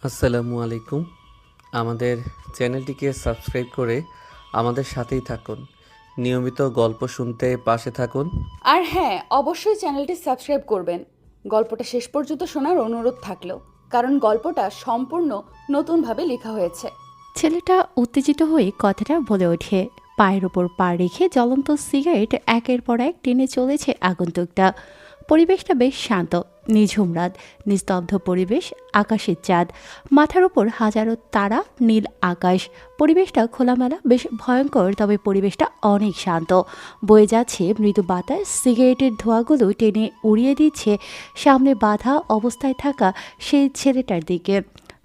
আসসালামু আলাইকুম। আমাদের চ্যানেলটিকে সাবস্ক্রাইব করে আমাদের সাথেই থাকুন। নিয়মিত গল্প শুনতে পাশে থাকুন। আর হ্যাঁ, অবশ্যই চ্যানেলটি সাবস্ক্রাইব করবেন। গল্পটা শেষ পর্যন্ত শোনার অনুরোধ থাকলো, কারণ গল্পটা সম্পূর্ণ নতুনভাবে লেখা হয়েছে। ছেলেটা উত্তেজিত হয়ে কথাটা বলে ওঠে। পায়ের ওপর পা রেখে জ্বলন্ত সিগারেট একের পর এক টেনে চলেছে আগন্তুকটা। পরিবেশটা বেশ শান্ত, নিঝুম রাত, নিস্তব্ধ পরিবেশ, আকাশের চাঁদ, মাথার ওপর হাজারো তারা, নীল আকাশ। পরিবেশটা খোলামেলা, বেশ ভয়ঙ্কর, তবে পরিবেশটা অনেক শান্ত। বয়ে যাচ্ছে মৃদু বাতাস, সিগারেটের ধোঁয়াগুলো টেনে উড়িয়ে দিচ্ছে সামনে বাঁধা অবস্থায় থাকা সেই ছেলেটার দিকে।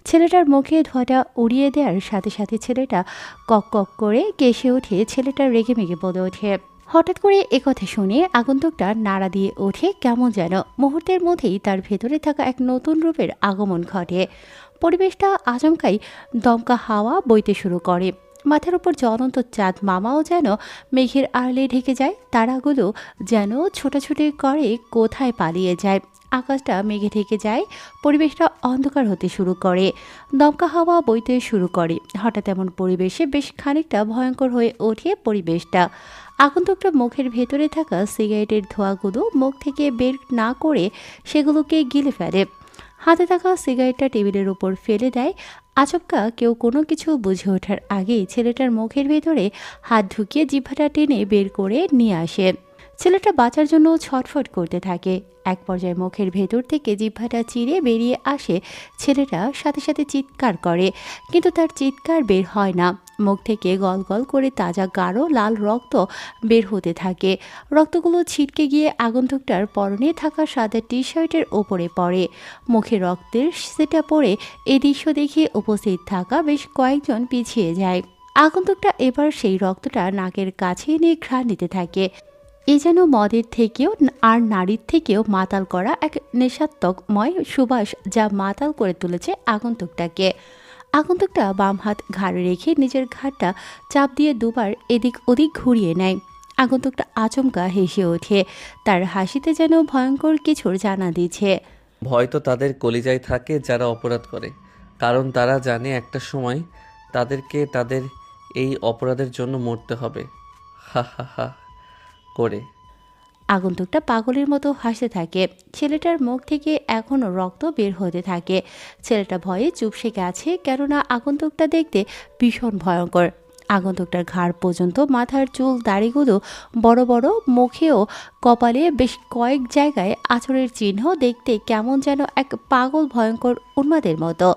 ছেলেটার মুখে ধোঁয়াটা উড়িয়ে দেওয়ার সাথে সাথে ছেলেটা কক কক করে কেসে উঠে ছেলেটা রেগেমেগে বলে ওঠে। হঠাৎ করে একথা শুনে আগন্তুকটা নাড়া দিয়ে ওঠে কেমন যেন। মুহূর্তের মধ্যেই তার ভেতরে থাকা এক নতুন রূপের আগমন ঘটে। পরিবেশটা আচমকাই দমকা হাওয়া বইতে শুরু করে। মাথার উপর জ্বলন্ত চাঁদ মামাও যেন মেঘের আড়লে ঢেকে যায়। তারাগুলো যেন ছোটাছুটি করে কোথায় পালিয়ে যায়। আকাশটা মেঘে ঢেকে যায়, পরিবেশটা অন্ধকার হতে শুরু করে, দমকা হাওয়া বইতে শুরু করে। হঠাৎ এমন পরিবেশে বেশ খানিকটা ভয়ঙ্কর হয়ে ওঠে পরিবেশটা। আগন্তুকটা মুখের ভেতরে থাকা সিগারেটের ধোঁয়াগুলো মুখ থেকে বের না করে সেগুলোকে গিলে ফেলে। হাতে থাকা সিগারেটটা টেবিলের উপর ফেলে দেয়। আচমকা কেউ কোনো কিছু বুঝে ওঠার আগেই ছেলেটার মুখের ভেতরে হাত ঢুকিয়ে জিহ্বাটা টেনে বের করে নিয়ে আসে। ছেলেটা বাঁচার জন্য ছটফট করতে থাকে। এক পর্যায়ে মুখের ভেতর থেকে জিহ্বাটা চিরে বেরিয়ে আসে। ছেলেটা সাথে সাথে চিৎকার করে, কিন্তু তার চিৎকার বের হয় না। মুখ থেকে গল গল করে তাজা গাঢ় লাল রক্ত বের হতে থাকে। রক্তগুলো ছিটকে গিয়ে আগন্তুকটার পরনে থাকা সাদা টি শার্টের ওপরে পড়ে। মুখে রক্তের সেটা পড়ে এই দৃশ্য দেখে উপস্থিত থাকা বেশ কয়েকজন পিছিয়ে যায়। আগন্তুকটা এবার সেই রক্তটা নাকের কাছে নিয়ে ঘ্রাণ নিতে থাকে। এ যেন মদের থেকেও আর নারীর থেকেও মাতাল করা এক নেশাত্মকময় সুবাস, যা মাতাল করে তুলেছে আগন্তুকটাকে। আগন্তুকটা বাম হাত ঘাড়ে রেখে নিজের ঘাড়টা চাপ দিয়ে দুবার এদিক ওদিক ঘুরিয়ে নেয়। আগন্তুকটা আচমকা হেসে ওঠে। তার হাসিতে যেন ভয়ঙ্কর কিছুর জানা দিচ্ছে। ভয় তো তাদের কলিজায় থাকে যারা অপরাধ করে, কারণ তারা জানে একটা সময় তাদেরকে তাদের এই অপরাধের জন্য মরতে হবে। হা হা হা করে। আগন্তুকটা পাগলের মতো হাসতে থাকে। ছেলেটার মুখ থেকে এখনও রক্ত বের হতে থাকে। ছেলেটা ভয়ে চুপসে গেছে, কেননা আগন্তুকটা দেখতে ভীষণ ভয়ঙ্কর। আগন্তুকটার ঘাড় পর্যন্ত মাথার চুল দাড়িগুলো বড় বড়, মুখেও কপালে বেশ কয়েক জায়গায় আঁচড়ের চিহ্ন, দেখতে কেমন যেন এক পাগল ভয়ঙ্কর উন্মাদের মতো।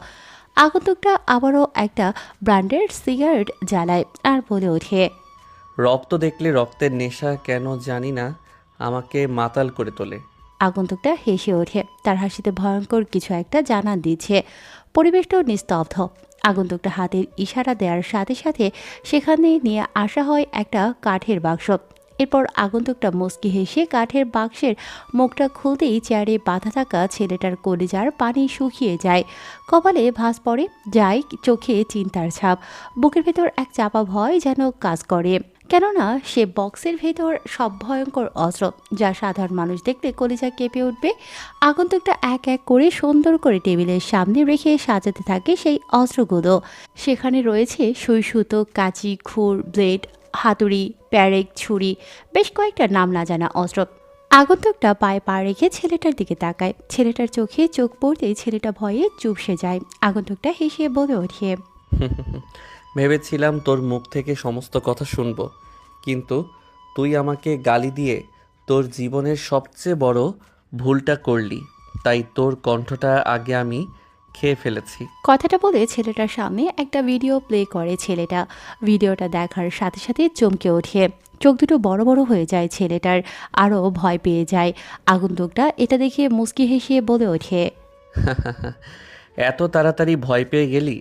আগন্তুকটা আবারও একটা ব্র্যান্ডের সিগারেট জ্বালায় আর বলে ওঠে। রক্ত দেখলে রক্তের নেশা কেন জানি না আমাকে মাতাল করে তোলে। আগন্তুকটা হেসে ওঠে। তার হাসিতে ভয়ঙ্কর কিছু একটা জানান দিচ্ছে। পরিবেশটাও নিস্তব্ধ। আগন্তুকটা হাতের ইশারা দেওয়ার সাথে সাথে সেখানে নিয়ে আসা হয় একটা কাঠের বাক্স। এরপর আগন্তুকটা মুচকি হেসে কাঠের বাক্সের মুখটা খুলতেই চেয়ারে বাঁধা থাকা ছেলেটার কলিজার পানি শুকিয়ে যায়। কপালে ভাঁজ পড়ে যায়, চোখে চিন্তার ছাপ। বুকের ভেতর এক চাপা ভয় যেন কাজ করে, কেননা সে বক্সের ভেতর সব ভয়ঙ্কর অস্ত্র, যা সাধারণ মানুষ দেখলে কলিজা কেঁপে উঠবে। আগন্তুকটা এক এক করে সুন্দর করে টেবিলের সামনে রেখে সাজাতে থাকে সেই অস্ত্রগুলো। সেখানে রয়েছে সুই সুতো, কাঁচি, খুর, ব্লেড, হাতুড়ি, প্যারেক, ছুরি, বেশ কয়েকটা নাম না জানা অস্ত্র। আগন্তুকটা পায়ে পা রেখে ছেলেটার দিকে তাকায়। ছেলেটার চোখে চোখ পড়তেই ছেলেটা ভয়ে চুপসে যায়। আগন্তুকটা হেসে বলে ওঠে। ভেবেছিলাম তোর মুখ থেকে সমস্ত কথা শুনবো, কিন্তু তুই আমাকে গালি দিয়ে তোর জীবনের সবচেয়ে বড় ভুলটা করলি, তাই তোর কণ্ঠটা আগে আমি খেয়ে ফেলেছি। কথাটা বলে ছেলেটার সামনে একটা ভিডিও প্লে করে ছেলেটা। ভিডিওটা দেখার সাথে সাথে চমকে ওঠে। চোখ দুটো বড় বড় হয়ে যায় ছেলেটার, আরও ভয় পেয়ে যায়। আগন্তুকটা এটা দেখে মুচকি হেসে বলে ওঠে। এত তাড়াতাড়ি ভয় পেয়ে গেলি?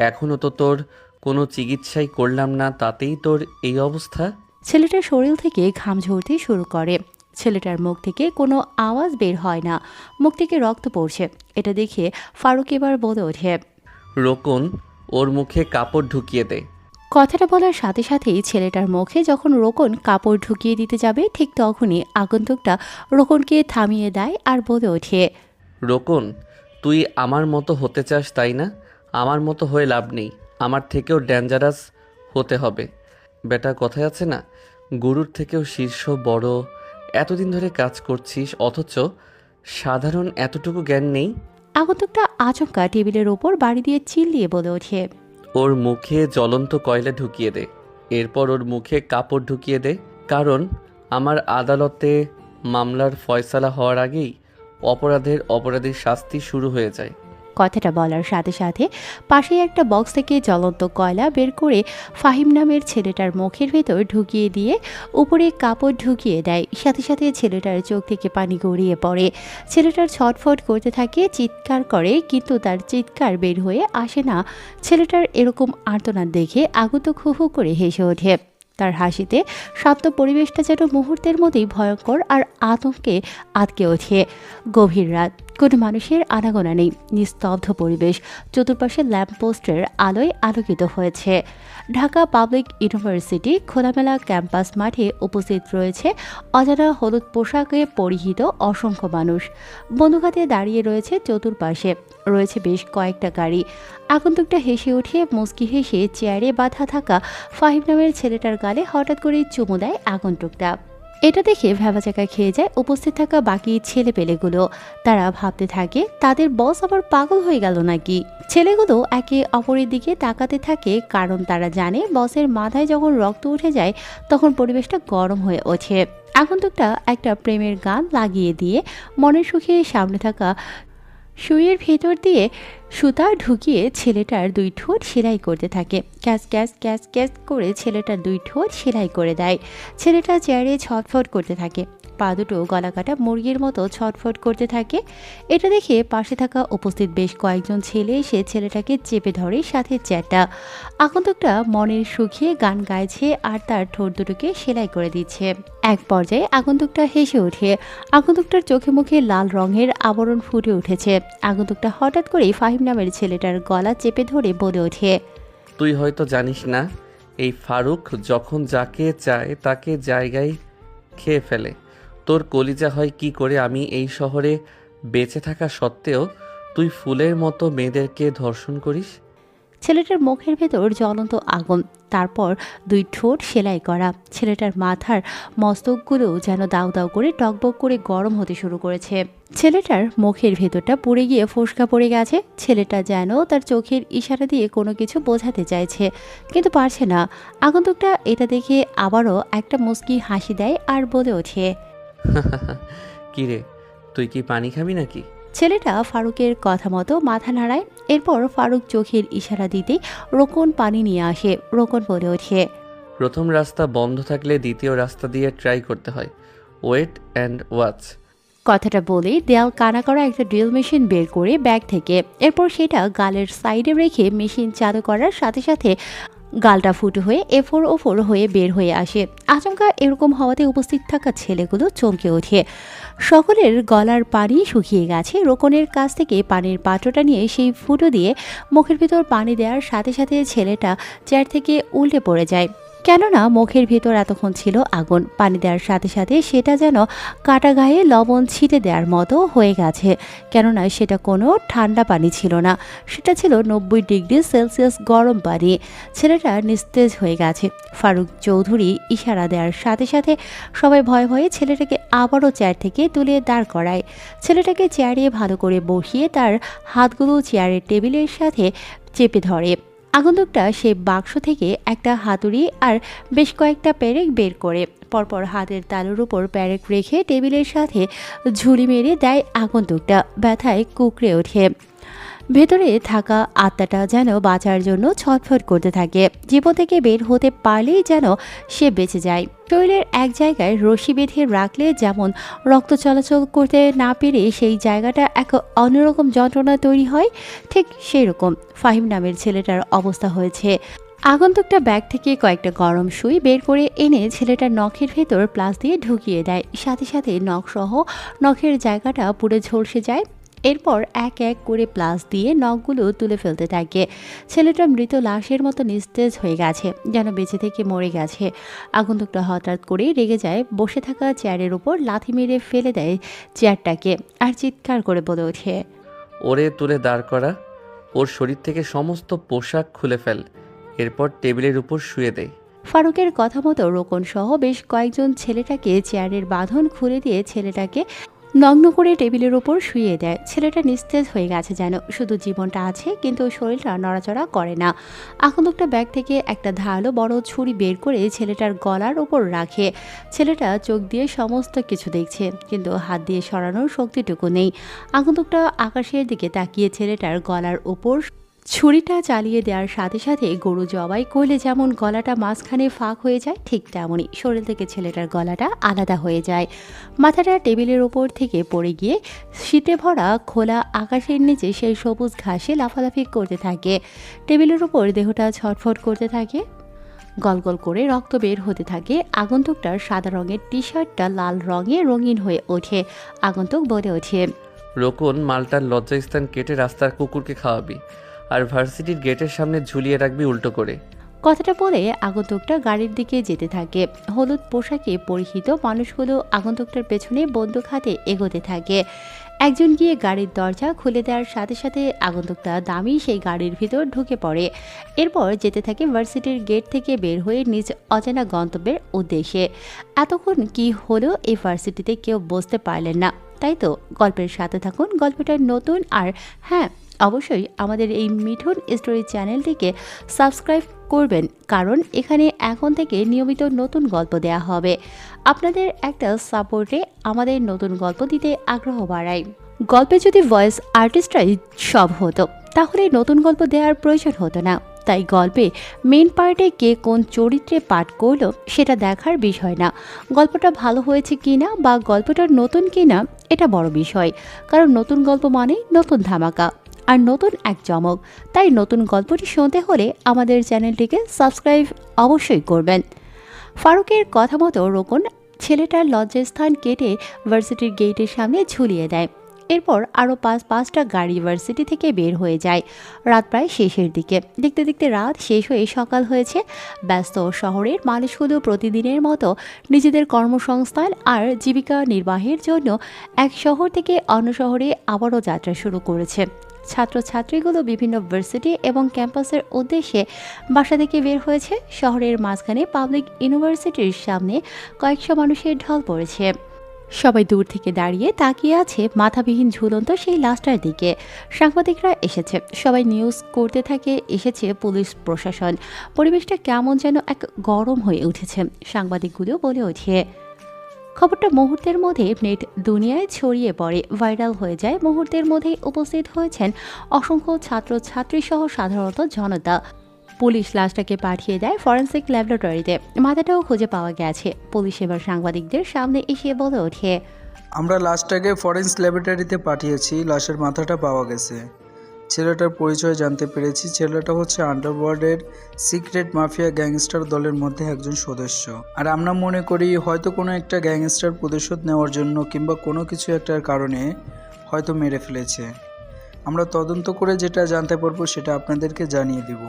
এখনও তো তোর কোনো চিকিৎসাই করলাম না, তাতেই তোর এই অবস্থা? ছেলেটার শরীর থেকে ঘাম ঝরতে শুরু করে। ছেলেটার মুখ থেকে কোনো আওয়াজ বের হয় না, মুখ থেকে রক্ত পড়ছে। এটা দেখে ফারুক এবার বলে ওঠে। রোকন, ওর মুখে কাপড় ঢুকিয়ে দে। কথাটা বলার সাথে সাথেই ছেলেটার মুখে যখন রোকন কাপড় ঢুকিয়ে দিতে যাবে, ঠিক তখনই আগন্তুকটা রোকনকে থামিয়ে দেয় আর বলে ওঠে। রোকন, তুই আমার মতো হতে চাস তাই না? আমার মতো হয়ে লাভ নেই, আমার থেকেও ডেঞ্জারাস হতে হবে। বেটা কথায় আছে না, গুরুর থেকেও শীর্ষ বড়। এতদিন ধরে কাজ করছিস অথচ সাধারণ এতটুকু জ্ঞান নেই। আগন্তুকটা আচমকা টেবিলের ওপর বাড়ি দিয়ে চিল্লিয়ে বলে ওঠে। ওর মুখে জ্বলন্ত কয়লা ঢুকিয়ে দে, এরপর ওর মুখে কাপড় ঢুকিয়ে দে। কারণ আমার আদালতে মামলার ফয়সালা হওয়ার আগেই অপরাধীর শাস্তি শুরু হয়ে যায়। কথাটা বলার সাথে সাথে পাশেই একটা বক্স থেকে জ্বলন্ত কয়লা বের করে ফাহিম নামের ছেলেটার মুখের ভেতর ঢুকিয়ে দিয়ে উপরে কাপড় ঢুকিয়ে দেয়। সাথে সাথে ছেলেটার চোখ থেকে পানি গড়িয়ে পড়ে। ছেলেটার ছটফট করতে থাকে, চিৎকার করে, কিন্তু তার চিৎকার বের হয়ে আসে না। ছেলেটার এরকম আর্তনাদ দেখে আগন্তুক হু হু করে হেসে ওঠে। তার হাসিতে শান্ত পরিবেশটা যেন মুহূর্তের মধ্যেই ভয়ঙ্কর আর আতঙ্কে আটকে ওঠে। গভীর রাত, কোনো মানুষের আনাগোনা নেই, নিস্তব্ধ পরিবেশ। চতুর্পাশে ল্যাম্পপোস্টের আলোয় আলোকিত হয়েছে। ঢাকা পাবলিক ইউনিভার্সিটি খোলামেলা ক্যাম্পাস মাঠে উপস্থিত রয়েছে অজানা হলুদ পোশাকে পরিহিত অসংখ্য মানুষ। বন্দুক হাতে দাঁড়িয়ে রয়েছে চতুর্পাশে, রয়েছে বেশ কয়েকটা গাড়ি। আগন্তুকটা হেসে উঠে মুচকি হেসে চেয়ারে বাঁধা থাকা ফাহিম নামের ছেলেটার গালে হঠাৎ করে চুমু দেয় আগন্তুকটা। এটা দেখে ভ্যাবাচাকা খেয়ে যায় উপস্থিত থাকা বাকি ছেলেপেলেগুলো। তারা ভাবতে থাকে তাদের বস আবার পাগল হয়ে গেল নাকি। ছেলেগুলো একে অপরের দিকে তাকাতে থাকে, কারণ তারা জানে বসের মাথায় যখন রক্ত উঠে যায় তখন পরিবেশটা গরম হয়ে ওঠে। আগন্তুকটা একটা প্রেমের গান লাগিয়ে দিয়ে মনের সুখে সামনে থাকা সুইয়ের ভেতর দিয়ে সুতা ঢুকিয়ে ছেলেটার দুই ঠোঁট সেলাই করতে থাকে। ক্যাচ ক্যাচ ক্যাচ ক্যাচ করে ছেলেটার দুই ঠোঁট সেলাই করে দেয়। ছেলেটা চেয়ারে ছটফট করতে থাকে, পা দুটো গলাকাটা মুরগির মতো ছটফট করতে থাকে। এটা দেখে পাশে থাকা উপস্থিত বেশ কয়েকজন ছেলে এসে ছেলেটাকে চেপে ধরে, সাথে চ্যাটা। আগন্তুকটা মনের সুখে গান গাইছে আর তার ঠোঁট দুটোকে সেলাই করে দিচ্ছে। এক পর্যায়ে আগন্তুকটা হেসে ওঠে। আগন্তুকটার চোখে মুখে লাল রঙের আবরণ ফুটে উঠেছে। আগন্তুকটা হঠাৎ করেই ফাহিম নামের ছেলেটার গলা চেপে ধরে বলে ওঠে, তুই হয়তো জানিস না, এই ফারুক যখন যাকে চায় তাকে জায়গায় খেয়ে ফেলে। তোর কলিজা হয় কি করে আমি এই শহরে বেঁচে থাকা সত্ত্বেও তুই ফুলের মতো মেয়েদেরকে ধর্ষণ করিস? ছেলেটার মুখের ভেতর জ্বলন্ত আগুন, তারপর দুই ঠোঁট সেলাই করা। ছেলেটার মাথার মস্তকগুলো যেন দাউ দাউ করে টকবক করে গরম হতে শুরু করেছে। ছেলেটার মুখের ভেতরটা পুড়ে গিয়ে ফোসকা পড়ে গেছে। ছেলেটা যেন তার চোখের ইশারা দিয়ে কোনো কিছু বোঝাতে চাইছে, কিন্তু পারছে না। আগন্তুকটা এটা দেখে আবারও একটা মুচকি হাসি দেয় আর বলে ওঠে, কিরে, তুই কি পানি খাবি নাকি? ছেলেটা ফারুকের কথা মতো মাথা নাড়ায়। এরপর ফারুক চোখের ইশারা দিতেই রোকন পানি নিয়ে আসে। রোকন বলে ওঠে, প্রথম রাস্তা বন্ধ থাকলে দ্বিতীয় রাস্তা দিয়ে ট্রাই করতে হয়। Wait and watch. কথাটা বলেই দেয়াল কানা করা একটা ড্রিল মেশিন বের করে ব্যাগ থেকে, এরপর সেটা গালের সাইডে রেখে মেশিন চালু করার সাথে সাথে গালটা ফুটো হয়ে এফোর ওফোর হয়ে বের হয়ে আসে। আচমকা এরকম হওয়াতে উপস্থিত থাকা ছেলেগুলো চমকে ওঠে। সকলের গলার পানি শুকিয়ে গেছে। রোকনের কাছ থেকে পানির পাত্রটা নিয়ে সেই ফুটো দিয়ে মুখের ভিতর পানি দেওয়ার সাথে সাথে ছেলেটা চেয়ার থেকে উল্টে পড়ে যায়। কেননা মুখের ভেতর এতক্ষণ ছিল আগুন। পানি দেওয়ার সাথে সাথে সেটা যেন কাটা গায়ে লবণ ছিটে দেওয়ার মতো হয়ে গেছে। কেননা সেটা কোনো ঠান্ডা পানি ছিল না, সেটা ছিল 90 ডিগ্রি সেলসিয়াস গরম পানি। ছেলেটা নিস্তেজ হয়ে গেছে। ফারুক চৌধুরী ইশারা দেওয়ার সাথে সাথে সবাই ভয়ে ভয়ে ছেলেটাকে আবারও চেয়ার থেকে তুলে দাঁড় করায়। ছেলেটাকে চেয়ারে ভালো করে বসিয়ে তার হাতগুলো চেয়ারের টেবিলের সাথে চেপে ধরে। আগন্তুকটা সেই বাক্স থেকে একটা হাতুড়ি আর বেশ কয়েকটা পেরেক বের করে পরপর হাতের তালুর উপর পেরেক রেখে টেবিলের সাথে ঝুলি মেরে দেয়। আগন্তুকটা ব্যথায় কুঁকড়ে ওঠে। ভেতরে থাকা আত্মাটা যেন বাঁচার জন্য ছটফট করতে থাকে। জীবন থেকে বের হতে পারলেই যেন সে বেঁচে যায়। শরীরের এক জায়গায় রশি বেঁধে রাখলে যেমন রক্ত চলাচল করতে না পেরে সেই জায়গাটা এক অন্যরকম যন্ত্রণা তৈরি হয়, ঠিক সেই রকম ফাহিম নামের ছেলেটার অবস্থা হয়েছে। আগন্তুকটা ব্যাগ থেকে কয়েকটা গরম সুই বের করে এনে ছেলেটার নখের ভেতর প্লাস দিয়ে ঢুকিয়ে দেয়। সাথে সাথে নখসহ নখের জায়গাটা পুরো ঝলসে যায়। এরপর এক এক করে প্লাস দিয়ে নখগুলো তুলে ফেলতে থাকে। ছেলেটা মৃত লাশের মতো নিস্তেজ হয়ে গেছে, যেন বেঁচে থেকে মরে গেছে। আগন্তুকটা হঠাৎ করে রেগে যায়, বসে থাকা চেয়ারের উপর লাথি মেরে ফেলে দেয় চেয়ারটাকে আর চিৎকার করে বলে ওঠে, ওরে তুলে দাঁড় করা। ওর শরীর থেকে সমস্ত পোশাক খুলে ফেল, এরপর টেবিলের উপর শুয়ে দে। ফারুকের কথা মতো রোকন সহ বেশ কয়েকজন ছেলেটাকে চেয়ারের বাঁধন খুলে দিয়ে ছেলেটাকে নগ্ন করে টেবিলের ওপর শুইয়ে দেয়। ছেলেটা নিস্তেজ হয়ে গেছে যেন, শুধু জীবনটা আছে কিন্তু শরীরটা নড়াচড়া করে না। আখন্দকটা ব্যাগ থেকে একটা ধারালো বড় ছুরি বের করে ছেলেটার গলার ওপর রাখে। ছেলেটা চোখ দিয়ে সমস্ত কিছু দেখছে কিন্তু হাত দিয়ে সরানোর শক্তিটুকু নেই। আখন্দকটা আকাশের দিকে তাকিয়ে ছেলেটার গলার ওপর ছুরিটা চালিয়ে দেওয়ার সাথে সাথে গরু জবাই করলে যেমন গলাটা মাঝখানে ফাঁক হয়ে যায়, ঠিক তেমনই শরীর থেকে ছেলেটার গলাটা আলাদা হয়ে যায়। মাথাটা টেবিলের ওপর থেকে পড়ে গিয়ে শীতে ভরা খোলা আকাশের নিচে সেই সবুজ ঘাসে লাফালাফি করতে থাকে। টেবিলের ওপর দেহটা ছটফট করতে থাকে, গলগল করে রক্ত বের হতে থাকে। আগন্তুকটার সাদা রঙের টি শার্টটা লাল রঙে রঙিন হয়ে ওঠে। আগন্তুক বলে ওঠে, রোকন, মালটার লজ্জাস্থান কেটে রাস্তার কুকুরকে খাওয়াবি, আর ভার্সিটির গেটের সামনে ঝুলিয়ে রাখবি উল্টো করে। কথাটা বলে আগন্তুকটা গাড়ির দিকে যেতে থাকে। হলুদ পোশাকে পরিহিত মানুষগুলো আগন্তুকটার পেছনে বন্দুক হাতে এগোতে থাকে। একজন গিয়ে গাড়ির দরজা খুলে দেওয়ার সাথে সাথে আগন্তুকটা দামি সেই গাড়ির ভিতর ঢুকে পড়ে। এরপর যেতে থাকে ভার্সিটির গেট থেকে বের হয়ে নিজ অজানা গন্তব্যের উদ্দেশ্যে। এতক্ষণ কি হলো এই ভার্সিটিতে কেউ বুঝতে পারলেন না, তাই তো? গল্পের সাথে থাকুন, গল্পটা নতুন। আর হ্যাঁ, অবশ্যই আমাদের এই মিঠুন স্টোরি চ্যানেলটিকে সাবস্ক্রাইব করবেন, কারণ এখানে এখন থেকে নিয়মিত নতুন গল্প দেয়া হবে। আপনাদের একটা সাপোর্টে আমাদের নতুন গল্প দিতে আগ্রহ বাড়ায়। গল্পে যদি ভয়েস আর্টিস্টরাই সব হতো তাহলে নতুন গল্প দেওয়ার প্রয়োজন হতো না। তাই গল্পে মেন পার্টে কে কোন চরিত্রে পাঠ করলো সেটা দেখার বিষয় না, গল্পটা ভালো হয়েছে কিনা বা গল্পটা নতুন কিনা এটা বড় বিষয়। কারণ নতুন গল্প মানে নতুন ধামাকা আর নতুন এক চমক। তাই নতুন গল্পটি শুনতে হলে আমাদের চ্যানেলটিকে সাবস্ক্রাইব অবশ্যই করবেন। ফারুকের কথা মতো রোকন ছেলেটার লজ্জাস্থান কেটে ভার্সিটির গেটের সামনে ঝুলিয়ে দেয়। এরপর আরও পাঁচটা গাড়ি ভার্সিটি থেকে বের হয়ে যায়। রাত প্রায় শেষের দিকে, দেখতে দেখতে রাত শেষ হয়ে সকাল হয়েছে। ব্যস্ত শহরের মানুষগুলো প্রতিদিনের মতো নিজেদের কর্মসংস্থান আর জীবিকা নির্বাহের জন্য এক শহর থেকে অন্য শহরে আবারও যাত্রা শুরু করেছে। ছাত্রছাত্রীগুলো বিভিন্ন ভার্সিটি এবং ক্যাম্পাসের উদ্দেশ্যে বাসা থেকে বের হয়েছে। শহরের মাঝখানে পাবলিক ইউনিভার্সিটির সামনে কয়েকশো মানুষের ঢল পড়েছে। সবাই দূর থেকে দাঁড়িয়ে তাকিয়ে আছে মাথাবিহীন ঝুলন্ত সেই লাশটার দিকে। সাংবাদিকরা এসেছে, সবাই নিউজ করতে থাকে, এসেছে পুলিশ প্রশাসন। পরিবেশটা কেমন যেন এক গরম হয়ে উঠেছে। সাংবাদিকগুলো বলে ওঠে, খবরটা মুহূর্তের মধ্যে নেট দুনিয়ায় ছড়িয়ে পড়ে, ভাইরাল হয়ে যায়। মুহূর্তের মধ্যেই উপস্থিত হয়েছেন অসংখ্য ছাত্রছাত্রী সহ সাধারণত জনতা। পুলিশ লাশটাকে পাঠিয়ে দেয় ফরেন্সিক ল্যাবরেটরিতে। মাথাটাও খুঁজে পাওয়া গেছে। পুলিশ এবার সাংবাদিকদের সামনে এসে বলে ওঠে, আমরা লাশটাকে ফরেন্স ল্যাবরেটরিতে পাঠিয়েছি, লাশের মাথাটা পাওয়া গেছে। ছেলেটার পরিচয় জানতে পেরেছি। ছেলেটা হচ্ছে আন্ডারওয়ার্ল্ডের সিক্রেট মাফিয়া গ্যাংস্টার দলের মধ্যে একজন সদস্য। আর আমরা মনে করি হয়তো কোনো একটা গ্যাংস্টার প্রতিশোধ নেওয়ার জন্য কিংবা কোনো কিছু একটার কারণে হয়তো মেরে ফেলেছে। আমরা তদন্ত করে যেটা জানতে পারবো সেটা আপনাদেরকে জানিয়ে দেব।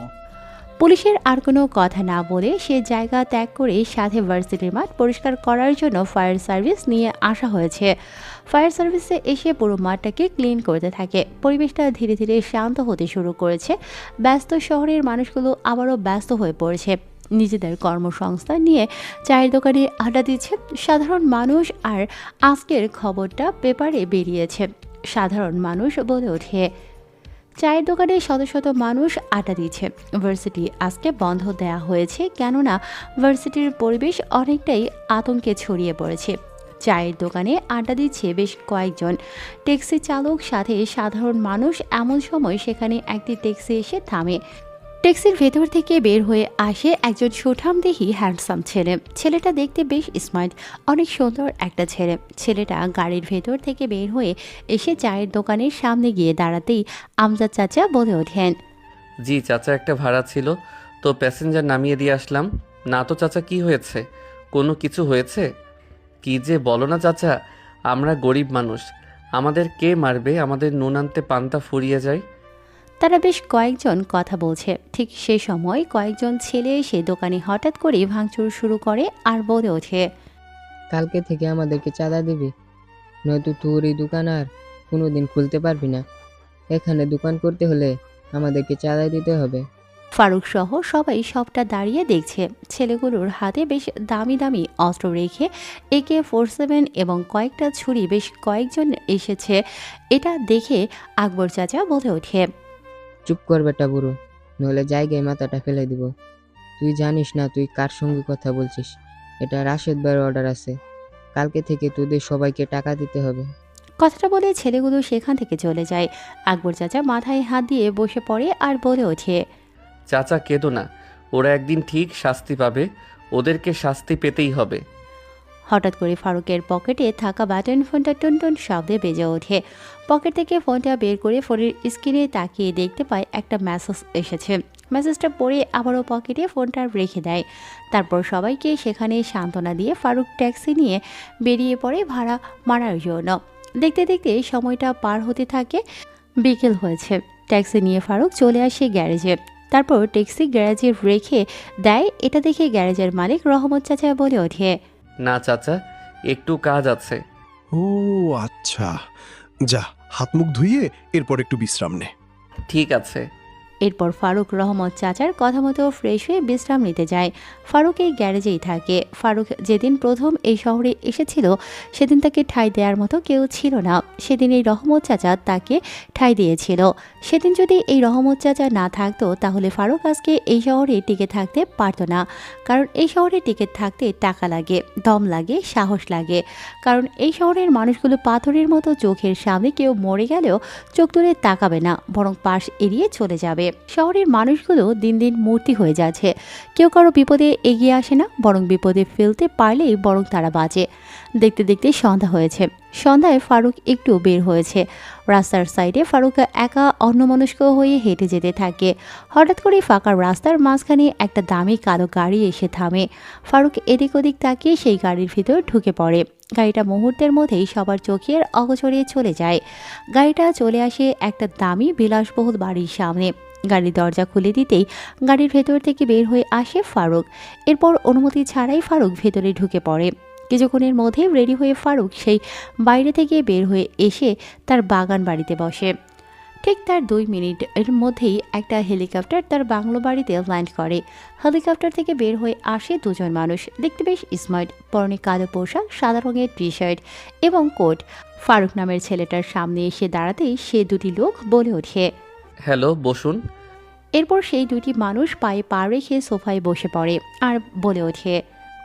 পুলিশের আর কোনো কথা না বলে সে জায়গা ত্যাগ করে সাথে ভার্সিটির মাঠ পরিষ্কার করার জন্য ফায়ার সার্ভিস নিয়ে আসা হয়েছে। ফায়ার সার্ভিসে এসে পুরো মাঠটাকে ক্লিন করতে থাকে। পরিবেশটা ধীরে ধীরে শান্ত হতে শুরু করেছে। ব্যস্ত শহরের মানুষগুলো আবারও ব্যস্ত হয়ে পড়েছে, নিজেদের কর্মসংস্থান নিয়ে চায়ের দোকানে আড্ডা দিচ্ছে সাধারণ মানুষ। আর আজকের খবরটা পেপারে বেরিয়েছে। সাধারণ মানুষ বলে ওঠে, চায়ের দোকানে শত শত মানুষ আড্ডা দিচ্ছে। ভার্সিটি আজকে বন্ধ দেওয়া হয়েছে, কেননা ভার্সিটির পরিবেশ অনেকটাই আতঙ্কে ছড়িয়ে পড়েছে। চায়ের দোকানে আড্ডা দিচ্ছে বেশ কয়েকজন ট্যাক্সি চালক সাথে সাধারণ মানুষ। এমন সময় সেখানে একটি ট্যাক্সি এসে থামে। ট্যাক্সির ভেতর থেকে বের হয়ে আসে একজন সুঠামদেহী হ্যান্ডসাম ছেলে। ছেলেটা দেখতে বেশ স্মার্ট, অনেক সুন্দর একটা ছেলে। ছেলেটা গাড়ির ভেতর থেকে বের হয়ে এসে চায়ের দোকানের সামনে গিয়ে দাঁড়াতেই আমজাদ চাচা বলে ওঠেন, জি চাচা, একটা ভাড়া ছিল তো প্যাসেঞ্জার নামিয়ে দিয়ে আসলাম। না তো চাচা, কি হয়েছে? কোনো কিছু হয়েছে? কি যে বলো না চাচা, আমরা গরিব মানুষ, আমাদের কে মারবে? আমাদের নুন আনতে পান্তা ফুরিয়ে যায়। তারা বেশ কয়েকজন কথা বলছে। ঠিক সে সময় কয়েকজন ছেলে এসে দোকানে হঠাৎ করে ভাঙচুর শুরু করে আর বলে ওঠে, কালকে থেকে আমাদেরকে চাঁদা দিবি, নয়তো তোর এই দোকান আর কোনোদিন খুলতে পারবি না। এখানে দোকান করতে হলে আমাদেরকে চাঁদা দিতে হবে। ফারুক সহ সবাই সবটা দাঁড়িয়ে দেখছে। ছেলেগুলোর হাতে বেশ দামি দামি অস্ত্র রেখে AK-47 এবং কয়েকটা ছুরি বেশ কয়েকজন এসেছে। এটা দেখে আকবর চাচা বলে ওঠে, চুপ কর বেটা বুড়ো, নইলে জায়গায় মাথাটা ফেলে দিব। তুই জানিস না তুই কার সঙ্গে কথা বলছিস? এটা রাশেদ ভাইয়ের অর্ডার আছে। কালকে থেকে তোদের সবাইকে টাকা দিতে হবে। কথাটা বলে ছেলেগুলো সেখান থেকে চলে যায়। আকবর চাচা মাথায় হাত দিয়ে বসে পড়ে আর বলে ওঠে, চাচা কেঁদো না, ওরা একদিন ঠিক শাস্তি পাবে, ওদেরকে শাস্তি পেতেই হবে। হঠাৎ করে ফারুকের পকেটে থাকা বাটন ফোনটা টুনটুন শব্দে বেজে ওঠে। পকেট থেকে ফোনটা বের করে ফোনের স্ক্রিনে তাকিয়ে দেখতে পায় একটা মেসেজ এসেছে। মেসেজটা পড়ে আবারও পকেটে ফোনটা রেখে দেয়। তারপর সবাইকে সেখানে সান্ত্বনা দিয়ে ফারুক ট্যাক্সি নিয়ে বেরিয়ে পড়ে ভাড়া মারার জন্য। দেখতে দেখতে সময়টা পার হতে থাকে। বিকেল হয়েছে। ট্যাক্সি নিয়ে ফারুক চলে আসে গ্যারেজে। তারপর ট্যাক্সি গ্যারেজে রেখে দেয়। এটা দেখে গ্যারেজের মালিক রহমত চাচা বলে ওঠে, না চাচা, একটু কাজ আছে। ও আচ্ছা, যা হাত মুখ ধুইয়ে এরপর একটু বিশ্রাম নে। ঠিক আছে। এরপর ফারুক রহমত চাচার কথা মতো ফ্রেশ হয়ে বিশ্রাম নিতে যায়। ফারুক এই গ্যারেজেই থাকে। ফারুক যেদিন প্রথম এই শহরে এসেছিল সেদিন তাকে ঠাঁই দেওয়ার মতো কেউ ছিল না। সেদিন এই রহমত চাচা তাকে ঠাঁই দিয়েছিল। সেদিন যদি এই রহমত চাচা না থাকতো তাহলে ফারুক আজকে এই শহরে টিকে থাকতে পারতো না। কারণ এই শহরে টিকে থাকতে টাকা লাগে, দম লাগে, সাহস লাগে। কারণ এই শহরের মানুষগুলো পাথরের মতো, চোখের সামনে কেউ মরে গেলেও চোখ তুলে তাকাবে না, বরং পাশ এড়িয়ে চলে যাবে। শহরের মানুষগুলো দিন দিন মূর্তি হয়ে যাচ্ছে। কেউ কারো বিপদে এগিয়ে আসে না, বরং বিপদে ফেলতে পারলেই বরং তারা বাঁচে। দেখতে দেখতে সন্ধ্যা হয়েছে। সন্ধ্যায় ফারুক একটু বের হয়েছে। রাস্তার সাইডে ফারুক একা অন্যমনস্ক হয়ে হেঁটে যেতে থাকে। হঠাৎ করে ফাঁকা রাস্তার মাঝখানে একটা দামি কালো গাড়ি এসে থামে। ফারুক এদিক ওদিক তাকিয়ে সেই গাড়ির ভিতর ঢুকে পড়ে। গাড়িটা মুহূর্তের মধ্যেই সবার চোখের অগোচরে চলে যায়। গাড়িটা চলে আসে একটা দামি বিলাসবহুল বাড়ির সামনে। গাড়ির দরজা খুলে দিতেই গাড়ির ভেতর থেকে বের হয়ে আসে ফারুক। এরপর অনুমতি ছাড়াই ফারুক ভেতরে ঢুকে পড়ে। কিছুক্ষণের মধ্যে রেডি হয়ে ফারুক সেই বাইরে থেকে বের হয়ে এসে তার বাগান বাড়িতে বসে। ঠিক তার 2 মিনিটের মধ্যেই একটা হেলিকপ্টার তার বাংলো বাড়িতে ল্যান্ড করে। হেলিকপ্টার থেকে বের হয়ে আসে দুজন মানুষ, দেখতে বেশ স্মার্ট, পরনে কালো পোশাক, সাদা রঙের টি-শার্ট এবং কোট। ফারুক নামের ছেলেটার সামনে এসে দাঁড়াতেই সে দুটি লোক বলে ওঠে, হ্যালো, বসুন। এরপর সেই দুটি মানুষ পায়ে পা রেখে সোফায় বসে পড়ে আর বলে ওঠে।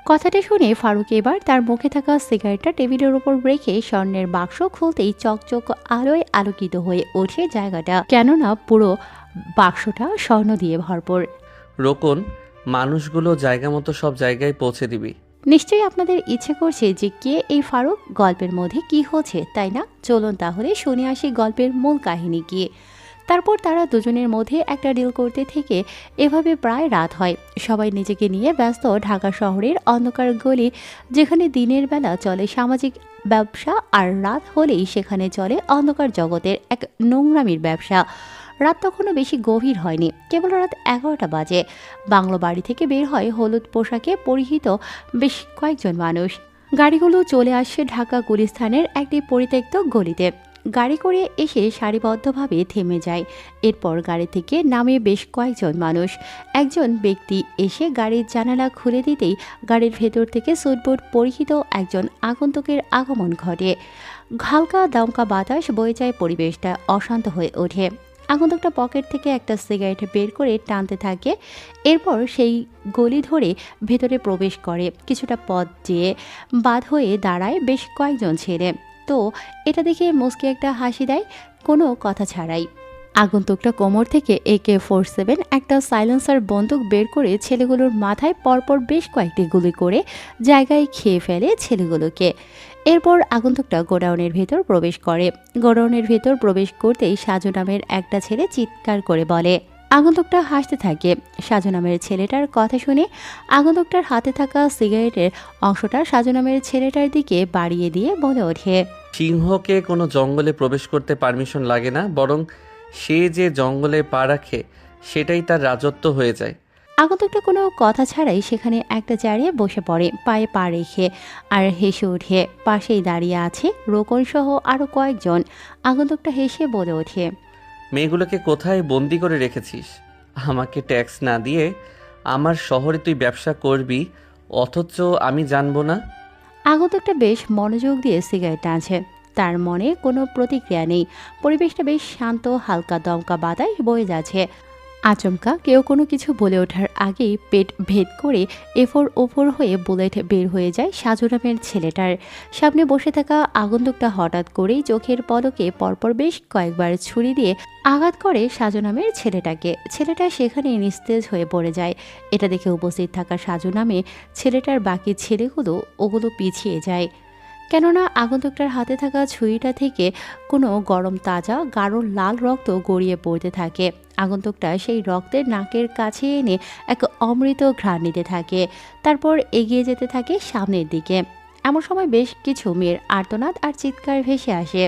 কথাটা শুনে ফারুক এবার তার মুখে থাকা সিগারেটটা টেবিলের উপর রেখে স্বর্ণের বাক্স খুলতেই চকচক আলোয় আলোকিত হয়ে ওঠে জায়গাটা, কেননা পুরো বাক্সটা স্বর্ণ দিয়ে ভরপুর। রোকন, মানুষগুলো জায়গা মতো সব জায়গায় পৌঁছে দিবি। নিশ্চয়ই আপনাদের ইচ্ছে করছে যে কে এই ফারুক, গল্পের মধ্যে কি হচ্ছে, তাই না? চলুন তাহলে শুনে আসি গল্পের মূল কাহিনী কি। তারপর তারা দুজনের মধ্যে একটা ডিল করতে থেকে এভাবে প্রায় রাত হয়। সবাই নিজেকে নিয়ে ব্যস্ত। ঢাকা শহরের অন্ধকার গলি, যেখানে দিনের বেলা চলে সামাজিক ব্যবসা আর রাত হলেই সেখানে চলে অন্ধকার জগতের এক নোংরামির ব্যবসা। রাত তখনও বেশি গভীর হয়নি, কেবল রাত 11টা বাজে। বাংলো বাড়ি থেকে বের হয় হলুদ পোশাকে পরিহিত বেশ কয়েকজন মানুষ। গাড়িগুলো চলে আসে ঢাকা গুলিস্তানের একটি পরিত্যক্ত গলিতে। গাড়ি করে এসে সারিবদ্ধভাবে থেমে যায়। এরপর গাড়ি থেকে নামে বেশ কয়েকজন মানুষ। একজন ব্যক্তি এসে গাড়ির জানালা খুলে দিতেই গাড়ির ভেতর থেকে সুটবুট পরিহিত একজন আগন্তুকের আগমন ঘটে। হালকা দমকা বাতাস বয়ে যায়, পরিবেশটা অশান্ত হয়ে ওঠে। আগন্তুকটা পকেট থেকে একটা সিগারেট বের করে টানতে থাকে। এরপর সেই গলি ধরে ভেতরে প্রবেশ করে। কিছুটা পথ যেয়ে বাদ হয়ে দাঁড়ায় বেশ কয়েকজন ছেলে। তো এটা দেখে মুচকি একটা হাসি দেয় কোনো কথা ছাড়াই। আগন্তুকটা কোমর থেকে AK-47 একটা সাইলেন্সার বন্দুক বের করে ছেলেগুলোর মাথায় পরপর বেশ কয়েকটি গুলি করে জায়গায় খেয়ে ফেলে ছেলেগুলোকে। এরপর আগন্তুকটা গোডাউনের ভেতর প্রবেশ করে। গোডাউনের ভেতর প্রবেশ করতেই সাজু নামের একটা ছেলে চিৎকার করে বলে। আগন্তুকটা হাসতে থাকে। সাজু নামের ছেলেটার কথা শুনে আগন্তুকটার হাতে থাকা সিগারেটের অংশটা সাজু নামের ছেলেটার দিকে বাড়িয়ে দিয়ে বলে ওঠে, সিংহকে কোনো জঙ্গলে প্রবেশ করতে পারমিশন লাগে না, বরং সে যে জঙ্গলে পা রাখে সেটাই তার রাজত্ব হয়ে যায়। আগন্তুকটা কোনো কথা ছাড়াই সেখানে একটা চেয়ারে বসে পড়ে, পায়ে পা রেখে, আর হেসে উঠে। পাশেই দাঁড়িয়ে আছে রোকন সহ আরও কয়েকজন। আগন্তুকটা হেসে বলে ওঠে, মেয়েগুলোকে কোথায় বন্দি করে রেখেছিস? আমাকে ট্যাক্স না দিয়ে আমার শহরে তুই ব্যবসা করবি, অথচ আমি জানবো না? আগন্তুকটা বেশ মনোযোগ দিয়ে সিগারেট টানছে। তার মনে কোনো প্রতিক্রিয়া নেই। পরিবেশটা বেশ শান্ত, হালকা দমকা বাতাস বয়ে যাচ্ছে। আচমকা কেউ কোনো কিছু বলে ওঠার আগেই পেট ভেদ করে এফোর ওফর হয়ে বুলেট বের হয়ে যায় সাজু নামের ছেলেটার। সামনে বসে থাকা আগন্তুকটা হঠাৎ করেই চোখের পলকে পরপর বেশ কয়েকবার ছুরি দিয়ে আঘাত করে সাজু নামের ছেলেটাকে। ছেলেটা সেখানে নিস্তেজ হয়ে পড়ে যায়। এটা দেখে উপস্থিত থাকা সাজু নামে ছেলেটার বাকি ছেলেগুলো ওগুলো পিছিয়ে যায়, কেননা আগন্তুকটার হাতে থাকা ছুরিটা থেকে কোনো গরম তাজা গাঢ় লাল রক্ত গড়িয়ে পড়তে থাকে। আগন্তুকটা সেই রক্তের নাকের কাছে এনে এক অমৃত ঘ্রাণ নিতে থাকে, তারপর এগিয়ে যেতে থাকে সামনের দিকে। এমন সময় বেশ কিছু মেয়ের আর্তনাদ আর চিৎকার ভেসে আসে।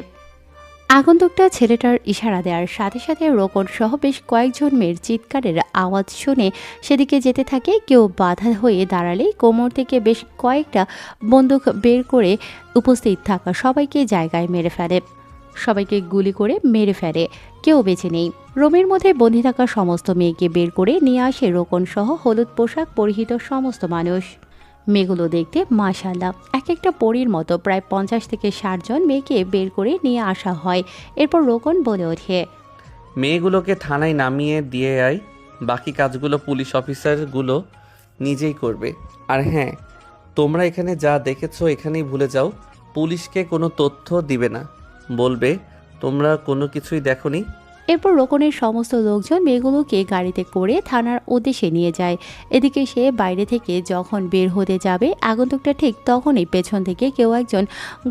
আগন্তুকটা ছেলেটার ইশারা দেওয়ার সাথে সাথে রোকন সহ বেশ কয়েকজন মেয়ের চিৎকারের আওয়াজ শুনে সেদিকে যেতে থাকে। কেউ বাধা হয়ে দাঁড়ালেই কোমর থেকে বেশ কয়েকটা বন্দুক বের করে উপস্থিত থাকা সবাইকে জায়গায় মেরে ফেলে। সবাইকে গুলি করে মেরে ফেলে, কেউ বেঁচে নেই। রুমের মধ্যে বন্দি থাকা সমস্ত মেয়েকে বের করে নিয়ে আসে রোকন সহ হলুদ পোশাক পরিহিত সমস্ত মানুষ। মেয়েগুলো দেখতে মাশাআল্লাহ এক একটা পরীর মতো। প্রায় 50 থেকে 60 জন মেয়েকে বের করে নিয়ে আসা হয়। এরপর রোকন বলে ওঠে, মেয়েগুলোকে থানায় নামিয়ে দিয়ে আয়, বাকি কাজগুলো পুলিশ অফিসারগুলো নিজেই করবে। আর হ্যাঁ, তোমরা এখানে যা দেখেছো এখানেই ভুলে যাও। পুলিশকে কোনো তথ্য দিবে না, বলবে তোমরা কোনো কিছুই দেখোনি। এরপর রোকনের সমস্ত লোকজন মেয়েগুলোকে গাড়িতে করে থানার উদ্দেশ্যে নিয়ে যায়। এদিকে সে বাইরে থেকে যখন বের হতে যাবে, আগন্তুকটা ঠিক তখনই পেছন থেকে কেউ একজন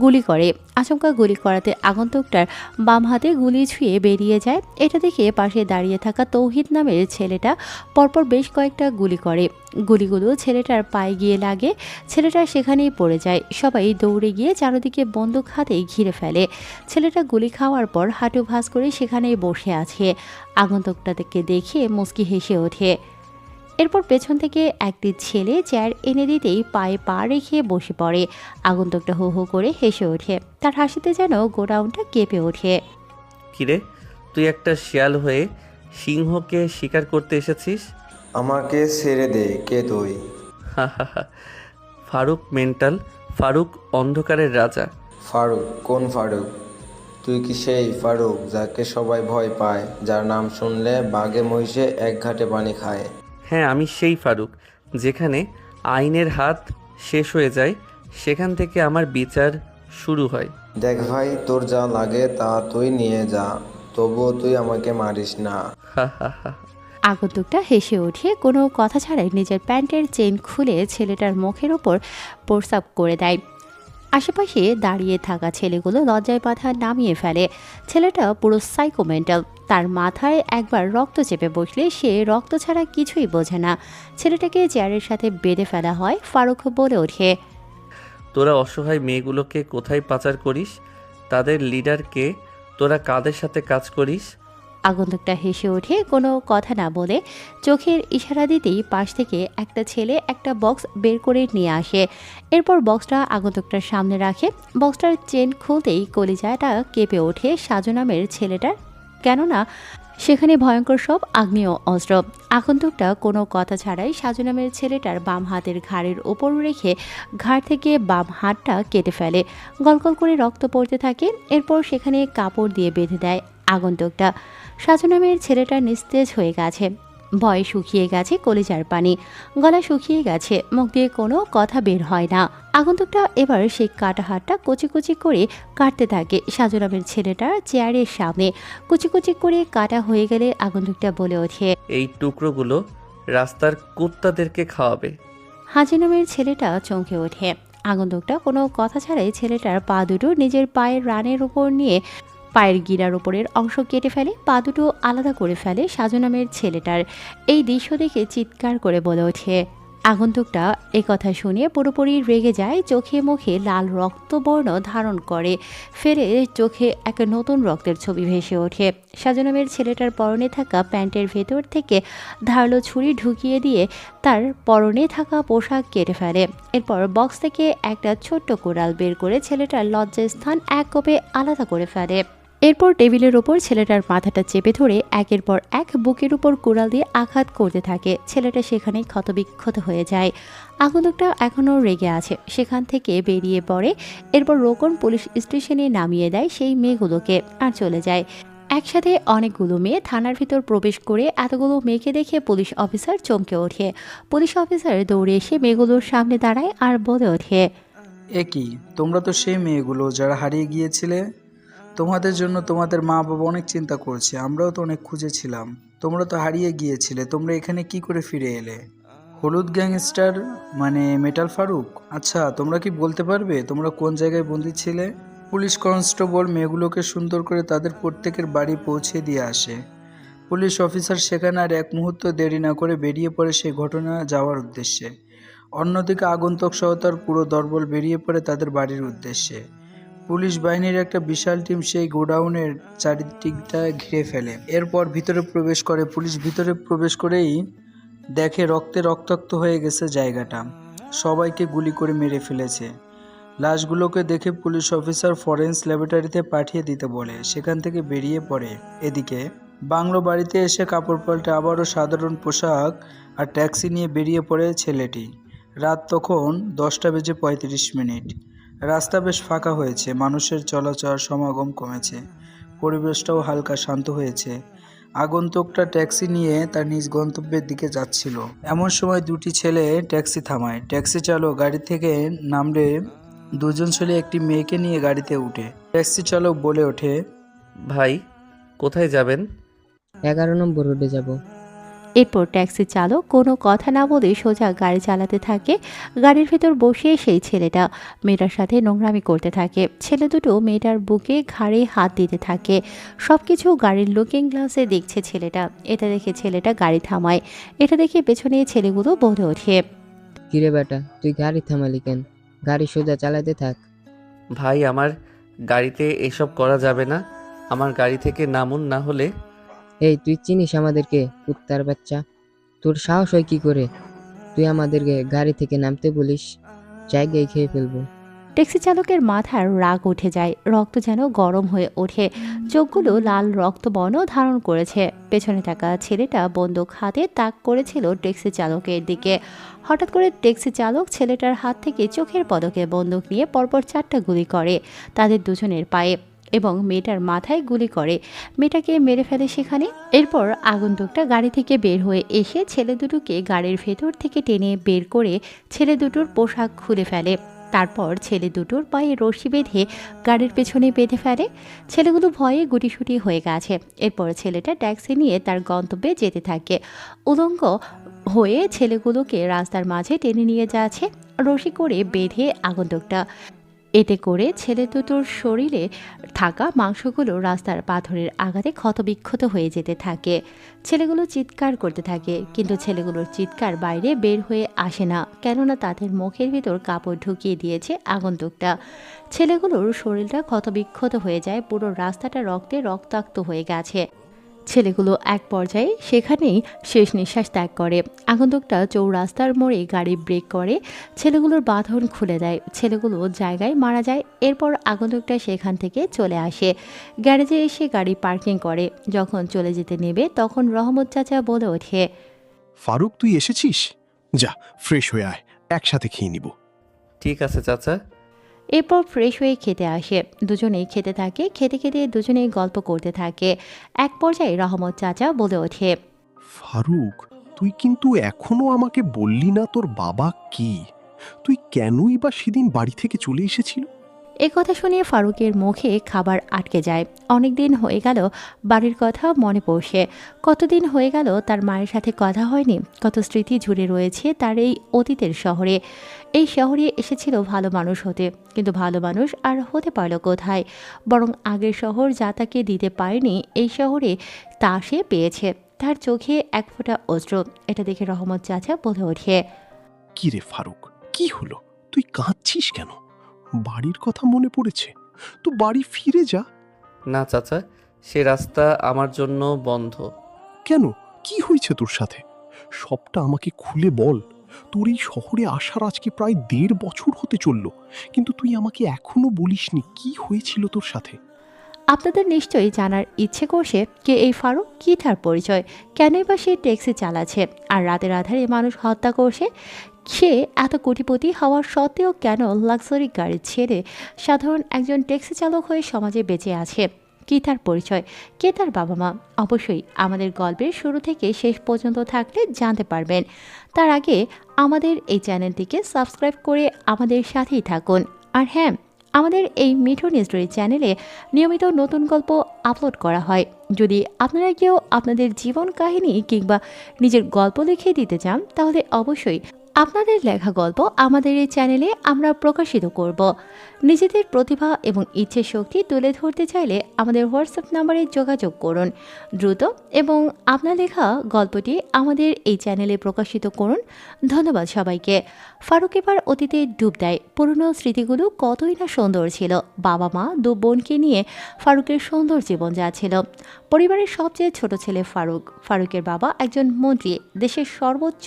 গুলি করে। আচমকা গুলি করাতে আগন্তুকটার বাম হাতে গুলি ছুঁয়ে বেরিয়ে যায়। এটা দেখে পাশে দাঁড়িয়ে থাকা তৌহিদ নামের ছেলেটা পরপর বেশ কয়েকটা গুলি করে। গুলিগুলো ছেলেটার পায়ে গিয়ে লাগে, ছেলেটা সেখানেই পড়ে যায়। সবাই দৌড়ে গিয়ে চারদিকে বন্দুক হাতে ঘিরে ফেলে। ছেলেটা গুলি খাওয়ার পর হাঁটু ভাঁজ করে সেখানেই বসে আছে। আগন্তুকটাকে দেখে মুচকি হেসে ওঠে। এরপর পেছন থেকে একটি ছেলে চেয়ার এনে দিতেই পায়ে পা রেখে বসে পড়ে। আগন্তুকটা হো হো করে হেসে ওঠে। তার হাসিতে যেন গোডাউনটা কেঁপে ওঠে। কিরে, তুই একটা শিয়াল হয়ে সিংহকে শিকার করতে এসেছিস? আমাকে ছেড়ে দে, কে তুই? ফারুক মেন্টাল, ফারুক অন্ধকারের রাজা। ফারুক? কোন ফারুক? তুই কি সেই ফারুক যাকে সবাই ভয় পায়, যার নাম শুনলে বাঘে মহিষে এক ঘাটে পানি খায়? হ্যাঁ, আমি সেই ফারুক, যেখানে আইনের হাত শেষ হয়ে যায় সেখান থেকে আমার বিচার শুরু হয়। দেখ ভাই, তোর যা লাগে তা তুই নিয়ে যা, তবুও তুই আমাকে মারিস না। আগন্তুকটা হেসে উঠে কোনো কথা ছাড়াই নিজের প্যান্টের চেন খুলে ছেলেটার মুখের ওপর প্রস্রাব করে দেয়। আশেপাশে দাঁড়িয়ে থাকা ছেলেগুলো লজ্জায় মাথা নামিয়ে ফেলে। ছেলেটা পুরো সাইকোমেন্টাল। তার মাথায় একবার রক্ত চেপে বসলে সে রক্ত ছাড়া কিছুই বোঝে না। ছেলেটাকে চেয়ারের সাথে বেঁধে ফেলা হয়। ফারুক বলে ওঠে, তোরা অসহায় মেয়েগুলোকে কোথায় পাচার করিস? তাদের লিডারকে? তোরা কাদের সাথে কাজ করিস? আগন্তুকটা হেসে ওঠে কোনো কথা না বলে চোখের ইশারা দিতেই পাশ থেকে একটা ছেলে একটা বক্স বের করে নিয়ে আসে। এরপর বক্সটা আগন্তুকটার সামনে রাখে। বক্সটার চেন খুলতেই কলিজাটা কেঁপে ওঠে সাজু নামের ছেলেটার, কেননা সেখানে ভয়ঙ্কর সব আগ্নেয় অস্ত্র। আগন্তুকটা কোনো কথা ছাড়াই সাজু নামের ছেলেটার বাম হাতের ঘাড়ের ওপর রেখে ঘাড় থেকে বাম হাতটা কেটে ফেলে। গলগল করে রক্ত পড়তে থাকে। এরপর সেখানে কাপড় দিয়ে বেঁধে দেয় আগন্তুকটা। সাজু নামের ছেলেটা নিস্তেজ হয়ে গেছে। ভয়ে শুকিয়ে গেছে কলিজার পানি, গলা শুকিয়ে গেছে, মুখ দিয়ে কোনো কথা বের হয় না। আগন্তুকটা এবার সেই কাটা হাতটা কুচি কুচি করে কাটতে থাকে সাজু নামের ছেলেটার চেয়ারের সামনে। কুচি কুচি করে কাটা হয়ে গেলে আগন্তুকটা বলে ওঠে, এই টুকরোগুলো রাস্তার কুত্তাদেরকে খাওয়াবে। হাজি নামের ছেলেটা চমকে ওঠে। আগন্তুকটা কোনো কথা ছাড়াই ছেলেটার পা দুটো নিজের পায়ের রানের উপর নিয়ে পায়ের গিরার উপরের অংশ কেটে ফেলে, পা দুটো আলাদা করে ফেলে সাজু নামের ছেলেটার। এই দৃশ্য দেখে চিৎকার করে বলে ওঠে। আগন্তুকটা কথা শুনে পুরোপুরি রেগে যায়। চোখে মুখে লাল রক্তবর্ণ ধারণ করে ফেলে চোখে এক নতুন রক্তের ছবি ভেসে ওঠে। সাজু নামের ছেলেটার পরনে থাকা প্যান্টের ভেতর থেকে ধারালো ছুরি ঢুকিয়ে দিয়ে তার পরনে থাকা পোশাক কেটে ফেলে। এরপর বক্স থেকে একটা ছোট্ট কোড়াল বের করে ছেলেটার লজ্জাস্থান এক কোপে আলাদা করে ফেলে। এরপর টেবিলের ওপর ছেলেটার মাথাটা চেপে ধরে একের পর এক বুকের উপর কুড়াল দিয়ে আঘাত করতে থাকে। ছেলেটা সেখানেই ক্ষতবিক্ষত হয়ে যায়। আগন্তুকটা এখনও রেগে আছে, সেখান থেকে বেরিয়ে পড়ে। এরপর রোকন পুলিশ স্টেশনে নামিয়ে দেয় সেই মেয়েগুলোকে আর চলে যায়। একসাথে অনেকগুলো মেয়ে থানার ভিতর প্রবেশ করে এতগুলো মেয়েকে দেখে পুলিশ অফিসার চমকে ওঠে। পুলিশ অফিসার দৌড়ে এসে মেয়েগুলোর সামনে দাঁড়ায় আর বলে ওঠে, এ কি, তোমরা তো সেই মেয়েগুলো যারা হারিয়ে গিয়েছিলে। তোমাদের জন্য তোমাদের মা বাবা অনেক চিন্তা করছে, আমরাও তো অনেক খুঁজেছিলাম। তোমরা তো হারিয়ে গিয়েছিলে, তোমরা এখানে কি করে ফিরে এলে? হলুদ গ্যাংস্টার মানে মেটাল ফারুক? আচ্ছা, তোমরা কি বলতে পারবে তোমরা কোন জায়গায় বন্দী ছিলে? পুলিশ কনস্টেবল মেয়েগুলোকে সুন্দর করে তাদের প্রত্যেকের বাড়ি পৌঁছে দিয়ে আসে। পুলিশ অফিসার সেখানে আর এক মুহূর্ত দেরি না করে বেরিয়ে পড়ে সেই ঘটনা যাওয়ার উদ্দেশ্যে। অন্যদিকে আগন্তুক সহ তার পুরো দলবল বেরিয়ে পড়ে তাদের বাড়ির উদ্দেশ্যে। পুলিশ বাহিনীর একটা বিশাল টিম সেই গোডাউনের চারিদিকটা ঘিরে ফেলে। এরপর ভিতরে প্রবেশ করে। পুলিশ ভিতরে প্রবেশ করেই দেখে রক্তে রক্তাক্ত হয়ে গেছে জায়গাটা। সবাইকে গুলি করে মেরে ফেলেছে। লাশগুলোকে দেখে পুলিশ অফিসার ফরেন্স ল্যাবরেটরিতে পাঠিয়ে দিতে বলে, সেখান থেকে বেরিয়ে পড়ে। এদিকে বাংলো বাড়িতে এসে কাপড় পাল্টে আবারও সাধারণ পোশাক আর ট্যাক্সি নিয়ে বেরিয়ে পড়ে ছেলেটি। রাত তখন 10:35। রাস্তা বেশ ফাঁকা হয়েছে, মানুষের চলাচল সমাগম কমেছে, পরিবেশটাও হালকা শান্ত হয়েছে। আগন্তুকটা ট্যাক্সি নিয়ে তার নিজ গন্তব্যের দিকে যাচ্ছিল। এমন সময় দুটি ছেলে ট্যাক্সি থামায়। ট্যাক্সি চালক গাড়ি থেকে নামলে দুজন ছেলে একটি মেয়েকে নিয়ে গাড়িতে উঠে। ট্যাক্সি চালক বলে ওঠে, ভাই, কোথায় যাবেন? 11 নম্বর রোডে যাব। এরপর ট্যাক্সি চালক কোনো কথা না বলে সোজা গাড়ি চালাতে থাকে। গাড়ির ভেতর বসে সেই ছেলেটা মেয়েটার সাথে নোংরামি করতে থাকে। ছেলে দুটো মেয়েটার বুকে ঘাড়ে হাত দিতে থাকে। সব কিছু গাড়ির লুকিং গ্লাসে দেখছে ছেলেটা। এটা দেখে ছেলেটা গাড়ি থামায়। এটা দেখে পেছনে ছেলেগুলো বলে ওঠে, কিরে বেটা, তুই গাড়ি থামালি কেন? গাড়ি সোজা চালাতে থাক। ভাই, আমার গাড়িতে এসব করা যাবে না। আমার গাড়ি থেকে নামুন, না হলে। এই, তুই চিনিস আমাদেরকে? কুত্তার বাচ্চা, তোর সাহস হয় কি করে তুই আমাদেরকে গাড়ি থেকে নামতে বলিস? জায়গায় খেয়ে ফেলবো। ট্যাক্সি চালকের মাথার রাগ উঠে যায়, রক্ত যেন গরম হয়ে ওঠে, চোখগুলো লাল রক্তবর্ণ ধারণ করেছে। পেছনে থাকা ছেলেটা বন্দুক হাতে তাক করেছিল ট্যাক্সি চালকের দিকে। হঠাৎ করে ট্যাক্সি চালক ছেলেটার হাত থেকে চোখের পলকে বন্দুক নিয়ে পরপর 4টা গুলি করে তাদের দুজনের পায়ে এবং মেয়েটার মাথায় গুলি করে। মেয়েটাকে মেরে ফেলে সেখানে। এরপর আগন্তুকটা গাড়ি থেকে বের হয়ে এসে ছেলে দুটোকে গাড়ির ভেতর থেকে টেনে বের করে ছেলে দুটোর পোশাক খুলে ফেলে। তারপর ছেলে দুটোর পায়ে রশি বেঁধে গাড়ির পেছনে বেঁধে ফেলে। ছেলেগুলো ভয়ে গুটিসুটি হয়ে গেছে। এরপর ছেলেটা ট্যাক্সি নিয়ে তার গন্তব্যে যেতে থাকে। উলঙ্গ হয়ে ছেলেগুলোকে রাস্তার মাঝে টেনে নিয়ে যাচ্ছে রশি করে বেঁধে আগন্তুকটা। এতে করে ছেলে দুটোর শরীরে থাকা মাংসগুলো রাস্তার পাথরের আঘাতে ক্ষতবিক্ষত হয়ে যেতে থাকে। ছেলেগুলো চিৎকার করতে থাকে, কিন্তু ছেলেগুলোর চিৎকার বাইরে বের হয়ে আসে না, কেননা তাদের মুখের ভিতর কাপড় ঢুকিয়ে দিয়েছে আগন্তুকটা। ছেলেগুলোর শরীরটা ক্ষতবিক্ষত হয়ে যায়, পুরো রাস্তাটা রক্তে রক্তাক্ত হয়ে গেছে। ছেলেগুলো এক পর্যায়ে সেখানেই শেষ নিঃশ্বাস ত্যাগ করে। আগন্তুকটা চৌরাস্তার মোড়ে গাড়ি ব্রেক করে, ছেলেগুলোর বাঁধন খুলে দেয়, ছেলেগুলো জায়গায় মারা যায়। এরপর আগন্তুকটা সেখান থেকে চলে আসে, গ্যারেজে এসে গাড়ি পার্কিং করে। যখন চলে যেতে নেবে তখন রহমত চাচা বলে ওঠে, ফারুক, তুই এসেছিস? যা, ফ্রেশ হয়ে আয়, একসাথে খেয়ে নিব। ঠিক আছে চাচা। এরপর ফ্রেশ হয়ে খেতে আসে। দুজনেই খেতে থাকে। খেতে খেতে দুজনেই গল্প করতে থাকে। এক পর্যায়ে রহমত চাচা বলে ওঠে, ফারুক, তুই কিন্তু এখনো আমাকে বললি না তোর বাবা কি? তুই কেনই বা সেদিন বাড়ি থেকে চলে এসেছিল? এ কথা শুনে ফারুকের মুখে খাবার আটকে যায়। অনেক দিন হয়ে গেল বাড়ির কথা মনে পড়ছে। কতদিন হয়ে গেল তার মায়ের সাথে কথা হয়নি। কত স্মৃতি জুড়ে রয়েছে তার এই অতীতের শহরে। এই শহরে এসেছিল ভালো মানুষ হতে, কিন্তু ভালো মানুষ আর হতে পারল কোথায়? বরং আগের শহর যা তাকে দিতে পারেনি, এই শহরে তা সে পেয়েছে। তার চোখে এক ফোঁটা অশ্রু। এটা দেখে রহমত চাচা বলে ওঠে, কি রে ফারুক, কি হলো? তুই কাঁদছিস কেন? বাড়ির কথা মনে পড়েছে? তো বাড়ি ফিরে যা। না চাচা, সে রাস্তা আমার জন্য বন্ধ। কেন? কি হয়েছে তোর সাথে? সবটা আমাকে খুলে বল। তোর এই শহরে আসার আজকে প্রায় 1.5 বছর হতে চলল, কিন্তু তুই আমাকে এখনো বলিসনি কি হয়েছিল তোর সাথে। আপনাদের নিশ্চয়ই জানার ইচ্ছে করছে কে এই ফারুক, কী তার পরিচয়, কেনই বা সে ট্যাক্সি চালাচ্ছে আর রাতের আধারে মানুষ হত্যা করছে। সে এত কোটিপতি হওয়ার সত্ত্বেও কেন লাক্সারি গাড়ি ছেড়ে সাধারণ একজন ট্যাক্সি চালক হয়ে সমাজে বেঁচে আছে? কী তার পরিচয়, কে তার বাবা মা? অবশ্যই আমাদের গল্পের শুরু থেকে শেষ পর্যন্ত থাকলে জানতে পারবেন। তার আগে আমাদের এই চ্যানেলটিকে সাবস্ক্রাইব করে আমাদের সাথেই থাকুন। আর হ্যাঁ, আমাদের এই মিঠুন স্টোরি চ্যানেলে নিয়মিত নতুন গল্প আপলোড করা হয়। যদি আপনারা কেউ আপনাদের জীবন কাহিনী কিংবা নিজের গল্প লিখে দিতে চান, তাহলে অবশ্যই আপনাদের লেখা গল্প আমাদের এই চ্যানেলে আমরা প্রকাশিত করব। নিজেদের প্রতিভা এবং ইচ্ছে শক্তি তুলে ধরতে চাইলে আমাদের হোয়াটসঅ্যাপ নম্বরে যোগাযোগ করুন দ্রুত, এবং আপনার লেখা গল্পটি আমাদের এই চ্যানেলে প্রকাশিত করুন। ধন্যবাদ সবাইকে। ফারুক এবার অতীতে ডুব দেয়। পুরনো স্মৃতিগুলো কতই না সুন্দর ছিল। বাবা মা, দু বোনকে নিয়ে ফারুকের সুন্দর জীবন যাচ্ছিল। পরিবারের সবচেয়ে ছোট ছেলে ফারুক। ফারুকের বাবা একজন মন্ত্রী, দেশের সর্বোচ্চ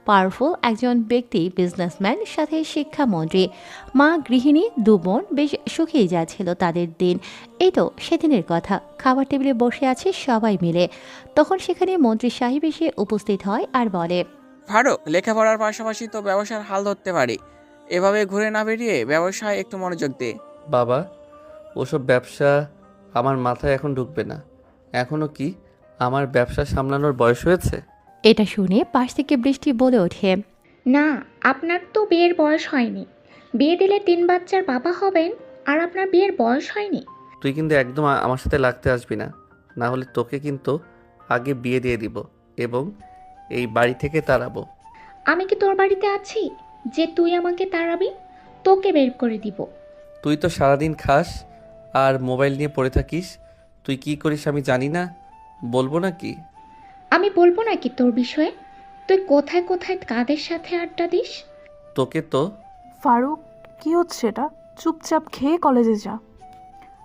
পাওয়ারফুল একজন ব্যক্তি, বিজনেসম্যান, সাথে শিক্ষামন্ত্রী। মা গৃহিণী, দু বোন বেশ সুখেই যাচ্ছিল তাদের দিন। এই তো সেদিনের কথা। খাবার টেবিলে বসে আছে সবাই মিলে। তখন সেখানে মন্ত্রী সাহেব এসে উপস্থিত হয় আর বলে, ফারুক, লেখাপড়ার পাশাপাশি তো ব্যবসার হাল ধরতে পারি। এভাবে ঘুরে না বেরিয়ে ব্যবসায় একটু মনোযোগ দে। বাবা, ওসব ব্যবসা আমার মাথায় এখন ঢুকবে না। এখনও কি আমার ব্যবসা সামলানোর বয়স হয়েছে? এটা শুনে পাশ থেকে বৃষ্টি বলে ওঠে, না, আপনার তো বিয়ের বয়স হয়নি। বিয়ে দিলে 3 বাচ্চার বাবা হবেন, আর আপনার বিয়ের বয়স হয়নি। তুই কিন্তু একদম আমার সাথে লাগতে আসবি না, না হলে তোকে কিন্তু আগে বিয়ে দিয়ে দিব এবং এই বাড়ি থেকে তাড়াবো। আমি কি তোর বাড়িতে আছি যে তুই আমাকে তাড়াবি? তোকে বের করে দিব। তুই তো সারাদিন খাস আর মোবাইল নিয়ে পড়ে থাকিস। তুই কি করিস আমি জানি না, বলবো না কি? আমি বলবো নাকি তোর বিষয়ে? তুই কোথায় কোথায় কাদের সাথে আড্ডা দিস? তোকে তো ফারুক, কি হচ্ছে এটা? চুপচাপ খেয়ে কলেজে যা।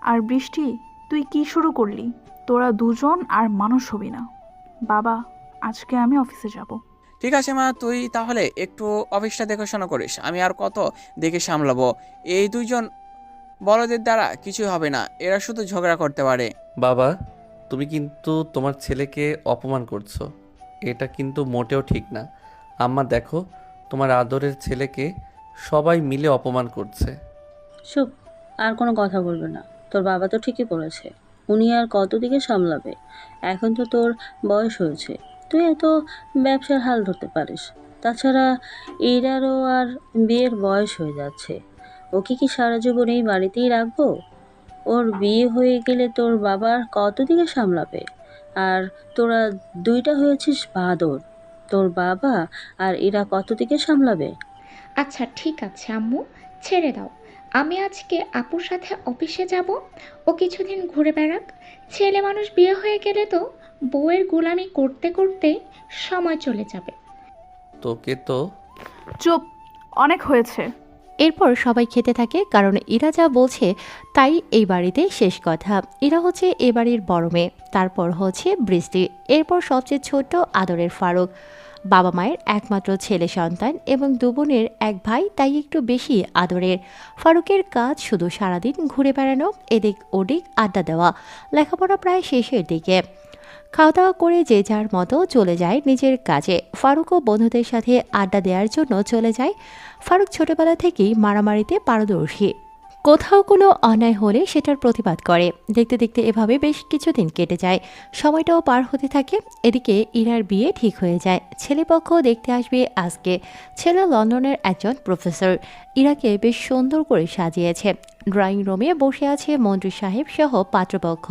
আর বৃষ্টি, তুই কি শুরু করলি? তোরা দুজন আর মানুষ হবি না। বাবা, আজকে আমি অফিসে যাব। ঠিক আছে মা, তুই তাহলে একটু অফিসটা দেখাশোনা করিস। আমি আর কত দেখে সামলাবো? এই দুইজন বড়দের দ্বারা কিছুই হবে না, এরা শুধু ঝগড়া করতে পারে। বাবা, তুমি কিন্তু তোমার ছেলেকে অপমান করছো। এটা কিন্তু মোটেও ঠিক না। আম্মা দেখো, তোমার আদরের ছেলেকে সবাই মিলে অপমান করছে। চুপ, আর কোনো কথা বলবে না। তোর বাবা তো ঠিকই বলেছে, উনি আর কত দিকে সামলাবে? এখন তো তোর বয়স হয়েছে, তুই এত ব্যবসার হাল ধরতে পারিস। তাছাড়া এরারও আর বিয়ের বয়স হয়ে যাচ্ছে। ওকে কি সারা জীবন এই বাড়িতেই রাখবো? ওর বিয়ে হয়ে গেলে তোর বাবা আর কত দিকে সামলাবে? আর তোরা দুইটা হয়েছিস বাদর, তোর বাবা আর এরা কত দিকে সামলাবে? আচ্ছা ঠিক আছে আম্মু, ছেড়ে দাও। আমি আজকে আপুর সাথে অফিসে যাব। ও কিছুদিন ঘুরে বেড়াক। ছেলে মানুষ বিয়ে হয়ে গেলে তো বউয়ের গোলামি করতে করতে সময় চলে যাবে। তোকে তো চুপ, অনেক হয়েছে। এরপর সবাই খেতে থাকে, কারণ ইরা যা বলছে তাই এই বাড়িতে শেষ কথা। ইরা হচ্ছে এ বাড়ির বড় মেয়ে, তারপর হচ্ছে বৃষ্টি, এরপর সবচেয়ে ছোট আদরের ফারুক। বাবা মায়ের একমাত্র ছেলে সন্তান এবং দু বোনের এক ভাই, তাই একটু বেশি আদরের। ফারুকের কাজ শুধু সারাদিন ঘুরে বেড়ানো, এদিক ওদিক আড্ডা দেওয়া। লেখাপড়া প্রায় শেষের দিকে। খাওয়া দাওয়া করে যে যার মতো চলে যায় নিজের কাজে। ফারুকও বন্ধুদের সাথে আড্ডা দেওয়ার জন্য চলে যায়। ফারুক ছোটবেলা থেকেই মারামারিতে পারদর্শী। কোথাও কোনো অন্যায় হলে সেটার প্রতিবাদ করে। দেখতে দেখতে এভাবে বেশ কিছুদিন কেটে যায়, সময়টাও পার হতে থাকে। এদিকে ইরার বিয়ে ঠিক হয়ে যায়। ছেলেপক্ষ দেখতে আসবে আজকে। ছেলে লন্ডনের একজন প্রফেসর। ইরাকে বেশ সুন্দর করে সাজিয়েছে। ড্রয়িং রুমে বসে আছে মন্ত্রী সাহেব সহ পাত্রপক্ষ।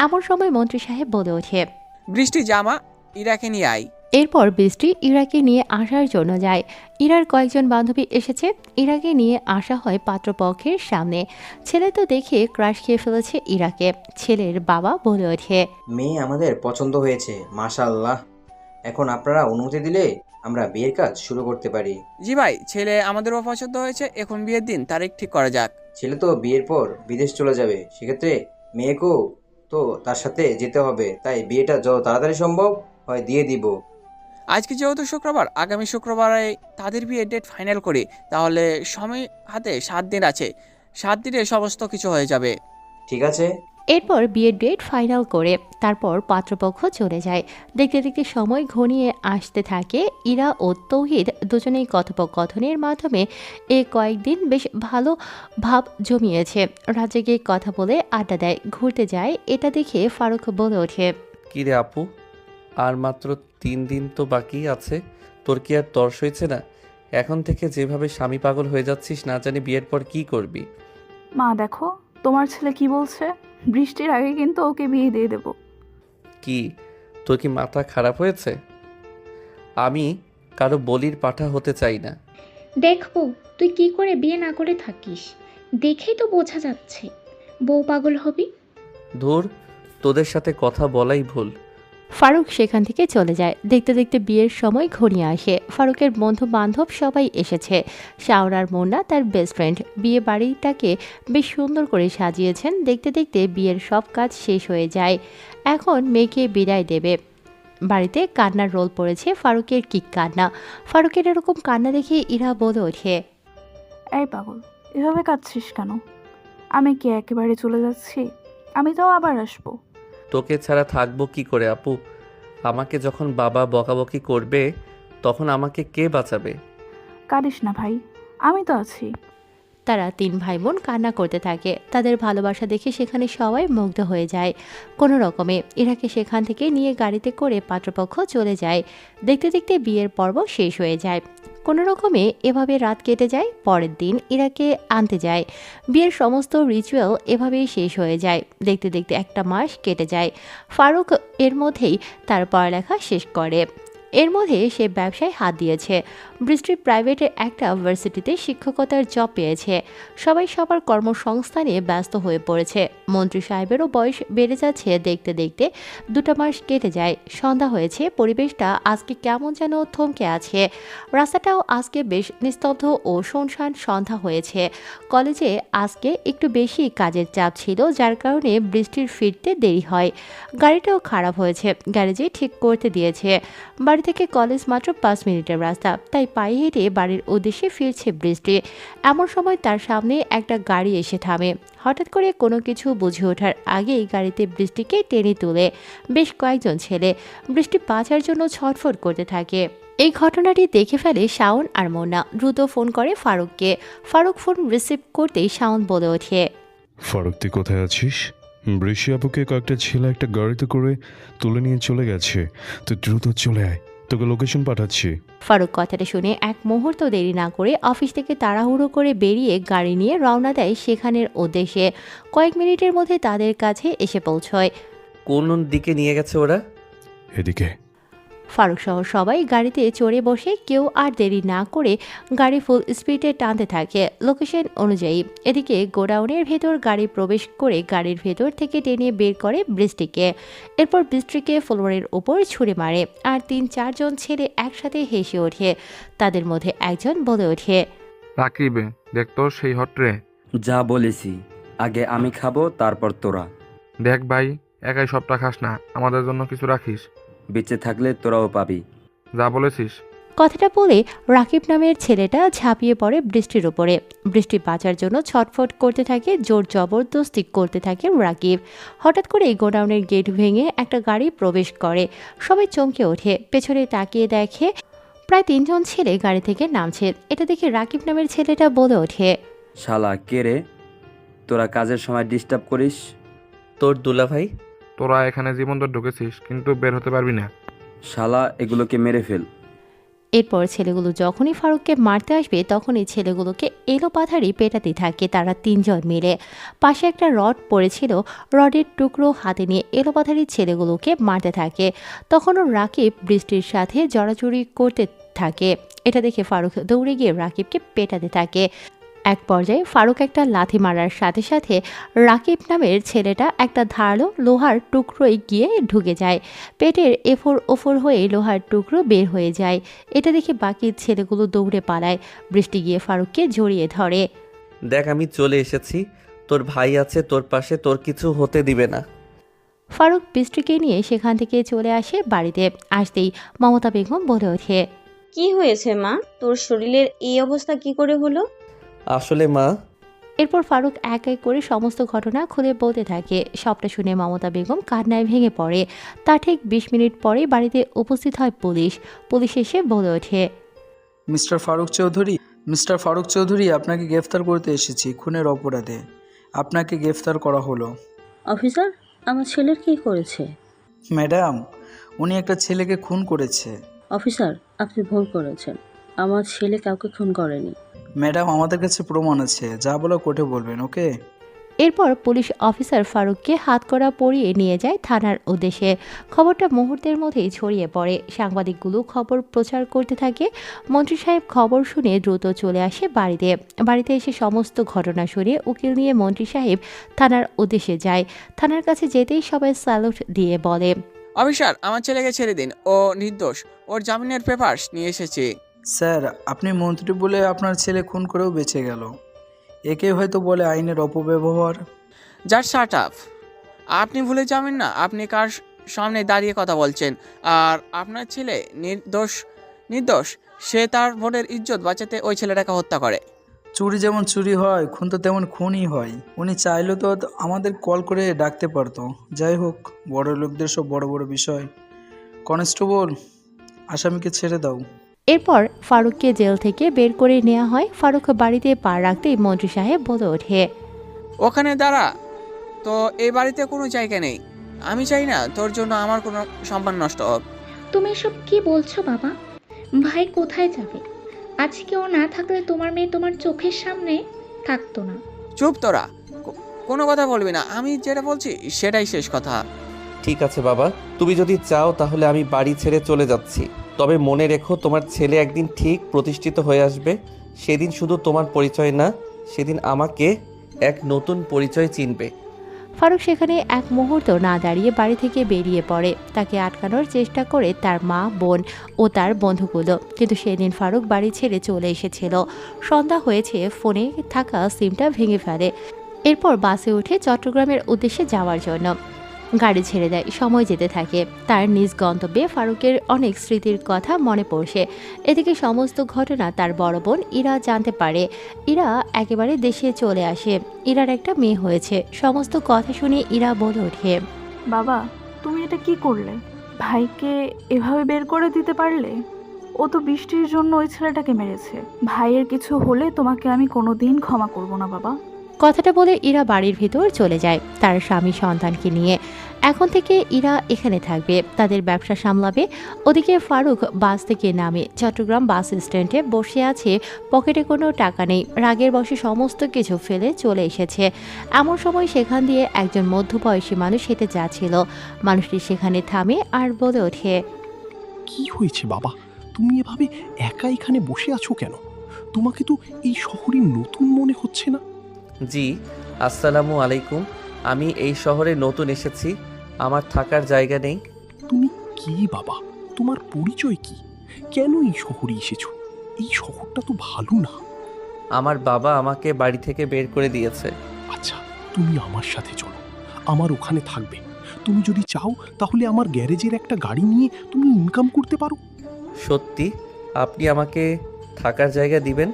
এমন সময় মন্ত্রী সাহেব বলে ওঠে, বৃষ্টি, জামা ইরাকে নিয়ে আয়। এরপর বৃষ্টি ইরাকে নিয়ে আসার জন্য যায়। ইরার কয়েকজন বান্ধবী এসেছে। ইরাকে নিয়ে আসা হয় পাত্রপক্ষের সামনে। ছেলে তো দেখে ক্রাশ খেয়ে ফেলেছে ইরাকে। ছেলের বাবা বলে ওঠে, মেয়ে আমাদের পছন্দ হয়েছে, মাশাআল্লাহ। এখন আপনারা অনুমতি দিলে আমরা বিয়ের কাজ শুরু করতে পারি। জি ভাই, ছেলে আমাদেরও পছন্দ হয়েছে। এখন বিয়ের দিন তারিখ ঠিক করা যাক। ছেলে তো বিয়ের পর বিদেশ চলে যাবে, সেক্ষেত্রে মেয়েকেও তো তার সাথে যেতে হবে। তাই বিয়েটা যত তাড়াতাড়ি সম্ভব হয় দিয়ে দিব। আজকে যেহেতু শুক্রবার, আগামী শুক্রবারে তাদের বিয়ের ডেট ফাইনাল করি। তাহলে সময় হাতে 7 দিন আছে। 7 দিনে সমস্ত কিছু হয়ে যাবে। ঠিক আছে, এরপর বিয়ের ডেট ফাইনাল করে তারপর পাত্রপক্ষ চলে যায়। দেখতে দেখতে সময় ঘনিয়ে আসতে থাকে। ইরা ও তৌহিদ দুজনেই কথোপকথনের মাধ্যমে কয়েকদিন বেশ ভালো ভাব জমিয়েছে। রাত জেগে কথা বলে আড্ডা দেয়, ঘুরতে যায়। এটা দেখে ফারুক বলে ওঠে, কি রে আপু, আর মাত্র 3 দিন তো বাকি আছে, তোর কি আর তর্স হয়েছে না? এখন থেকে যেভাবে স্বামী পাগল হয়ে যাচ্ছিস, না জানি বিয়ের পর কি করবি। মা দেখো তোমার ছেলে কি বলছে, বৃষ্টির আগে কিন্তু ওকে বিয়ে দিয়ে দেব। কি, তোর কি মাথা খারাপ হয়েছে? আমি কারো বলির পাঠা হতে চাই না। দেখবো তুই কি করে বিয়ে না করে থাকিস, দেখেই তো বোঝা যাচ্ছে বউ পাগল হবি। ধুর, তোদের সাথে কথা বলাই ভুল। ফারুক সেখান থেকে চলে যায়। দেখতে দেখতে বিয়ের সময় ঘনিয়ে আসে। ফারুকের বন্ধু বান্ধব সবাই এসেছে। শাওন আর মুন্না তার বেস্ট ফ্রেন্ড। বিয়ে বাড়িটাকে বেশ সুন্দর করে সাজিয়েছেন। দেখতে দেখতে বিয়ের সব কাজ শেষ হয়ে যায়। এখন মেয়েকে বিদায় দেবে। বাড়িতে কান্নার রোল পড়েছে। ফারুকের কি কান্না! ফারুকের এরকম কান্না দেখে ইরা বলে ওঠে, এই পাগল, এভাবে কাঁদছিস কেন? আমি কি একেবারে চলে যাচ্ছি? আমি তো আবার আসবো। তোকে ছাড়া থাকবো কি করে আপু? আমাকে যখন বাবা বকাবকি করবে, তখন আমাকে কে বাঁচাবে? কাঁদিস না ভাই, আমি তো আছি। তারা 3 ভাই বোন কান্না করতে থাকে। তাদের ভালোবাসা দেখে সেখানে সবাই মুগ্ধ হয়ে যায়। কোনো রকমে ইরাকে সেখান থেকে নিয়ে গাড়িতে করে পাত্রপক্ষ চলে যায়। দেখতে দেখতে বিয়ের পর্ব শেষ হয়ে যায়। কোনো রকমে এভাবে রাত কেটে যায়। পরের দিন ইরাকে আনতে যায়। বিয়ের সমস্ত রিচুয়াল এভাবেই শেষ হয়ে যায়। দেখতে দেখতে 1 মাস কেটে যায়। ফারুক এর মধ্যেই তার পড়ালেখা শেষ করে। এর মধ্যে সে ব্যবসায় হাত দিয়েছে। বৃষ্টি প্রাইভেটে একটা ভার্সিটিতে শিক্ষকতার জব পেয়েছে। সবাই সবার কর্মসংস্থানে ব্যস্ত হয়ে পড়েছে। মন্ত্রী সাহেবেরও বয়স বেড়ে যাচ্ছে। দেখতে দেখতে 2 মাস কেটে যায়। সন্ধ্যা হয়েছে। পরিবেশটা আজকে কেমন যেন থমকে আছে। রাস্তাটাও আজকে বেশ নিস্তব্ধ ও শুনশান সন্ধ্যা হয়েছে। কলেজে আজকে একটু বেশি কাজের চাপ ছিল, যার কারণে বৃষ্টির ফিরতে দেরি হয়। গাড়িটাও খারাপ হয়েছে, গ্যারেজে ঠিক করতে দিয়েছে। বাড়ি থেকে কলেজ মাত্র 5 মিনিটের রাস্তা, তাই পায়ে হেঁটে বাড়ির উদ্দেশ্যে ফিরছে বৃষ্টি। এমন সময় তার সামনে একটা গাড়ি এসে থামে। হঠাৎ করে কোনো কিছু বুঝে ওঠার আগেই গাড়িতে বৃষ্টিকে টেনে তুলে বেশ কয়েকজন ছেলে। বৃষ্টি বাঁচার জন্য ছটফট করতে থাকে। এই ঘটনাটি দেখে ফেলে শাওন আর মোনা। দ্রুত ফোন করে ফারুককে। ফারুক ফোন রিসিভ করতেই শাওন বলে ওঠে, ফারুক, তুই কোথায় আছিস? বৃষ্টি আপুকে কয়েকটা ছেলে একটা গাড়িতে করে তুলে নিয়ে চলে গেছে। তুই দ্রুত চলে আয়, তোকে লোকেশন পাঠাচ্ছি। ফারুক কথাটা শুনে এক মুহূর্ত দেরি না করে অফিস থেকে তাড়াহুড়ো করে বেরিয়ে গাড়ি নিয়ে রওনা দেয় সেখানের উদ্দেশ্যে। কয়েক মিনিটের মধ্যে তাদের কাছে এসে পৌঁছয়। কোন দিকে নিয়ে গেছে ওরা? এদিকে। ফারুক সহ সবাই গাড়িতে চড়ে বসে কেউ আর দেরি না করে গাড়ি ফুল স্পিডে টানতে থাকে লোকেশন অনুযায়ী। এদিকে গোডাউনের ভেতর গাড়ি প্রবেশ করে গাড়ির ভেতর থেকে টেনে বের করে বৃষ্টিকে। এরপর বৃষ্টিকে ফ্লোরের উপর ছুঁড়ে মারে। আর 3-4 জন ছেলে একসাথে হেসে ওঠে। তাদের মধ্যে একজন বলে ওঠে, রাকিবে দেখতো সেই হটরে। যা বলেছি, আগে আমি খাবো, তারপর তোরা। দেখ ভাই, একাই সবটা খাস না, আমাদের জন্য কিছু রাখিস। বেঁচে থাকলে তোরাও পাবি। যা বলেছিস। কথাটা বলে রাকিব নামের ছেলেটা ঝাঁপিয়ে পড়ে বৃষ্টির উপরে। বৃষ্টি বাঁচার জন্য ছটফট করতে থাকে, জোর জবরদস্তি করতে থাকে রাকিব। হঠাৎ করে গোডাউনের গেট ভেঙে একটা গাড়ি প্রবেশ করে। সবাই চমকে ওঠে। পেছনে তাকিয়ে দেখে প্রায় 3 জন ছেলে গাড়ি থেকে নামছে। এটা দেখে রাকিব নামের ছেলেটা বলে ওঠে, শালা কে রে, তোরা কাজের সময় ডিস্টার্ব করিস? তোর দুলাভাই। তোরা এখানে জীবন্ত ঢুকেছিস, কিন্তু বের হতে পারবি না। শালা এগুলোকে মেরে ফেল। এরপর ছেলেগুলো যখনই ফারুককে মারতে আসবে তখনই ছেলেগুলোকে এলোপাথারি পেটাতে থাকে তারা 3 জন মিলে। পাশে একটা রড পড়েছিল, রডের টুকরো হাতে নিয়ে এলোপাথারি ছেলেগুলোকে মারতে থাকে। তখনও রাকিব বৃষ্টির সাথে জড়াজড়ি করতে থাকে। এটা দেখে ফারুক দৌড়ে গিয়ে রাকিবকে পেটাতে থাকে। এক পর্যায়ে ফারুক একটা লাথি মারার সাথে সাথে রাকিব নামের ছেলেটা একটা ধারালো লোহার টুকরোয় গিয়ে ঢুকে যায়। পেটের এফোর ওফর হয়ে লোহার টুকরো বের হয়ে যায়। এটা দেখে বাকি ছেলেগুলো দৌড়ে পালায়। বৃষ্টি গিয়ে ফারুককে জড়িয়ে ধরে। দেখ, আমি চলে এসেছি, তোর ভাই আছে তোর পাশে, তোর কিছু হতে দিবে না। ফারুক বৃষ্টিকে নিয়ে সেখান থেকে চলে আসে বাড়িতে। আসতেই মমতা বেগম বলে ওঠে, কি হয়েছে মা, তোর শরীরের এই অবস্থা কি করে হলো? আসলে মা, এরপর ফারুক এক এক করে সমস্ত ঘটনা খুলে বলতে থাকে। সবটা শুনে মমতা বেগম কান্নায় ভেঙে পড়ে। তা ঠিক 20 মিনিট পরেই বাড়িতে উপস্থিত হয় পুলিশ। পুলিশ এসে বলে ওঠে, মিস্টার ফারুক চৌধুরী, আপনাকে গ্রেফতার করতে এসেছি খুনের অপরাধে। আপনাকে গ্রেফতার করা হলো। অফিসার, আমার ছেলের কি করেছে? ম্যাডাম, উনি একটা ছেলেকে খুন করেছে। অফিসার, আপনি ভুল করেছেন। আমার ছেলে কাউকে খুন করেনি। ম্যাডাম, আমাদের কাছে প্রমাণ আছে, যা বলা কোর্টে বলবেন, ওকে? এরপর পুলিশ অফিসার ফারুককে হাতকড়া পরিয়ে নিয়ে যায় থানার উদ্দেশ্যে। খবরটা মুহূর্তের মধ্যেই ছড়িয়ে পড়ে। সাংবাদিকগুলো খবর প্রচার করতে থাকে। মন্ত্রী সাহেব খবর শুনে দ্রুত চলে আসে বাড়িতে এসে সমস্ত ঘটনা শুনে উকিল নিয়ে মন্ত্রী সাহেব থানার উদ্দেশ্যে যায়। থানার কাছে যেতেই সবাই স্যালুট দিয়ে বলে, অফিসার, আমার ছেলেকে ছেড়ে দিন, ও নির্দোষ। ওর জামিনের পেপারস নিয়ে এসেছি। স্যার, আপনি মন্ত্রী বলে আপনার ছেলে খুন করেও বেঁচে গেল। একে হয়তো বলে আইনের অপব্যবহার। Just shut up. আপনি ভুলে যাবেন না আপনি কার সামনে দাঁড়িয়ে কথা বলছেন। আর আপনার ছেলে নির্দোষ। সে তার ভোটের ইজ্জত বাঁচাতে ওই ছেলেটাকে হত্যা করে। চুরি যেমন চুরি হয়, খুন তো তেমন খুনই হয়। উনি চাইলে তো আমাদের কল করে ডাকতে পারতো। যাই হোক, বড় লোকদের সব বড় বড় বিষয়। কনস্টেবল, আসামিকে ছেড়ে দাও। এরপর ফারুককে জেল থেকে বের করে নেওয়া হয়। ফারুক বাড়িতে পা রাখতেই মন্ত্রী সাহেব বলে ওঠে, ওখানে দাঁড়া, তো এই বাড়িতে কোনো জায়গা নেই। আমি চাই না তোর জন্য আমার কোনো সম্মান নষ্ট হোক। তুমি এসব কি বলছো বাবা? ভাই কোথায় যাবে? আজকে ও না থাকলে তোমার মেয়ে তোমার চোখের সামনে থাকতো না। চুপ তোরা, কোনো কথা বলবি না। আমি যেটা বলছি সেটাই শেষ কথা। ঠিক আছে বাবা, তুমি যদি চাও তাহলে আমি বাড়ি ছেড়ে চলে যাচ্ছি। তবে মনে রেখো, তোমার ছেলে একদিন ঠিক প্রতিষ্ঠিত হয়ে আসবে। সেদিন শুধু তোমার পরিচয় না, সেদিন আমাকে এক নতুন পরিচয় চিনবে। ফারুক সেখানে এক মুহূর্ত না দাঁড়িয়ে বাড়ি থেকে বেরিয়ে পড়ে। তাকে আটকানোর চেষ্টা করে তার মা, বোন ও তার বন্ধুগুলো, কিন্তু সেদিন ফারুক বাড়ি ছেড়ে চলে এসেছিল। সন্ধ্যা হয়েছে, ফোনে থাকা সিমটা ভেঙে ফেলে। এরপর বাসে উঠে চট্টগ্রামের উদ্দেশ্যে যাওয়ার জন্য গাড়ি ছেড়ে দেয়। সময় যেতে থাকে। তার নিজ গন্তব্যে ফারুকের অনেক স্মৃতির কথা মনে পড়ছে। এদিকে সমস্ত ঘটনা তার বড় বোন ইরা জানতে পারে। ইরা একেবারে দেশে চলে আসে। ইরার একটা মেয়ে হয়েছে। সমস্ত কথা শুনে ইরা বলে ওঠে, বাবা, তুমি এটা কি করলে? ভাইকে এভাবে বের করে দিতে পারলে? ও তো বৃষ্টির জন্য ওই ছেলেটাকে মেরেছে। ভাইয়ের কিছু হলে তোমাকে আমি কোনোদিন ক্ষমা করব না বাবা। কথাটা বলে ইরা বাড়ির ভিতর চলে যায় তার স্বামী সন্তানকে নিয়ে। এখন থেকে ইরা এখানে থাকবে, তাদের ব্যবসা সামলাবে। ওদিকে ফারুক বাস থেকে নামে চট্টগ্রাম বাস স্ট্যান্ডে বসে আছে। পকেটে কোনো টাকা নেই। রাগের বশে সমস্ত কিছু ফেলে চলে এসেছে। এমন সময় সেখান দিয়ে একজন মধ্যবয়সী মানুষ হেঁটে যাচ্ছিল। মানুষটি সেখানে থামে আর বলে ওঠে, কি হয়েছে বাবা? তুমি এভাবে একা এখানে বসে আছো কেন? তোমাকে তো এই শহরে নতুন মনে হচ্ছে না? জি, আসসালামু আলাইকুম। আমি এই শহরে নতুন এসেছি, আমার থাকার জায়গা নেই। তুমি কে বাবা? তোমার পরিচয় কি? কেন এই শহরে এসেছো? এই শহরটা তো ভালো না। আমার বাবা আমাকে বাড়ি থেকে বের করে দিয়েছে। আচ্ছা, তুমি আমার সাথে চলো, আমার ওখানে থাকবে। তুমি যদি চাও তাহলে আমার গ্যারেজের একটা গাড়ি নিয়ে তুমি ইনকাম করতে পারো। সত্যি আপনি আমাকে থাকার জায়গা দিবেন?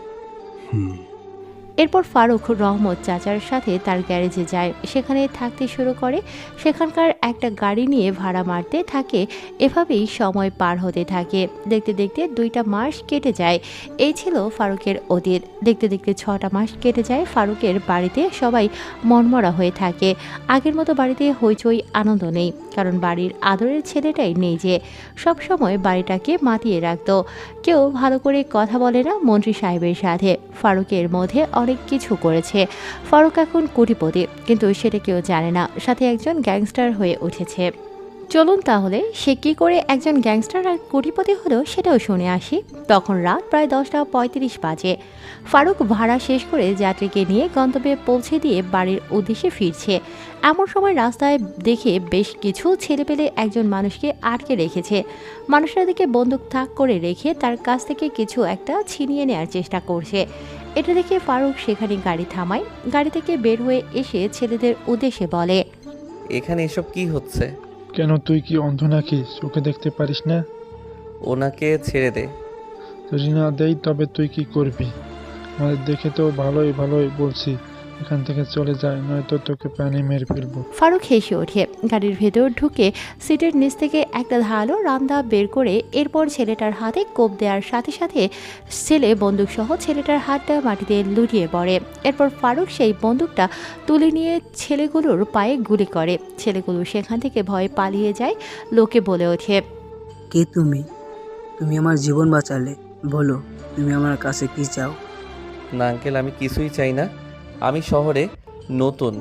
এরপর ফারুক রহমত চাচার সাথে তার গ্যারেজে যায়। সেখানে থাকতে শুরু করে। সেখানকার একটা গাড়ি নিয়ে ভাড়া মারতে থাকে। এভাবেই সময় পার হতে থাকে। দেখতে দেখতে 2টা মাস কেটে যায়। এই ছিল ফারুকের অতীত। দেখতে দেখতে 6টা মাস কেটে যায়। ফারুকের বাড়িতে সবাই মনমরা হয়ে থাকে। আগের মতো বাড়িতে হইচই আনন্দ নেই, কারণ বাড়ির আদরের ছেলেটাই নেই যে সব সময় বাড়িটাকে মাতিয়ে রাখত। কেউ ভালো করে কথা বলে না মন্ত্রী সাহেবের সাথে। ফারুকের মধ্যে অনেক কিছু করেছে। ফারুক এখন কোটিপতি, কিন্তু সেটা কেউ জানে না। সাথে একজন গ্যাংস্টার হয়ে উঠেছে। চলুন তাহলে সে কী করে একজন গ্যাংস্টার আর কোটিপতি হলো সেটাও শুনে আসি। তখন রাত প্রায় 10:35 বাজে। ফারুক ভাড়া শেষ করে যাত্রীকে নিয়ে গন্তব্যে পৌঁছে দিয়ে বাড়ির উদ্দেশ্যে ফিরছে। এমন সময় রাস্তায় দেখে বেশ কিছু ছেলেপেলে একজন মানুষকে আটকে রেখেছে। মানুষের দিকে বন্দুক তাক করে রেখে তার কাছ থেকে কিছু একটা ছিনিয়ে নেওয়ার চেষ্টা করছে। এটা দেখে ফারুক সেখানে গাড়ি থামায়। গাড়ি থেকে বের হয়ে এসে ছেলেদের উদ্দেশ্যে বলে, এখানে এসব কি হচ্ছে? কেন, তুই কি অন্ধ নাকি? চোখে দেখতে পারিস না? ওনাকে ছেড়ে দে। যদি না দেই তবে তুই কি করবি? আমাদের দেখে তো ভালোই বলছি, এখান থেকে চলে যায়, নয়তো তোকে প্রাণে মেরে ফেলবো। ফারুক হেসে ওঠে, গাড়ির ভেতর ঢুকে সিটের নিচ থেকে একটা ধারালো রামদা বের করে এরপর ছেলেটার হাতে কোপ দেওয়ার সাথে সাথে ছেলে বন্দুকসহ ছেলেটার হাতটা মাটিতে লুটিয়ে পড়ে। এরপর ফারুক সেই বন্দুকটা তুলে নিয়ে ছেলেগুলোর পায়ে গুলি করে। ছেলেগুলো সেখান থেকে ভয়ে পালিয়ে যায়। লোকে বলে ওঠে, কে তুমি? তুমি আমার জীবন বাঁচালে, বলো তুমি আমার কাছে কি চাও? না আঙ্কেল, আমি কিছুই চাই না। আমি শহরে নতুন,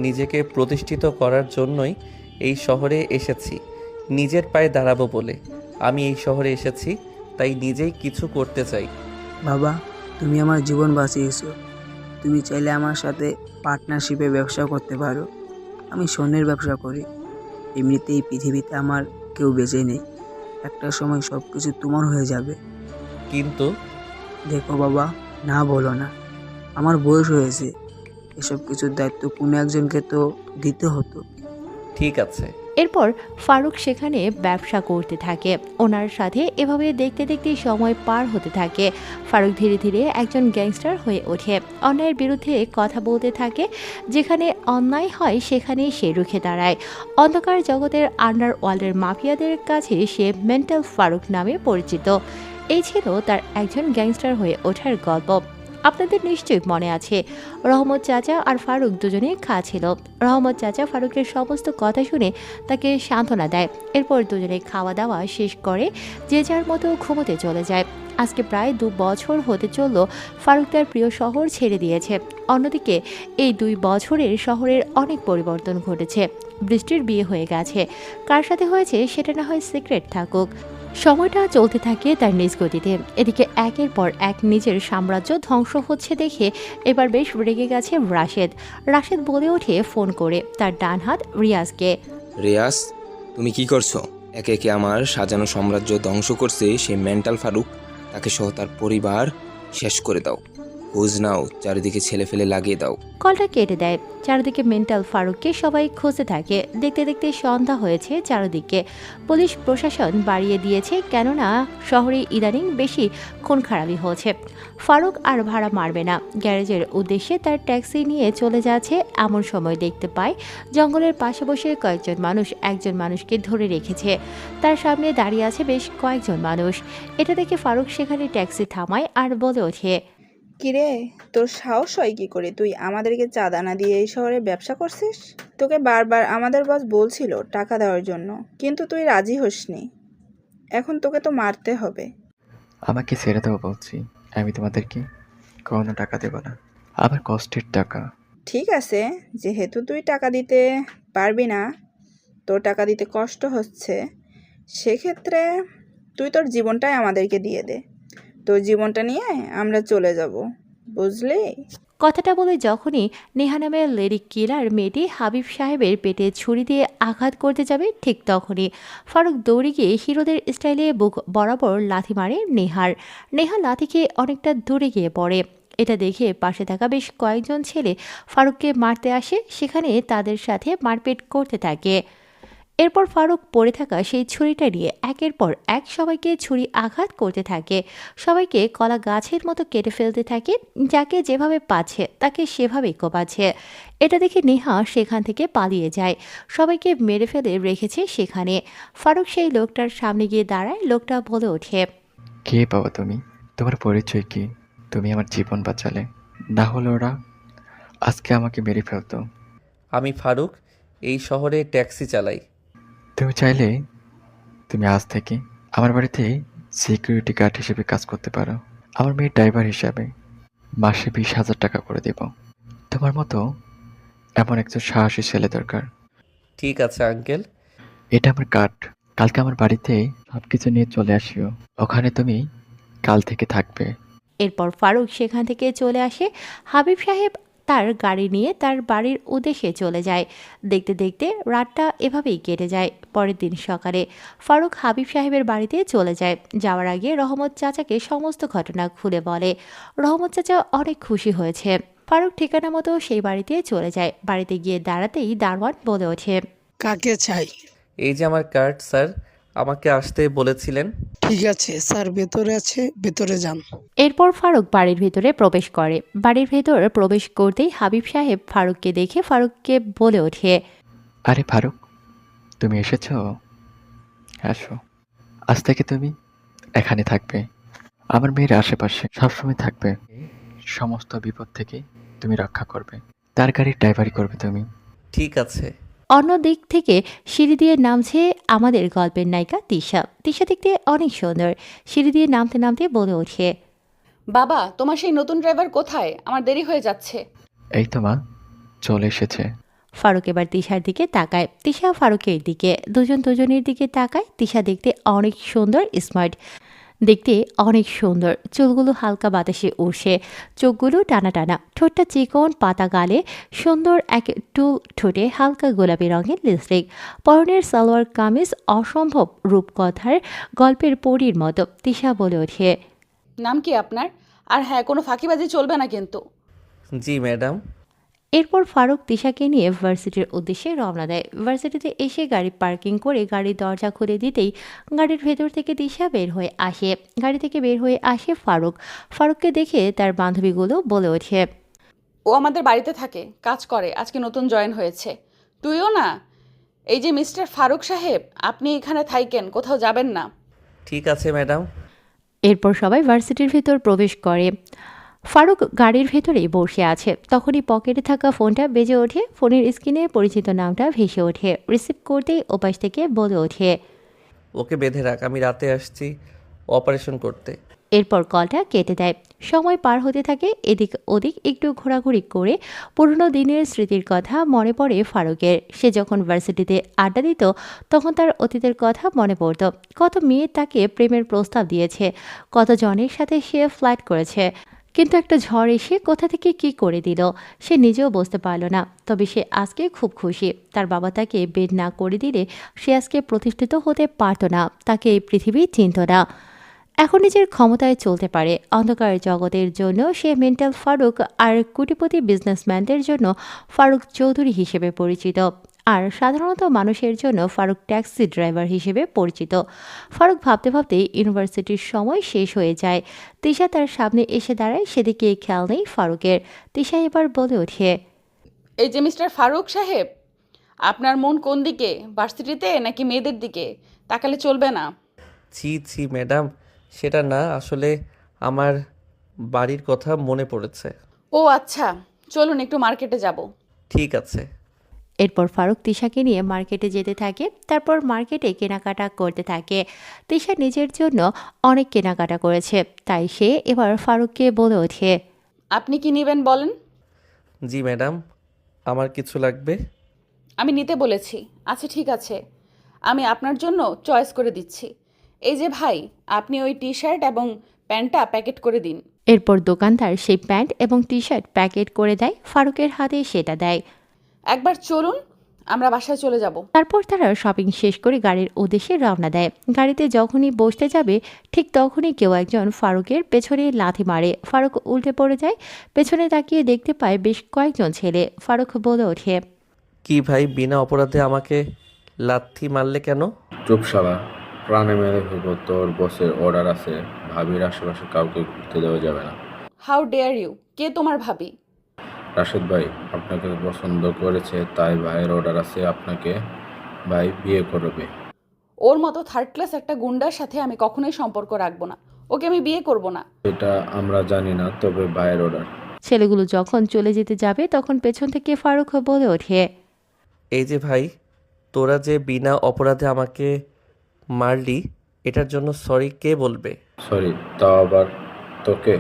নিজেকে প্রতিষ্ঠিত করার জন্যই এই শহরে এসেছি। নিজের পায়ে দাঁড়াবো বলে আমি এই শহরে এসেছি, তাই নিজেই কিছু করতে চাই। বাবা, তুমি আমার জীবন বাঁচিয়েছো। তুমি চাইলে আমার সাথে পার্টনারশিপে ব্যবসা করতে পারো। আমি স্বর্ণের ব্যবসা করি। এমনিতেই পৃথিবীতে আমার কেউ বেঁচে নেই। একটা সময় সব কিছু তোমার হয়ে যাবে। কিন্তু দেখো বাবা, না বলো না। আমার বয়স হয়েছে, এসব কিছুর দায়িত্ব কোনো একজনকে তো দিতে হতো। ঠিক আছে। এরপর ফারুক সেখানে ব্যবসা করতে থাকে। ওনার সাথে এভাবে দেখতে দেখতে সময় পার হতে থাকে। ফারুক ধীরে ধীরে একজন গ্যাংস্টার হয়ে ওঠে। অন্যায়ের বিরুদ্ধে কথা বলতে থাকে। যেখানে অন্যায় হয় সেখানে সে রুখে দাঁড়ায়। অন্ধকার জগতের আন্ডারওয়ার্ল্ডের মাফিয়াদের কাছে সে মেন্টাল ফারুক নামে পরিচিত। এই ছিল তার একজন গ্যাংস্টার হয়ে ওঠার গল্প। আপনাদের নিশ্চয়ই মনে আছে, রহমত চাচা আর ফারুক দুজনেই ছিল। রহমত চাচা ফারুকের সমস্ত কথা শুনে তাকে সান্ত্বনা দেয়। এরপর দুজনে খাওয়া দাওয়া শেষ করে যে যার মতো ঘুমোতে চলে যায়। আজকে প্রায় 2 বছর হতে চলল ফারুক তার প্রিয় শহর ছেড়ে দিয়েছে। অন্যদিকে এই 2 বছরের শহরের অনেক পরিবর্তন ঘটেছে। বৃষ্টির বিয়ে হয়ে গেছে। কার সাথে হয়েছে সেটা না হয় সিক্রেট থাকুক। সময়টা চলতে থাকে তার নিজ গতিতে। এদিকে একের পর এক নিজের সাম্রাজ্য ধ্বংস হচ্ছে দেখে এবার বেশ রেগে গেছে রাশেদ। রাশেদ বলে ওঠে ফোন করে তার ডান হাত রিয়াজকে, রিয়াজ, তুমি কি করছো? একে একে আমার সাজানো সাম্রাজ্য ধ্বংস করছে সেই মেন্টাল ফারুক। তাকে সহ তার পরিবার শেষ করে দাও। খোঁজ নাও, চারিদিকে ছেলে ফেলে লাগিয়ে দাও। কলটা কেটে দেয়। চারিদিকে মেন্টাল ফারুককে সবাই খুঁজতে থাকে। দেখতে দেখতে সন্ধ্যা হয়েছে চারিদিকে। পুলিশ প্রশাসন বাড়িয়ে দিয়েছে, কেননা শহরে ইদানিং বেশি খুন খারাপি হচ্ছে। ফারুক আর ভাড়া মারবে না। গ্যারেজের উদ্দেশ্যে তার ট্যাক্সি নিয়ে চলে যাচ্ছে। এমন সময় দেখতে পায় জঙ্গলের পাশে বসে কয়েকজন মানুষ একজন মানুষকে ধরে রেখেছে। তার সামনে দাঁড়িয়ে আছে বেশ কয়েকজন মানুষ। এটা দেখে ফারুক সেখানে ট্যাক্সি থামায় আর বলে ওঠে, কিরে, তোর সাহস হয় কি করে? তুই আমাদেরকে চাঁদা না দিয়ে এই শহরে ব্যবসা করছিস? তোকে বারবার আমাদের বস বলছিল টাকা দেওয়ার জন্য, কিন্তু তুই রাজি হসনি। এখন তোকে তো মারতে হবে। আমাকে ছেড়ে দেবো বলছি। আমি তোমাদেরকে কোনো টাকা দেব না, আমার কষ্টের টাকা। ঠিক আছে, যেহেতু তুই টাকা দিতে পারবি না, তোর টাকা দিতে কষ্ট হচ্ছে, সেক্ষেত্রে তুই তোর জীবনটাই আমাদেরকে দিয়ে দে। তোর জীবনটা নিয়ে আমরা চলে যাব, বুঝলি? কথাটা বলে যখনই নেহা নামের লেডি কিলার মেয়েটি হাবিব সাহেবের পেটে ছুরি দিয়ে আঘাত করতে যাবে, ঠিক তখনই ফারুক দৌড়ে গিয়ে হিরোদের স্টাইলে বুক বরাবর লাথি মারে নেহার। নেহা লাথি খেয়ে অনেকটা দূরে গিয়ে পড়ে। এটা দেখে পাশে থাকা বেশ কয়েকজন ছেলে ফারুককে মারতে আসে। সেখানে তাদের সাথে মারপিট করতে থাকে। এরপর ফারুক পড়ে থাকা সেই ছুরিটা নিয়ে একের পর এক সবাইকে ছুরি আঘাত করতে থাকে। সবাইকে কলা গাছের মতো কেটে ফেলতে থাকে। যাকে যেভাবে পাচ্ছে তাকে সেভাবেই কোপাচ্ছে। এটা দেখে নেহা সেখান থেকে পালিয়ে যায়। সবাইকে মেরে ফেলে রেখেছে সেখানে। ফারুক সেই লোকটার সামনে গিয়ে দাঁড়ায়। লোকটা বলে ওঠে, কে বাবা তুমি? তোমার পরিচয় কি? তুমি আমার জীবন বাঁচালে, না হলে ওরা আজকে আমাকে মেরে ফেলতো। আমি ফারুক, এই শহরে ট্যাক্সি চালাই। তুমি চাইলে তুমি আজ থেকে আমার বাড়িতে সিকিউরিটি গার্ড হিসেবে কাজ করতে পারো। আমার মেয়ের ড্রাইভার হিসাবে মাসে 20,000 টাকা করে দেব। তোমার মতো এমন একজন সাহসী ছেলে দরকার। ঠিক আছে আঙ্কেল। এটা আমার কার্ড। কালকে আমার বাড়িতে সব কিছু নিয়ে চলে আসিও। ওখানে তুমি কাল থেকে থাকবে। এরপর ফারুক সেখান থেকে চলে আসে। হাবিব সাহেব তার গাড়ি নিয়ে তার বাড়ির উদ্দেশ্যে চলে যায়। দেখতে দেখতে রাতটা এভাবেই কেটে যায়। পরের দিন সকালে ফারুক হাবিব সাহেবের বাড়িতে চলে যায়। যাওয়ার আগে রহমত চাচাকে সমস্ত ঘটনা খুলে বলে। রহমত চাচা অনেক খুশি হয়েছে। ফারুক ঠিকানা মতো সেই বাড়িতে চলে যায়। বাড়িতে গিয়ে দাঁড়াতেই দারোয়ান বলে ওঠে, কাকে চাই? এই যে আমার কার্ড স্যার, আমাকে আসতে বলেছিলেন? ঠিক আছে স্যার, ভেতরে আছে, ভেতরে যান। এরপর ফারুক বাড়ির ভিতরে প্রবেশ করে। বাড়ির ভেতর প্রবেশ করতেই হাবিব সাহেব ফারুককে দেখে ফারুককে বলে ওঠে, আরে ফারুক, তুমি এসেছো? আসো। আজ থেকে তুমি এখানে থাকবে, আমার মেয়ের আশেপাশে সবসময় থাকবে। সমস্ত বিপদ থেকে তুমি রক্ষা করবে, তার গাড়ির ড্রাইভারি করবে তুমি। ঠিক আছে। অন্য দিক থেকে সিঁড়ি দিয়ে নামছে আমাদের গল্পের নায়িকা তিশা। তিশা দেখতে অনেক সুন্দর। সিঁড়ি দিয়ে নামতে নামতে বলে ওঠে, বাবা, তোমার সেই নতুন ড্রাইভার কোথায়? আমার দেরি হয়ে যাচ্ছে। এই তো মা, চলে এসেছে। ফারুক এবার তিশার দিকে তাকায়। তিশা ফারুকের দিকে, দুজন দুজনের দিকে তাকায়। তিশা দেখতে অনেক সুন্দর, স্মার্ট, দেখতে অনেক সুন্দর। চুলগুলো হালকা বাতাসে উড়ছে, চোখগুলো টানা টানা, ঠোঁটটা চিকন পাতা গালে, সুন্দর এক টুল ঠোঁটে হালকা গোলাপি রঙের লিপস্টিক। পরনের সালোয়ার কামিজ অসম্ভব রূপকথার গল্পের পরীর মতো। তিশা বলে ওঠে, নাম কি আপনার? আর হ্যাঁ, কোনো ফাঁকিবাজি চলবে না কিন্তু। জি ম্যাডাম। এরপর ফারুক তিশাকে নিয়ে ভার্সিটির উদ্দেশ্যে রওনা দেয়। ভার্সিটিতে এসে গাড়ি পার্কিং করে গাড়ির দরজা খুলে দিতেই গাড়ির ভেতর থেকে তিশা বের হয়ে আসে। গাড়ি থেকে বের হয়ে আসে ফারুক। ফারুককে দেখে তার বান্ধবীগুলো বলে ওঠে, ও আমাদের বাড়িতে থাকে, কাজ করে, আজকে নতুন জয়েন হয়েছে। তুইও না? এই যে মিস্টার ফারুক সাহেব, আপনি এখানে থাইকেন, কোথাও যাবেন না। ঠিক আছে ম্যাডাম। এরপর সবাই ভার্সিটির ভেতর প্রবেশ করে। ফারুক গাড়ির ভেতরেই বসে আছে। তখনই পকেটে থাকা ফোনটা বেজে ওঠে। ফোনের স্ক্রিনে পরিচিত নামটা ভেসে ওঠে। রিসিভ করতেই ওপাশ থেকে বলে ওঠে, ওকে বেঁধে রাখ, আমি রাতে আসছি অপারেশন করতে। এরপর কলটা কেটে দেয়। সময় পার হতে থাকে। এদিক ওদিক একটু ঘোরাঘুরি করে পুরনো দিনের স্মৃতির কথা মনে পড়ে ফারুকের। সে যখন ভার্সিটিতে আড্ডা দিত তখন তার অতীতের কথা মনে পড়ত। কত মেয়ে তাকে প্রেমের প্রস্তাব দিয়েছে, কত জনের সাথে সে ফ্লার্ট করেছে, কিন্তু একটা ঝড় এসে কোথা থেকে কি করে দিল সে নিজেও বুঝতে পারল না। তবে সে আজকে খুব খুশি। তার বাবা তাকে বের না করে দিলে সে আজকে প্রতিষ্ঠিত হতে পারত না, তাকে এই পৃথিবী চিনত না। এখন নিজের ক্ষমতায় চলতে পারে। অন্ধকার জগতের জন্য সে মেন্টাল ফারুক, আর কোটিপতি বিজনেসম্যানদের জন্য ফারুক চৌধুরী হিসেবে পরিচিত, আর সাধারণত মানুষের জন্য ফারুক ট্যাক্সি ড্রাইভার হিসেবে পরিচিত। ফারুক ভাবতে ভাবতেই ইউনিভার্সিটির সময় শেষ হয়ে যায়। তিশা তার সামনে এসে দাঁড়ায়, সেদিকে খেয়াল নেই ফারুকের। তিশা এবার বলে ওঠে, এই যে মিস্টার ফারুক সাহেব, আপনার মন কোন দিকে, ভার্সিটিতে নাকি মেয়েদের দিকে? তাকালে চলবে না। ছি ছি ম্যাডাম, সেটা না, আসলে আমার বাড়ির কথা মনে পড়েছে। ও আচ্ছা, চলুন একটু মার্কেটে যাব। ঠিক আছে। এরপর ফারুক তিশাকে নিয়ে মার্কেটে যেতে থাকে। তারপর মার্কেটে কেনাকাটা করতে থাকে। তিশা নিজের জন্য অনেক কেনাকাটা করেছে, তাই সে এবার ফারুককে বলে ওঠে, আপনি কি নেবেন বলেন? জি ম্যাডাম, আমার কিছু লাগবে। আমি নিতে বলেছি। আচ্ছা ঠিক আছে, আমি আপনার জন্য চয়েস করে দিচ্ছি। এই যে ভাই, আপনি ওই টি শার্ট এবং প্যান্টটা প্যাকেট করে দিন। এরপর দোকানদার সেই প্যান্ট এবং টি শার্ট প্যাকেট করে দেয়। ফারুকের হাতে সেটা দেয়। একবার চলুন, আমরা বাসায় চলে যাব। তারপর তারা শপিং শেষ করে গাড়ির উদ্দেশ্যে রওনা দেয়। গাড়িতে যখনই বসতে যাবে ঠিক তখনই কেউ একজন ফারুকের পেছনে লাথি মারে। ফারুক উল্টে পড়ে যায়। পেছনে তাকিয়ে দেখতে পায় বেশ কয়েকজন ছেলে। ফারুক বলে ওঠে, কি ভাই, বিনা অপরাধে আমাকে লাথি মারলে কেন? চুপ শালা, প্রাণে মেরে ফেলবো। তোর বসের অর্ডার আছে, ভাবির আশেপাশে কাউকে ঘুরতে দেওয়া যাবে না। How dare you! কে তোমার ভাবি? রাশেদ ভাই আপনাকে পছন্দ করেছে, তাই ভাইয়ের অর্ডার আছে, আপনাকে ভাই বিয়ে করবে। ওর মতো থার্ড ক্লাস একটা গুন্ডার সাথে আমি কখনোই সম্পর্ক রাখবো না। ওকে আমি বিয়ে করব না। এটা আমরা জানি না, তবে ভাইয়ের অর্ডার। ছেলেগুলো যখন চলে যেতে যাবে তখন পেছন থেকে ফারুক বলে ওঠে, এই যে ভাই, তোরা যে বিনা অপরাধে আমাকে মারলি, এটার জন্য সরি কে বলবে? সরি, তাও আবার তোকে?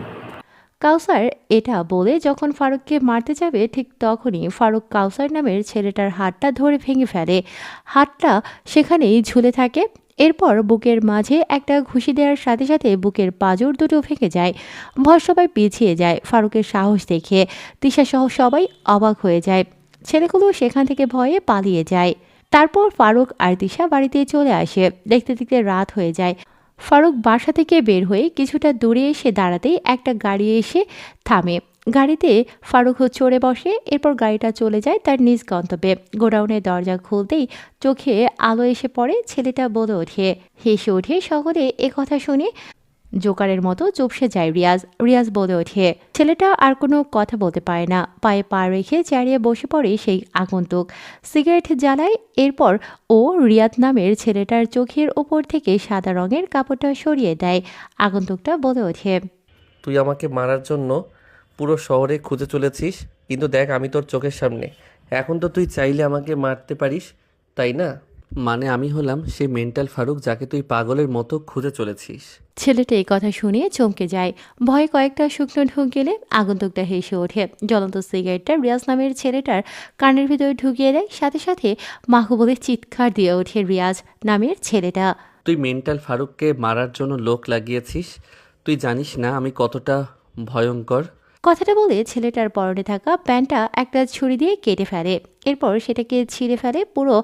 কাউসার এটা বলে যখন ফারুককে মারতে যাবে ঠিক তখনই ফারুক কাউসার নামের ছেলেটার হাতটা ধরে ভেঙে ফেলে। হাতটা সেখানেই ঝুলে থাকে। এরপর বুকের মাঝে একটা ঘুষি দেওয়ার সাথে সাথে বুকের পাঁজর দুটো ভেঙে যায়। ভয় সবাই পিছিয়ে যায় ফারুকের সাহস দেখে। তিশা সহ সবাই অবাক হয়ে যায়। ছেলেগুলো সেখান থেকে ভয়ে পালিয়ে যায়। তারপর ফারুক আর তিশা বাড়িতে চলে আসে। দেখতে দেখতে রাত হয়ে যায়। ফারুক বাসা থেকে বের হয়ে কিছুটা দূরে এসে দাঁড়াতেই একটা গাড়ি এসে থামে। গাড়িতে ফারুক চড়ে বসে। এরপর গাড়িটা চলে যায় তার নিজ গন্তব্যে। গোডাউনের দরজা খুলতেই চোখে আলো এসে পড়ে। ছেলেটা বলে ওঠে, হেসে ওঠে। সকলে কথা শুনে জোকারের মতো চুপসে যায় রিয়াজ বলে ওঠে। ছেলেটা আর কোনো কথা বলতে পারে না। পায়ে পা রেখে চেয়ারে বসে পড়ে সেই আগন্তুক। সিগারেট জ্বালায়। এরপর ও রিয়াদ নামের ছেলেটার চোখের ওপর থেকে সাদা রঙের কাপড়টা সরিয়ে দেয়। আগন্তুকটা বলে ওঠে, তুই আমাকে মারার জন্য পুরো শহরে খুঁজে চলেছিস, কিন্তু দেখ আমি তোর চোখের সামনে। এখন তো তুই চাইলে আমাকে মারতে পারিস, তাই না? মানে আমি হলাম সেই মেন্টাল ফারুক যাকে তুই পাগলের মতো খুঁজে চলেছিস। ছেলেটা এই কথা শুনে চমকে যায়। ভয়ে কয়েকটা শুকনো ঢুক গেলে আগন্তুকটা হেসে ওঠে। জ্বলন্ত সিগারেটটা রিয়াজ নামের ছেলেটার কানের ভিতরে ঢুকিয়ে দেয়। সাথে সাথে মাহবুবলে চিৎকার দিয়ে ওঠে রিয়াজ নামের ছেলেটা। তুই মেন্টাল ফারুককে মারার জন্য লোক লাগিয়েছিস। তুই জানিস না আমি কতটা ভয়ঙ্কর। কথাটা বলে ছেলেটার পরনে থাকা প্যান্টটা একটা ছুরি দিয়ে কেটে ফেলে। এরপর সেটাকে ছিঁড়ে ফেলে। পুরো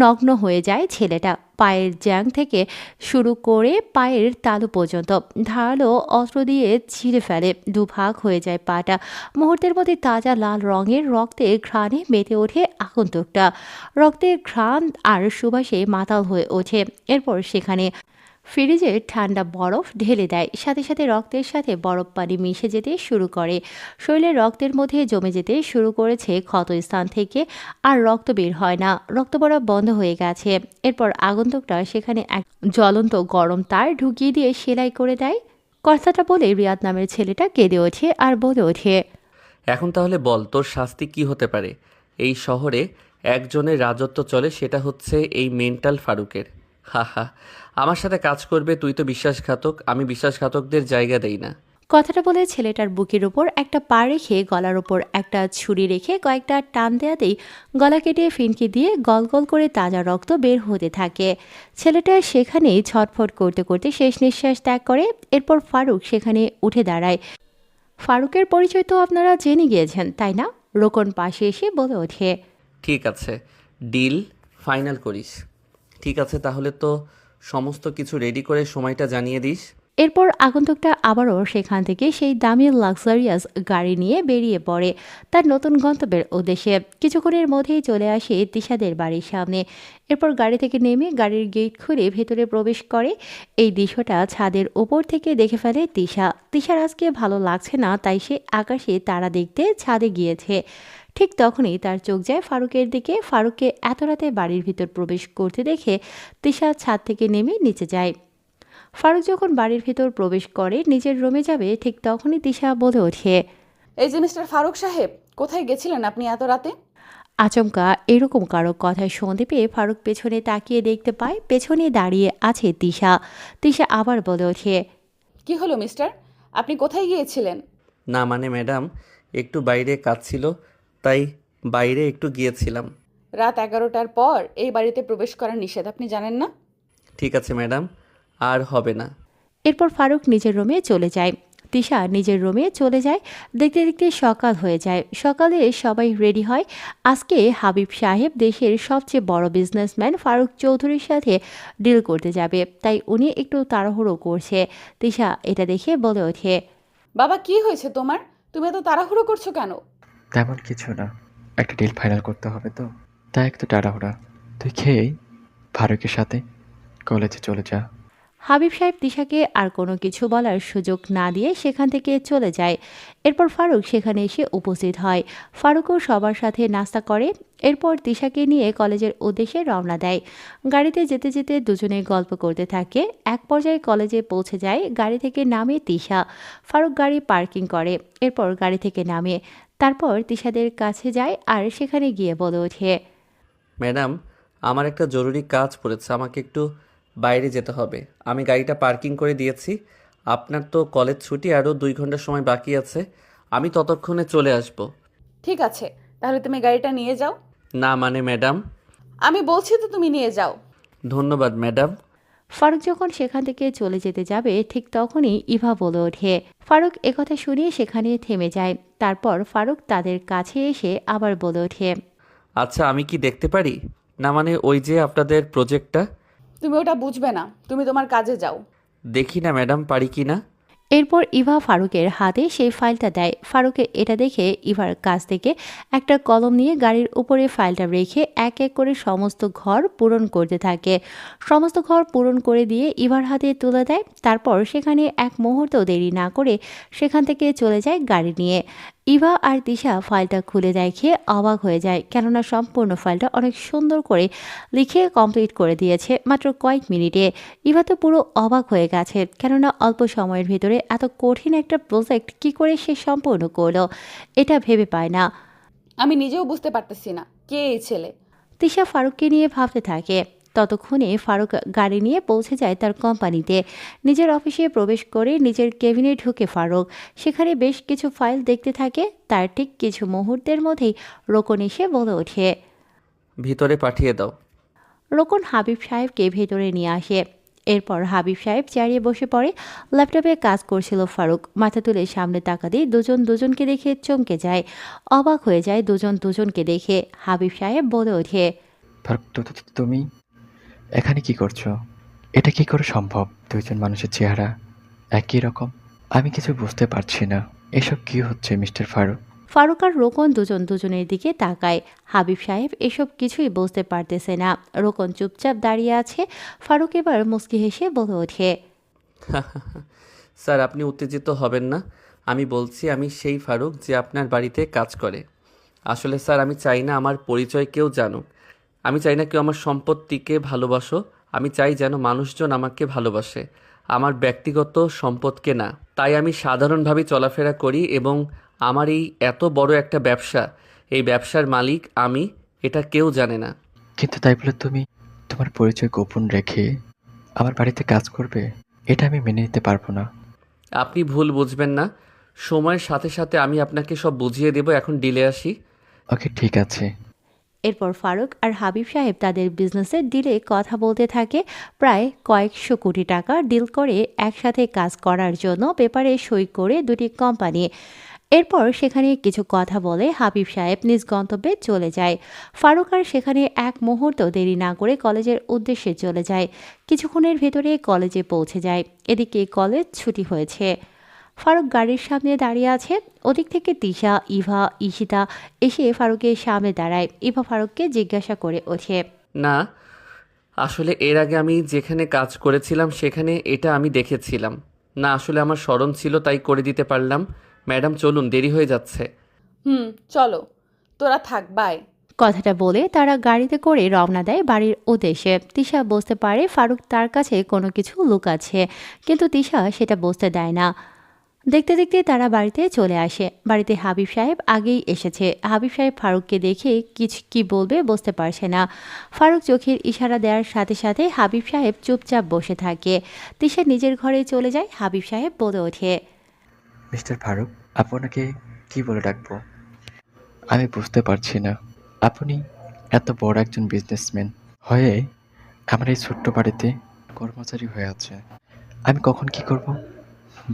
নগ্ন হয়ে যায় ছেলেটা। পায়ের জ্যাং থেকে শুরু করে পায়ের তালু পর্যন্ত ধারালো অস্ত্র দিয়ে ছিঁড়ে ফেলে। দুভাগ হয়ে যায় পাটা। মুহূর্তের মধ্যে তাজা লাল রঙের রক্তের ঘ্রাণে মেতে ওঠে আগন্তুকটা। রক্তের ঘ্রাণ আর সুবাসে মাতাল হয়ে ওঠে। এরপর সেখানে ফ্রিজে ঠান্ডা বরফ ঢেলে দেয়। সাথে সাথে রক্তের সাথে বরফ পানি মিশে যেতে শুরু করে। শরীরে রক্তের মধ্যে জমে যেতে শুরু করেছে ক্ষত স্থান থেকে। আর রক্ত বের হয় না, রক্ত পড়া বন্ধ হয়ে গেছে। এরপর আগন্তুকটা সেখানে এক জ্বলন্ত গরম তার ঢুকিয়ে দিয়ে সেলাই করে দেয়। কথাটা বলে রিয়াদ নামের ছেলেটা কেঁদে ওঠে আর বলে ওঠে, এখন তাহলে বল তোর শাস্তি কি হতে পারে? এই শহরে একজনের রাজত্ব চলে, সেটা হচ্ছে এই মেন্টাল ফারুকের। হা হা, আমার সাথে কাজ করবে তুই তো বিশ্বাসঘাতক। আমি বিশ্বাসঘাতকদের জায়গা দেই না। কথাটা বলে ছেলেটার বুকের ওপর একটা পা রেখে গলার ওপর একটা ছুরি রেখে কয়েকটা টান দেয়াতেই গলা কেটে ফিনকি দিয়ে গল গল করে তাজা রক্ত বের হতে থাকে। ছেলেটা সেখানেই ছটফট করতে করতে শেষ নিঃশ্বাস ত্যাগ করে। এরপর ফারুক সেখানে উঠে দাঁড়ায়। ফারুকের পরিচয় তো আপনারা জেনে গিয়েছেন, তাই না? রোকন পাশে এসে বলে ওঠে, ঠিক আছে, ডিল ফাইনাল করিস। ঠিক আছে, তাহলে তো সমস্ত কিছু রেডি করে সময়টা জানিয়ে দিস। এরপর আগন্তুকটা আবারও সেখান থেকে সেই দামি লাক্সারিয়াস গাড়ি নিয়ে বেরিয়ে পড়ে তার নতুন গন্তব্যের উদ্দেশ্যে। কিছুক্ষণের মধ্যেই চলে আসে তিশাদের বাড়ির সামনে। এরপর গাড়ি থেকে নেমে গাড়ির গেট খুলে ভেতরে প্রবেশ করে। এই দৃশ্যটা ছাদের ওপর থেকে দেখে ফেলে তিশার আজকে ভালো লাগছে না, তাই সে আকাশে তারা দেখতে ছাদে গিয়েছে। ঠিক তখনই তার চোখ যায় ফারুকের দিকে। ফারুককে এত রাতে বাড়ির ভিতর প্রবেশ করতে দেখে তিশা ছাদ থেকে নেমে নিচে যায়। ফারুক যখন বাড়ির ভিতর প্রবেশ করে নিজের রুমে যাবে, ঠিক তখনই তিশা বলে ওঠে, এই যে মিস্টার ফারুক সাহেব, কোথায় গেছিলেন আপনি এত রাতে? আচমকা এরকম কারো কথায় শুনতে পেয়ে ফারুক পেছনে তাকিয়ে দেখতে পায় পেছনে দাঁড়িয়ে আছে তিশা আবার বলে ওঠে, কি হলো মিস্টার, আপনি কোথায় গিয়েছিলেন? না মানে ম্যাডাম, একটু বাইরে কাজ ছিল, তাই বাইরে একটু গিয়েছিলাম। রাত 11টার পর এই বাড়িতে প্রবেশ করা নিষেধ, আপনি জানেন না? ঠিক আছে ম্যাডাম, আর হবে না। এরপর ফারুক নিজের রুমে চলে যায়। তিশা নিজের রুমে চলে যায়। দেখতে দেখতে সকাল হয়ে যায়। সকালে সবাই রেডি হয়। আজকে হাবিব সাহেব দেশের সবচেয়ে বড় বিজনেসম্যান ফারুক চৌধুরীর সাথে ডিল করতে যাবে, তাই উনি একটু তাড়াহুড়ো করছে। তিশা এটা দেখে বলে ওঠে, বাবা কি হয়েছে তোমার, তুমি এত তাড়াহুড়ো করছো কেন? তেমন কিছু না, একটা ডিল ফাইনাল করতে হবে তো, তাই একটু তাড়াহুড়া। তুই খেয়েই ফারুকের সাথে কলেজে চলে যা। হাবিব সাহেব তিশাকে আর কোনো কিছু বলার সুযোগ না দিয়ে সেখান থেকে চলে যায়। এরপর ফারুক সেখানে এসে উপস্থিত হয়। ফারুকও সবার সাথে নাস্তা করে। এরপর তিশাকে নিয়ে কলেজের উদ্দেশ্যে রওনা দেয়। গাড়িতে যেতে যেতে দুজনে গল্প করতে থাকে। এক পর্যায়ে কলেজে পৌঁছে যায়। গাড়ি থেকে নামে তিশা। ফারুক গাড়ি পার্কিং করে। এরপর গাড়ি থেকে নামে। তারপর তিশাদের কাছে যায় আর সেখানে গিয়ে বলে ওঠে, ম্যাডাম, আমার একটা জরুরি কাজ পড়েছে, আমাকে একটু বাইরে যেতে হবে। আমি গাড়িটা পার্কিং করে দিয়েছি। আপনার তো কলেজ ছুটি আরও 2 ঘন্টা সময় বাকি আছে, আমি ততক্ষণে চলে আসব। ঠিক আছে, তাহলে তুমি গাড়িটা নিয়ে যাও। না মানে ম্যাডাম, আমি বলছি তো তুমি নিয়ে যাও। ধন্যবাদ ম্যাডাম। ফারুক যখন সেখান থেকে চলে যেতে যাবে, ঠিক তখনই ইভা বলে ওঠে। ফারুক একথা শুনিয়ে সেখানে থেমে যায়। তারপর ফারুক তাদের কাছে এসে আবার বলে ওঠে, আচ্ছা আমি কি দেখতে পারি? না মানে ওই যে আপনাদের প্রজেক্টটা। তুমি ওটা বুঝবে না, তুমি তোমার কাজে যাও। দেখি না ম্যাডাম পারি কি না। এরপর ইভা ফারুকের হাতে সেই ফাইলটা দেয়। ফারুকে এটা দেখে ইভার কাছ থেকে একটা কলম নিয়ে গাড়ির উপরে ফাইলটা রেখে এক এক করে সমস্ত ঘর পূরণ করতে থাকে। সমস্ত ঘর পূরণ করে দিয়ে ইভার হাতে তুলে দেয়। তারপর সেখানে এক মুহূর্ত দেরি না করে সেখান থেকে চলে যায় গাড়ি নিয়ে। ইভা আর তিশা ফাইলটা খুলে দেখে অবাক হয়ে যায়, কেননা সম্পূর্ণ ফাইলটা অনেক সুন্দর করে লিখে কমপ্লিট করে দিয়েছে মাত্র কয়েক মিনিটে। ইভা তো পুরো অবাক হয়ে গেছে, কেননা অল্প সময়ের ভিতরে এত কঠিন একটা প্রজেক্ট কি করে সে সম্পূর্ণ করলো, এটা ভেবে পায় না। আমি নিজেও বুঝতে পারতেছি না কে এই ছেলে। তিশা ফারুককে নিয়ে ভাবতে থাকে। ততক্ষণে ফারুক গাড়ি নিয়ে পৌঁছে যায় তার কোম্পানিতে। নিজের অফিসে প্রবেশ করে নিজের কেবিনে ঢুকে ফারুক সেখানে বেশ কিছু ফাইল দেখতে থাকে। তার ঠিক কিছু মুহূর্তের মধ্যেই রোকন এসে বলে ওঠে, ভিতরে পাঠিয়ে দাও। রোকন হাবিব সাহেবকে ভেতরে নিয়ে আসে। এরপর হাবিব সাহেব চেয়ারে বসে পড়ে। ল্যাপটপে কাজ করছিল ফারুক। মাথা তুলে সামনে তাকাতেই দুজন দুজনকে দেখে চমকে যায়, অবাক হয়ে যায় দুজন দুজনকে দেখে। হাবিব সাহেব বলে ওঠে, ফারুক, তুমি এখানে কি করছো? এটা কি করে সম্ভব? দুইজন মানুষের চেহারা একই রকম। আমি কিছু বুঝতে পারছি না, এসব কি হচ্ছে মিস্টার ফারুক? ফারুক আর রোকন দুজন দুজনের দিকে তাকায়। হাবিব সাহেব এসব কিছুই বুঝতে পারতেছে না। রোকন চুপচাপ দাঁড়িয়ে আছে। ফারুক এবার মুচকি হেসে বলে ওঠে, স্যার আপনি উত্তেজিত হবেন না। আমি বলছি আমি সেই ফারুক যে আপনার বাড়িতে কাজ করে। আসলে স্যার আমি চাই না আমার পরিচয় কেউ জানুক। আমি চাই না কেউ আমার সম্পত্তিকে ভালোবাসো। আমি চাই যেন মানুষজন আমাকে ভালোবাসে, আমার ব্যক্তিগত সম্পদকে না। তাই আমি সাধারণভাবে চলাফেরা করি এবং আমার এই এত বড় একটা ব্যবসা, এই ব্যবসার মালিক আমি, এটা কেউ জানে না। কিন্তু তাই বলে তুমি তোমার পরিচয় গোপন রেখে আমার বাড়িতে কাজ করবে? এটা আমি মেনে নিতে পারবো না। আপনি ভুল বুঝবেন না, সময়ের সাথে সাথে আমি আপনাকে সব বুঝিয়ে দেব। এখন ডিলে আসি। ওকে, ঠিক আছে। এরপর ফারুক আর হাবিব সাহেব তাদের বিজনেসের ডিলে কথা বলতে থাকে। প্রায় কয়েকশো কোটি টাকা ডিল করে একসাথে কাজ করার জন্য পেপারে সই করে দুটি কোম্পানি। এরপর সেখানে কিছু কথা বলে হাবিব সাহেব নিজ গন্তব্যে চলে যায়। ফারুক আর সেখানে এক মুহূর্ত দেরি না করে কলেজের উদ্দেশ্যে চলে যায়। কিছুক্ষণের ভেতরে কলেজে পৌঁছে যায়। এদিকে কলেজ ছুটি হয়েছে। ফারুক গাড়ির সামনে দাঁড়িয়ে আছে। ওদিক থেকে তিশা, ইভা, ঈশিতা এসে ফারুকের সামনে দাঁড়ায়। ইভা ফারুককে জিজ্ঞাসা করে ওঠে, না আসলে এর আগে আমি যেখানে কাজ করেছিলাম সেখানে এটা আমি দেখেছিলাম না। আসলে আমার স্মরণ ছিল তাই করে দিতে পারলাম। ম্যাডাম চলুন, দেরি হয়ে যাচ্ছে। চলো, তোরা থাক, বাই। কথাটা বলে তারা গাড়িতে করে রওনা দেয় বাড়ির উদ্দেশ্যে। তিশা বুঝতে পারে ফারুক তার কাছে কোনো কিছু লুকাচ্ছে, কিন্তু তিশা সেটা বুঝতে দেয় না। দেখতে দেখতে তারা বাড়িতে চলে আসে। বাড়িতে হাবিব সাহেব আগেই এসেছে। হাবিব সাহেব ফারুককে দেখে কি বলবে বুঝতে পারছে না। ফারুক চোখের ইশারা দেওয়ার সাথে সাথে হাবিব সাহেব চুপচাপ বসে থাকে। তিশা নিজের ঘরে চলে যায়। হাবিব সাহেব বলে ওঠে, মিস্টার ফারুক, আপনাকে কি বলে ডাকবো আমি বুঝতে পারছি না। আপনি এত বড় একজন বিজনেসম্যান হয়ে আমার এই ছোট্ট বাড়িতে কর্মচারী হয়ে আছে। আমি কখন কি করব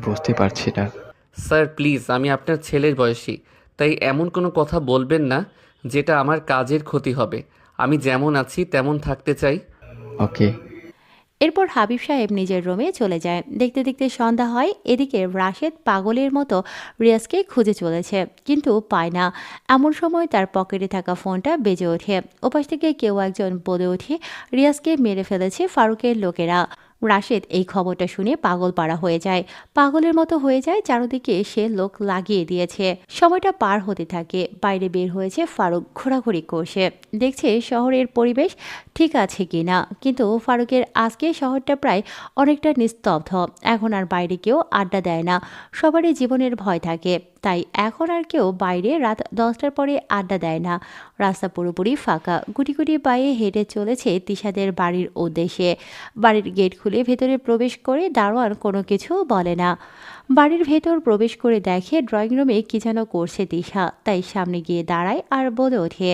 বুঝতে পারছি না। স্যার প্লিজ, আমি আপনার ছেলের বয়সী, তাই এমন কোনো কথা বলবেন না যেটা আমার কাজের ক্ষতি হবে। আমি যেমন আছি তেমন থাকতে চাই। ওকে। এরপর হাবিব সাহেব নিজের রুমে চলে যায়। দেখতে দেখতে সন্ধ্যা হয়। এদিকে রাশেদ পাগলের মতো রিয়াজকে খুঁজে চলেছে, কিন্তু পায় না। এমন সময় তার পকেটে থাকা ফোনটা বেজে ওঠে। ওপাশ থেকে কেউ একজন বলে ওঠে, রিয়াজকে মেরে ফেলেছে ফারুকের লোকেরা। রাশেদ এই খবরটা শুনে পাগল পাড়া হয়ে যায়। পাগলের মতো হয়ে যায়, চারদিকে সে লোক লাগিয়ে দিয়েছে। সময়টা পার হতে থাকে। বাইরে বের হয়েছে ফারুক, ঘোরাঘুরি করছে, দেখছে শহরের পরিবেশ ঠিক আছে কিনা। কিন্তু ফারুকের আজকে শহরটা প্রায় অনেকটা নিস্তব্ধ। এখন আর বাইরে কেউ আড্ডা দেয় না। সবারই জীবনের ভয় থাকে, তাই এখন আর কেউ বাইরে রাত 10টার পরে আড্ডা দেয় না। রাস্তা পুরোপুরি ফাঁকা। গুটি গুটি পায়ে হেঁটে চলেছে তিশাদের বাড়ির উদ্দেশ্যে। বাড়ির গেট খুলে ভেতরে প্রবেশ করে দারোয়ান কোনো কিছু বলে না। বাড়ির ভেতর প্রবেশ করে দেখে ড্রয়িং রুমে কি যেন করছে তিশা, তাই সামনে গিয়ে দাঁড়ায় আর বলে ওঠে,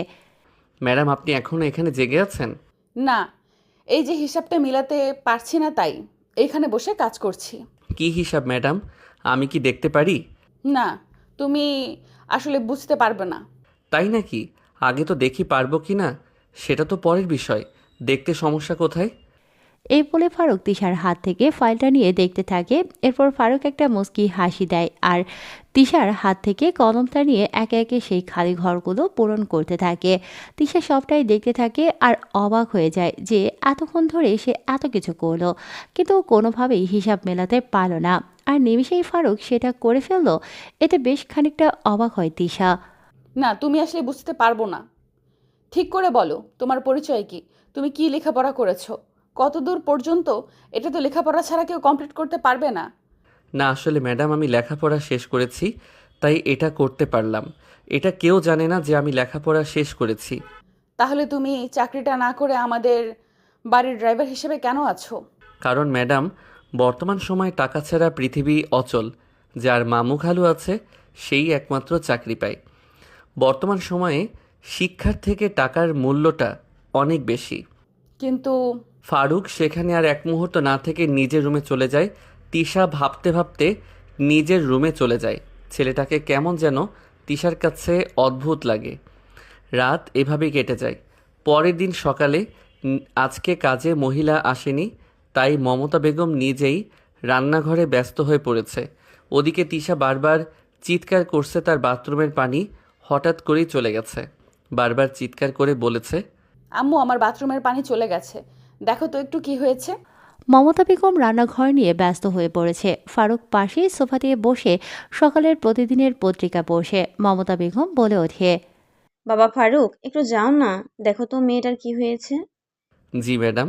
ম্যাডাম আপনি এখনও এখানে জেগে আছেন? না, এই যে হিসাবটা মিলাতে পারছি না তাই এইখানে বসে কাজ করছি। কি হিসাব ম্যাডাম, আমি কি দেখতে পারি? না, তুমি আসলে বুঝতে পারবে না। তাই নাকি? আগে তো দেখি পারবো কি না সেটা তো পরের বিষয়, দেখতে সমস্যা কোথায়? এই বলে ফারুক তিশার হাত থেকে ফাইলটা নিয়ে দেখতে থাকে। এরপর ফারুক একটা মুচকি হাসি দেয় আর তিশার হাত থেকে কলমটা নিয়ে একে একে সেই খালি ঘরগুলো পূরণ করতে থাকে। তিশা সবটাই দেখতে থাকে আর অবাক হয়ে যায় যে এতক্ষণ ধরে সে এত কিছু করলো, কিন্তু কোনোভাবেই হিসাব মেলাতে পারল না। আর নিমিষেই ফারুক সেটা করে ফেললো। এতে বেশ খানিকটা অবাক হয় তিশা। না, তুমি আসলে বুঝতে পারবো না। ঠিক করে বলো, তোমার পরিচয় কি? তুমি কি লেখাপড়া করেছো? কতদূর পর্যন্ত? এটা তো লেখাপড়া ছাড়া কেউ কমপ্লিট করতে পারবে না। না আসলে ম্যাডাম, আমি লেখাপড়া শেষ করেছি, তাই এটা করতে পারলাম। এটা কেউ জানে না যে আমি লেখাপড়া শেষ করেছি। তাহলে তুমি চাকরিটা না করে আমাদের বাড়ির ড্রাইভার হিসেবে কেন আছো? কারণ ম্যাডাম, বর্তমান সময়ে টাকা ছাড়া পৃথিবী অচল। যার মামু খালু আছে সেই একমাত্র চাকরি পায়। বর্তমান সময়ে শিক্ষার থেকে টাকার মূল্যটা অনেক বেশি। কিন্তু ফারুক সেখানে আর এক মুহূর্ত না থেকে নিজের রুমে চলে যায়। তিশা ভাবতে ভাবতে নিজের রুমে চলে যায়। ছেলেটাকে কেমন যেন তিশার কাছে অদ্ভুত লাগে। রাত এভাবেই কেটে যায়। পরের দিন সকালে আজকে কাজে মহিলা আসেনি, তাই মমতা বেগম নিজেই রান্নাঘরে ব্যস্ত হয়ে পড়েছে। ওদিকে তিশা বারবার চিৎকার করছে তার বাথরুমের পানি হঠাৎ করেই চলে গেছে। বারবার চিৎকার করে বলেছে, আম্মু, আমার বাথরুমের পানি চলে গেছে, দেখো তো একটু কি হয়েছে। মমতা বেগম রান্নাঘর নিয়ে ব্যস্ত হয়ে পড়েছে। ফারুক পাশেই সোফা দিয়ে বসে সকালের প্রতিদিনের পত্রিকা পড়ছে। মমতা বেগম বলে ওঠে, বাবা ফারুক, একটু যাও না, দেখো তো মেয়েটার কি হয়েছে। জি ম্যাডাম।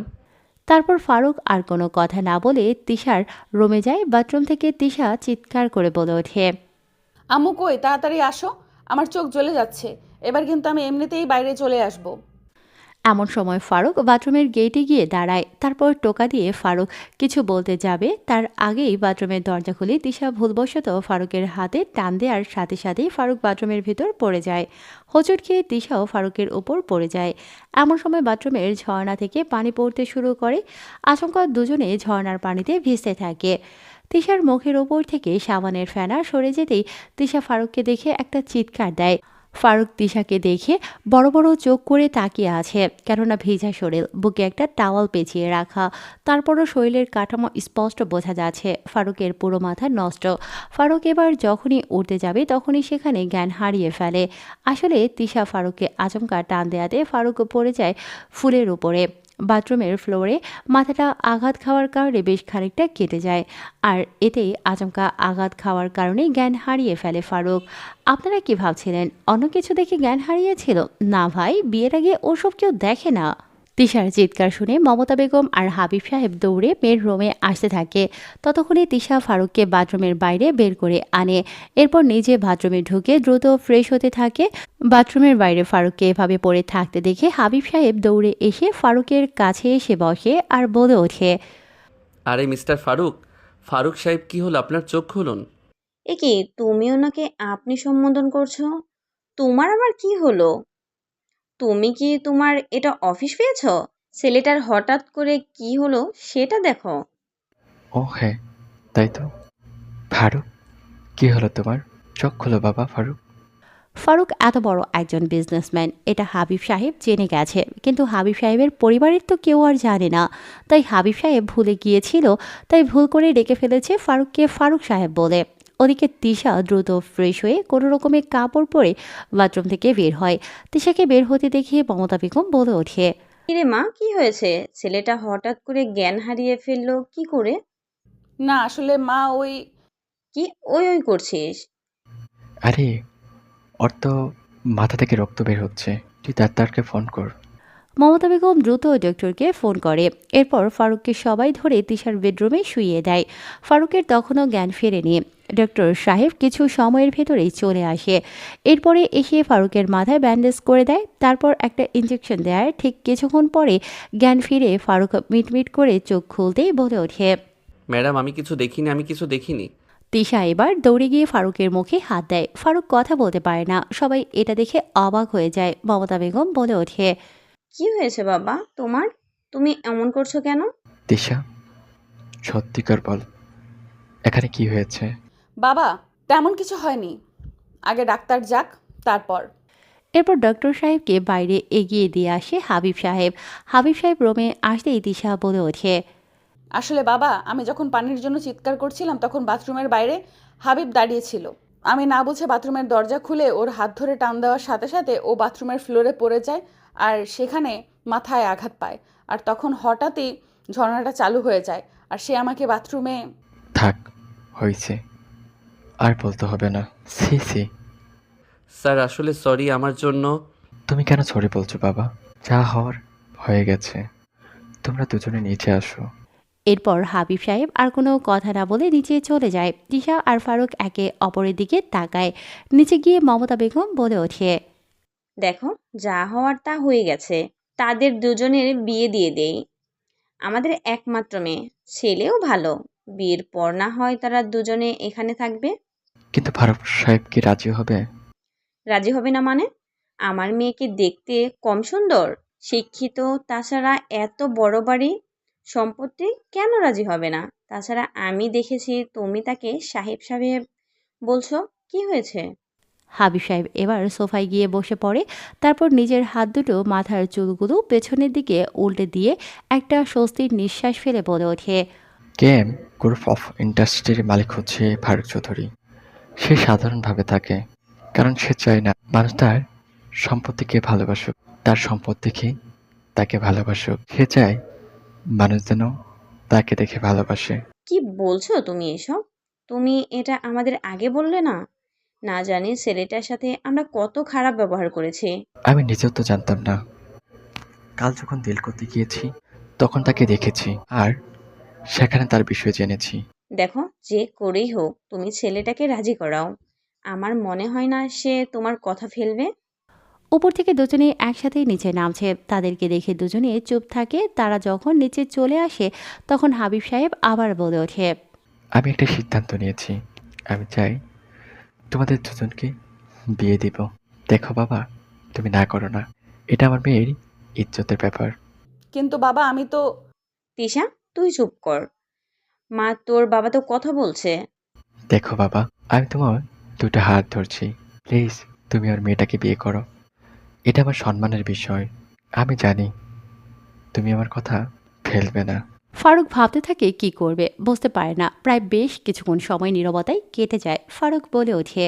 তারপর ফারুক আর কোনো কথা না বলে তিশার রুমে যায়। বাথরুম থেকে তিশা চিৎকার করে বলে ওঠে, আম্মু কই, তাড়াতাড়ি আসো, আমার চোখ জ্বলে যাচ্ছে। এবার কিন্তু আমি এমনিতেই বাইরে চলে আসবো। এমন সময় ফারুক বাথরুমের গেটে গিয়ে দাঁড়ায়। তারপর টোকা দিয়ে ফারুক কিছু বলতে যাবে, তার আগেই বাথরুমের দরজা খুলে তিশা ভুলবশত ফারুকের হাতে টান দেওয়ার সাথে সাথেই ফারুক বাথরুমের ভিতর পড়ে যায়। হোঁচট খেয়ে তিশাও ফারুকের ওপর পড়ে যায়। এমন সময় বাথরুমের ঝর্ণা থেকে পানি পড়তে শুরু করে। আচমকা দুজনে ঝর্ণার পানিতে ভিজতে থাকে। তিশার মুখের ওপর থেকে সাবানের ফেনা সরে যেতেই তিশা ফারুককে দেখে একটা চিৎকার দেয়। ফারুক তিশাকে দেখে বড় বড় চোখ করে তাকিয়ে আছে, কেননা ভিজা শরীর, বুকে একটা টাওয়াল পেঁচিয়ে রাখা। তারপরও শরীরের কাঠামো স্পষ্ট বোঝা যাচ্ছে। ফারুকের পুরো মাথা নষ্ট। ফারুক এবার যখনই উঠতে যাবে তখনই সেখানে জ্ঞান হারিয়ে ফেলে। আসলে তিশা ফারুককে আচমকা টান দেয়াতে ফারুক পড়ে যায় ফুলের উপরে। বাথরুমের ফ্লোরে মাথাটা আঘাত খাওয়ার কারণে বেশ খানিকটা কেটে যায়। আর এতেই আচমকা আঘাত খাওয়ার কারণে জ্ঞান হারিয়ে ফেলে ফারুক। আপনারা কি ভাবছিলেন অন্য কিছু দেখে জ্ঞান হারিয়েছিল? না ভাই, বিয়ের আগে ওসব কেউ দেখে না। তিশার চিৎকার শুনে মমতা বেগম আর হাবিব সাহেব দৌড়ে মেয়ের রুমে আসতে থাকে। ততক্ষণে তিশা ফারুককে বাথরুমের বাইরে বের করে আনে। এরপর নিজে বাথরুমে ঢুকে দ্রুত ফ্রেশ হতে থাকে। বাথরুমের বাইরে ফারুককে এভাবে পড়ে থাকতে দেখে হাবিব সাহেব দৌড়ে এসে ফারুকের কাছে এসে বসে আর বলে ওঠে, আরে মিস্টার ফারুক, ফারুক সাহেব কি হলো? আপনার চোখ খুলুন। এ কি, তুমি ওনাকে আপনি সম্বোধন করছো? তোমার আবার কি হলো? তুমি কি তোমার এটা অফিস পেয়েছো? ছেলেটার হঠাৎ করে কি হলো সেটা দেখো। ও হ্যাঁ, তাই তো। ফারুক, কি হলো তোমার? চোখ খোলো বাবা ফারুক। ফারুক এত বড় একজন বিজনেসম্যান এটা হাবিব সাহেব জেনে গেছে, কিন্তু হাবিব সাহেবের পরিবারের তো কেউ আর জানে না। তাই হাবিব সাহেব ভুলে গিয়েছিল, তাই ভুল করে ডেকে ফেলেছে ফারুককে ফারুক সাহেব বলে। ওদিকে তিশা দ্রুত ফ্রেশ হয়ে কোনো রকমে কাপড় পরে বাথরুম থেকে বের হয়। তিশাকে বের হতে দেখে মমতা বেগম বলে ওঠে, কিরে মা, কি হয়েছে? ছেলেটা হঠাৎ করে জ্ঞান হারিয়ে ফেললো কি করে? না আসলে মা, কি ওই ওই করছিস? আরে ওর তো মাথা থেকে রক্ত বের হচ্ছে, তুই ডাক্তারকে ফোন কর। মমতা বেগম দ্রুত ডক্টরকে ফোন করে। এরপর ফারুককে সবাই ধরে তিশার বেডরুমে শুইয়ে দেয়। ফারুকের তখনও জ্ঞান ফেরেনি। ডক্টর সাহেব কিছু সময়ের ভেতরেই চলে আসে। এরপরে এসে ফারুকের মাথায় ব্যান্ডেজ করে দেয়। তারপর একটা ইঞ্জেকশন দেয়। ঠিক কিছুক্ষণ পরে জ্ঞান ফিরে ফারুক মিটমিট করে চোখ খুলতেই বলে ওঠে, ম্যাডাম, আমি কিছু দেখিনি। তিশা এবার দৌড়ে গিয়ে ফারুকের মুখে হাত দেয়। ফারুক কথা বলতে পারে না। সবাই এটা দেখে অবাক হয়ে যায়। মমতা বেগম বলে ওঠে, কি হয়েছে বাবা তোমার? তুমি এমন করছো কেন? তিশা, সত্যিকার বল, এখানে কি হয়েছে? বাবা, তেমন কিছু হয়নি, আগে ডাক্তার যাক তারপর। এরপর ডক্টর সাহেবকে বাইরে এগিয়ে দিয়ে আসে হাবিব সাহেব। হাবিব সাহেব রুমে আসতেই তিশা বলে ওঠে, আসলে বাবা, আমি যখন পানির জন্য চিৎকার করছিলাম তখন বাথরুমের বাইরে হাবিব দাঁড়িয়েছিল। আমি না বুঝে বাথরুমের দরজা খুলে ওর হাত ধরে টান দেওয়ার সাথে সাথে ও বাথরুমের ফ্লোরে পড়ে যায় আর সেখানে মাথায় আঘাত পায়। আর তখন হঠাৎই ঝর্ণাটা চালু হয়ে যায় আর সে আমাকে বাথরুমে। থাক, হয়েছে, আর বলতে হবে না। সি সি। স্যার আসলে সরি আমার জন্য। তুমি কেন সরি বলছো বাবা? যা হওয়ার হয়ে গেছে। তোমরা দুজনে নিচে আসো। এরপর হাবিব সাহেব আর কোনো কথা না বলে নিচে চলে যায়। তিশা আর ফারুক একে অপরের দিকে তাকায়। নিচে গিয়ে মমতা বেগম বলে ওঠে, দেখো, যা হওয়ার তা হয়ে গেছে, তাদের দুজনের বিয়ে দিয়ে দেই। আমাদের একমাত্র মেয়ে, ছেলেও ভালো। বিয়ের পর না হয় তারা দুজনে এখানে থাকবে। কিন্তু ফারুক সাহেব কি রাজি হবে? রাজি হবে না মানে? আমার মেয়েকে দেখতে কম সুন্দর, শিক্ষিত, তাছাড়া এত বড় বাড়ি, সম্পত্তি, কেন রাজি হবে না? তাছাড়া আমি দেখেছি তুমি তাকে সাহেব সাহেব বলছো, কি হয়েছে? হাবিব সাহেব এবার সোফায় গিয়ে বসে পড়ে। তারপর নিজের হাত দুটো মাথার চুলগুলো পেছনের দিকে উল্টে দিয়ে একটা স্বস্তির নিঃশ্বাস ফেলে বলে ওঠে, কেএম গ্রুপ অফ ইন্ডাস্ট্রির মালিক হচ্ছে ফারুক চৌধুরী। সে সাধারণভাবে থাকে, কারণ সে চায় না মানুষ তার সম্পত্তিকে ভালোবাসুক, তার সম্পদ দেখে তাকে ভালোবাসুক। সে চায় মানুষ যেন তাকে দেখে ভালোবাসে। কি বলছো তুমি এসব? তুমি এটা আমাদের আগে বললে না? না জানি ছেলেটার সাথে আমরা কত খারাপ ব্যবহার করেছি। আমি নিজেও তো জানতাম না। কাল যখন দিল করতে গিয়েছি তখন তাকে দেখেছি আর সেখানে তার বিষয়ে জেনেছি। দেখো, যে করেই হোক তুমি ছেলেটাকে রাজি করাও। আমার মনে হয় না সে তোমার কথা ফেলবে। উপর থেকে দুজনে একসাথেই নিচে নামছে। তাদেরকে দেখে দুজনে চুপ থাকে। তারা যখন নিচে চলে আসে তখন হাবিব সাহেব আবার বলে ওঠে, আমি একটা সিদ্ধান্ত নিয়েছি। আমি চাই তোমাদের দুজনকে বিয়ে দিব। দেখো বাবা, তুমি না করো না, এটা আমার মেয়ের ইজ্জতের ব্যাপার। কিন্তু বাবা, আমি তো। তিশা, তুই চুপ কর। মা, তোর বাবা তো কথা বলছে। দেখো বাবা, আমি তোমার দুটো হাত ধরছি, প্লিজ তুমি আর মেয়েটাকে বিয়ে করো। এটা আমার সম্মানের বিষয়। আমি জানি তুমি আমার কথা ফেলবে না। ফারুক ভাবতে থাকে কি করবে, বুঝতে পারে না। প্রায় বেশ কিছুক্ষণ সময় নীরবতায় কেটে যায়। ফারুক বলে ওঠে,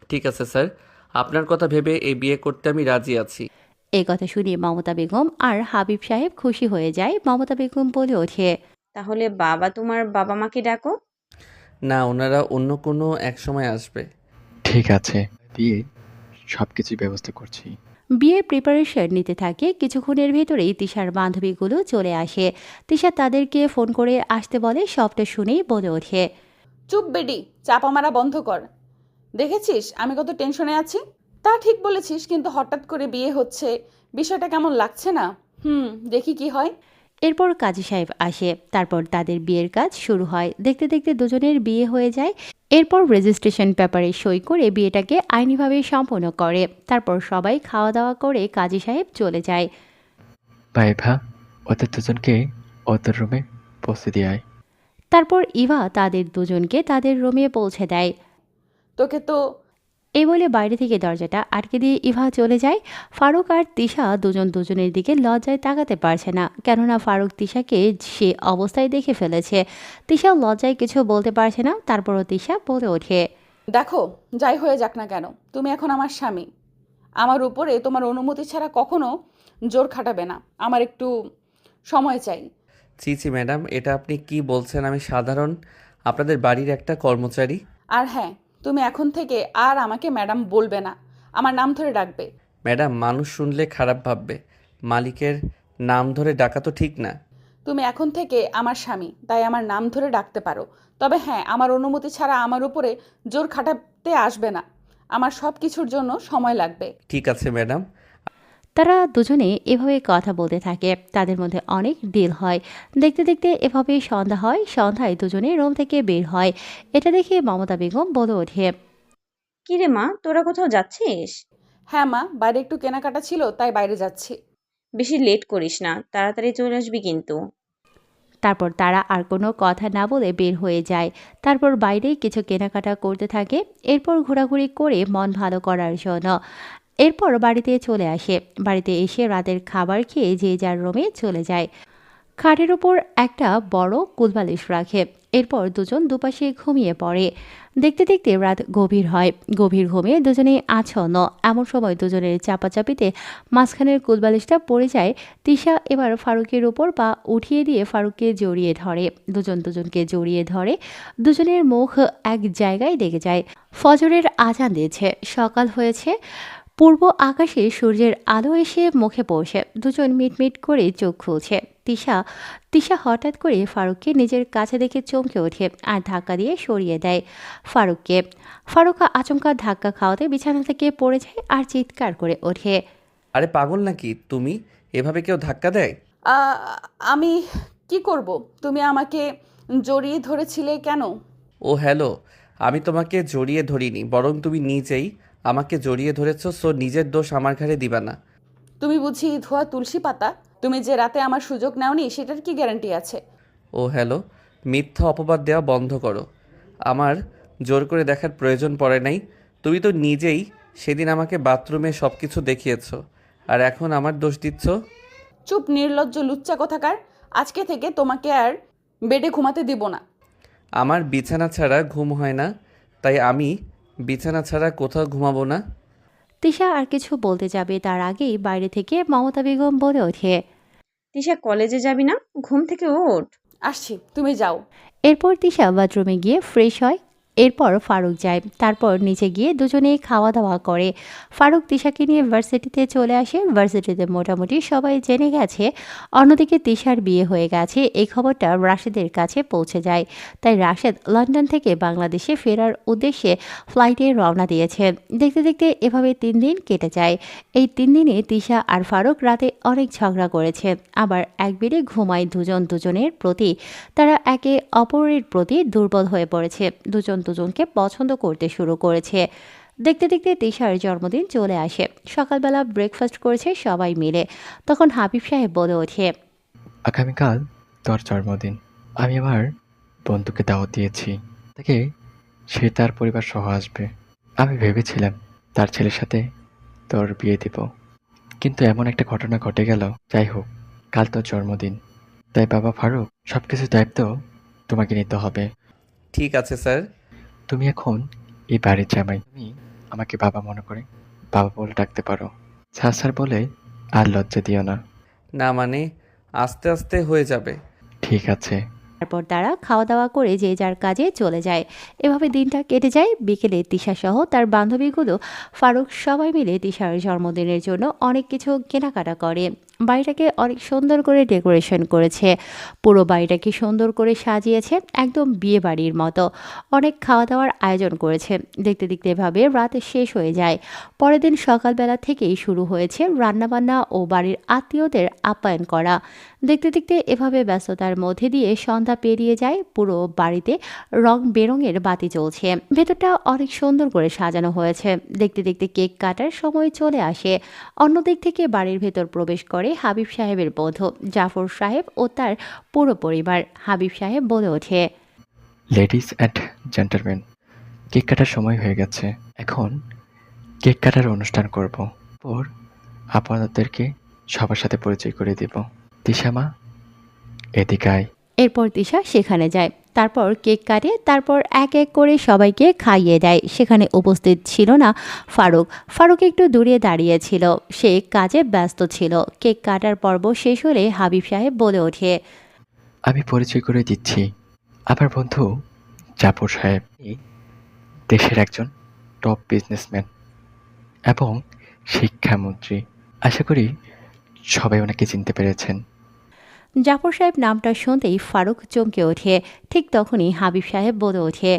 ঠিক আছে স্যার, আপনার কথা ভেবে এই বিয়ে করতে আমি রাজি আছি। এই কথা শুনে মমতা বেগম আর হাবিব সাহেব খুশি হয়ে যায়। মমতা বেগম বলে ওঠে, তাহলে বাবা তোমার বাবা মাকে ডাকো। না, ওনারা অন্য কোনো এক সময় আসবে। ঠিক আছে, বিয়ে সবকিছুর ব্যবস্থা করছি। বিয়ের প্রিপারেশন নিতে থাকে। কিছুক্ষণের ভেতরেই তিশার বান্ধবীগুলো চলে আসে। তিশা তাদেরকে ফোন করে আসতে বলে। সবটা শুনেই বলে ওঠে, চুপ বেডি, চাপা মারা বন্ধ কর। দেখেছিস আমি কত টেনশনে আছি? তা ঠিক বলেছিস, কিন্তু হঠাৎ করে বিয়ে হচ্ছে, বিষয়টা কেমন লাগছে না? দেখি কি হয়। এরপর কাজী সাহেব আসে। তারপর তাদের বিয়ের কাজ শুরু হয়। দেখতে দেখতে দুজনের বিয়ে হয়ে যায়। এরপর রেজিস্ট্রেশন পেপারে সই করে বিয়েটাকে আইনিভাবে সম্পন্ন করে। তারপর সবাই খাওয়া দাওয়া করে কাজী সাহেব চলে যায়। ভাইভা, ওদের দুজনকে ওদের রুমে পৌঁছে দিয়ে আয়। তারপর ইভা তাদের দুজনকে তাদের রুমে পৌঁছে দেয়। তোকে তো। এই বলে বাইরে থেকে দরজাটা আটকে দিয়ে ইভা চলে যায়। ফারুক আর তিশা দুজন দুজনের দিকে লজ্জায় তাকাতে পারছে না, কেননা ফারুক তিশাকে সে অবস্থায় দেখে ফেলেছে। তিশা লজ্জায় কিছু বলতে পারছে না। তারপরও তিশা বলে ওঠে, দেখো, যাই হয়ে যাক না কেন, তুমি এখন আমার স্বামী। আমার উপরে তোমার অনুমতি ছাড়া কখনো জোর খাটাবে না। আমার একটু সময় চাই। ছি ছি ম্যাডাম, এটা আপনি কি বলছেন? আমি সাধারণ আপনাদের বাড়ির একটা কর্মচারী। আর হ্যাঁ, তুমি এখন থেকে আর আমাকে ম্যাডাম বলবে না, আমার নাম ধরে ডাকবে। ম্যাডাম, মানুষ শুনলে খারাপ ভাববে। মালিকের নাম ধরে ডাকা তো ঠিক না। তুমি এখন থেকে আমার স্বামী, তাই আমার নাম ধরে ডাকতে পারো। তবে হ্যাঁ, আমার অনুমতি ছাড়া আমার উপরে জোর খাটাতে আসবে না। আমার সব কিছুর জন্য সময় লাগবে। ঠিক আছে ম্যাডাম। তারা দুজনে এভাবে কথা বলতে থাকে। তাদের মধ্যে অনেক ডিল হয়। দেখতে দেখতে এভাবে সন্ধ্যা হয়। সন্ধ্যায় দুজনে রুম থেকে বের হয়। এটা দেখে মমতা বেগম বলে ওঠে, কিরে মা, তোরা কোথাও যাচ্ছিস? হ্যাঁ মা, বাইরে একটু কেনাকাটা ছিল, তাই বাইরে যাচ্ছি। বেশি লেট করিস না, তাড়াতাড়ি চলে আসবি কিন্তু। তারপর তারা আর কোনো কথা না বলে বের হয়ে যায়। তারপর বাইরে কিছু কেনাকাটা করতে থাকে। এরপর ঘোরাঘুরি করে মন ভালো করার জন্য এরপর বাড়িতে চলে আসে। বাড়িতে এসে রাতের খাবার খেয়ে যে যার রুমে চলে যায়। খাটের ওপর একটা বড় কুলবালিশ রাখে। এরপর দুজন দুপাশে ঘুমিয়ে পড়ে। দেখতে দেখতে রাত গভীর হয়। গভীর ঘুমে দুজনেই আচ্ছন্ন। এমন সময় দুজনের চাপাচাপিতে মাঝখানের কুলবালিশটা পড়ে যায়। তিশা এবার ফারুকের উপর পা উঠিয়ে দিয়ে ফারুককে জড়িয়ে ধরে। দুজন দুজনকে জড়িয়ে ধরে। দুজনের মুখ এক জায়গায় লেগে যায়। ফজরের আজান দিয়েছে, সকাল হয়েছে। পূর্ব আকাশে সূর্যের আলো এসে মুখে পড়ছে। দুজন মিটমিট করে চোখ খুলছে। তিশা হঠাৎ করে ফারুককে নিজের কাছে দেখে চমকে ওঠে আর ধাক্কা দিয়ে সরিয়ে দেয় ফারুককে। ফারুক আচমকা ধাক্কা খাওয়াতে বিছানা থেকে পড়ে যায় আর চিৎকার করে ওঠে। আরে পাগল নাকি তুমি? এভাবে কেউ ধাক্কা দেয়? আমি কি করব? তুমি আমাকে জড়িয়ে ধরেছিলে কেন? ও হ্যালো, আমি তোমাকে জড়িয়ে ধরিনি, বরং তুমি নিজেই আমাকে জড়িয়ে ধরেছো। সো নিজের দোষ আমার ঘাড়ে দিবা না। তুমি বুঝি ধোয়া তুলসী পাতা? তুমি যে রাতে আমার সুযোগ নাওনি সেটার কি গ্যারান্টি আছে? ও হ্যালো, মিথ্যা অপবাদ দেওয়া বন্ধ করো। আমার জোর করে দেখার প্রয়োজন পড়ে নাই। তুমি তো নিজেই সেদিন আমাকে বাথরুমে সব কিছু দেখিয়েছো, আর এখন আমার দোষ দিচ্ছ। চুপ, নির্লজ্জ লুচ্চা কোথাকার। আজকে থেকে তোমাকে আর বেডে ঘুমাতে দিব না। আমার বিছানা ছাড়া ঘুম হয় না, তাই আমি বিছানা ছাড়া কোথাও ঘুমাবো না। তিশা আর কিছু বলতে যাবে তার আগেই বাইরে থেকে মমতা বেগম বলে ওঠে, তিশা কলেজে যাবি না? ঘুম থেকে ওঠ। আসছি, তুমি যাও। এরপর তিশা বাথরুমে গিয়ে ফ্রেশ হয়। এরপর ফারুক যায়। তারপর নিচে গিয়ে দুজনেই খাওয়া দাওয়া করে। ফারুক তিশাকে নিয়ে ভার্সিটিতে চলে আসে। ভার্সিটিতে মোটামুটি সবাই জেনে গেছে। অন্যদিকে তিশার বিয়ে হয়ে গেছে এই খবরটা রাশেদের কাছে পৌঁছে যায়। তাই রাশেদ লন্ডন থেকে বাংলাদেশে ফেরার উদ্দেশ্যে ফ্লাইটে রওনা দিয়েছে। দেখতে দেখতে এভাবে 3 দিন কেটে যায়। এই 3 দিনে তিশা আর ফারুক রাতে অনেক ঝগড়া করেছে। আবার এক বেডে ঘুমায় দুজন দুজনের প্রতি। তারা একে অপরের প্রতি দুর্বল হয়ে পড়েছে। দুজন দুজনকে পছন্দ করতে শুরু করেছে। দেখতে দেখতে তিশার জন্মদিন চলে আসে। সকালবেলা ব্রেকফাস্ট করেছে সবাই মিলে। তখন হাবিব সাহেব বলে ওঠে, আগামীকাল তোর জন্মদিন। আমি আমার বন্ধুকে দাওয়াত দিয়েছি, তাকে সে তার পরিবার সহ আসবে। আমি ভেবেছিলাম তার ছেলের সাথে তোর বিয়ে দিব, কিন্তু এমন একটা ঘটনা ঘটে গেল। যাই হোক, কাল তোর জন্মদিন, তাই বাবা ফারুক সবকিছু দায়িত্ব তোমাকে নিতে হবে। ঠিক আছে স্যার। তুমি এখন এই বাড়ির জামাই। তুমি আমাকে বাবা মনে করে বাবা বলে ডাকতে পারো। স্যার স্যার বলে আর লজ্জা দিও না। না মানে আস্তে আস্তে হয়ে যাবে। ঠিক আছে। তারপর তারা খাওয়া দাওয়া করে যে যার কাজে চলে যায়। এভাবে দিনটা কেটে যায়। বিকেলে তিশা সহ তার বান্ধবীগুলো ফারুক সবাই মিলে তিশার জন্মদিনের জন্য অনেক কিছু কেনাকাটা করে। বাড়িটাকে অনেক সুন্দর করে ডেকোরেশন করেছে। পুরো বাড়িটাকে সুন্দর করে সাজিয়েছে, একদম বিয়ে বাড়ির মতো। অনেক খাওয়া দাওয়ার আয়োজন করেছে। দেখতে দেখতে এভাবে রাত শেষ হয়ে যায়। পরের দিন সকালবেলা থেকেই শুরু হয়েছে রান্নাবান্না ও বাড়ির আত্মীয়দের আপ্যায়ন করা। দেখতে দেখতে এভাবে ব্যস্ততার মধ্যে দিয়ে সন্ধ্যা পেরিয়ে যায়। পুরো বাড়িতে রং বেরঙের বাতি জ্বলছে। ভেতরটা অনেক সুন্দর করে সাজানো হয়েছে। দেখতে দেখতে কেক কাটার সময় চলে আসে। অন্যদিক থেকে বাড়ির ভেতর প্রবেশ করে হাবিব সাহেবের বন্ধু জাফর সাহেব ও তার পুরো পরিবার। হাবিব সাহেব বলে ওঠে, লেডিস অ্যান্ড জেন্টলম্যান, কেক কাটার সময় হয়ে গেছে। এখন কেক কাটার অনুষ্ঠান করব। পর আপনাদেরকে সবার সাথে পরিচয় করে দেব। তিশা মা, এদিকে আয়। এরপর তিশা সেখানে যায়। তারপর কেক কাটে। তারপর এক এক করে সবাইকে খাইয়ে দেয়। সেখানে উপস্থিত ছিল না ফারুক। ফারুক একটু দূরে দাঁড়িয়েছিল, সে কাজে ব্যস্ত ছিল। কেক কাটার পর্ব শেষ হলে হাবিব সাহেব বলে ওঠে, আমি পরিচয় করে দিচ্ছি, আমার বন্ধু জাফর সাহেব। দেশের একজন টপ বিজনেসম্যান এবং শিক্ষামন্ত্রী। আশা করি সবাই ওনাকে চিনতে পেরেছেন। জাফর সাহেব নামটা শুনতেই ফারুক চমকে ওঠে। ঠিক তখনই হাবিব সাহেব বলে ওঠে,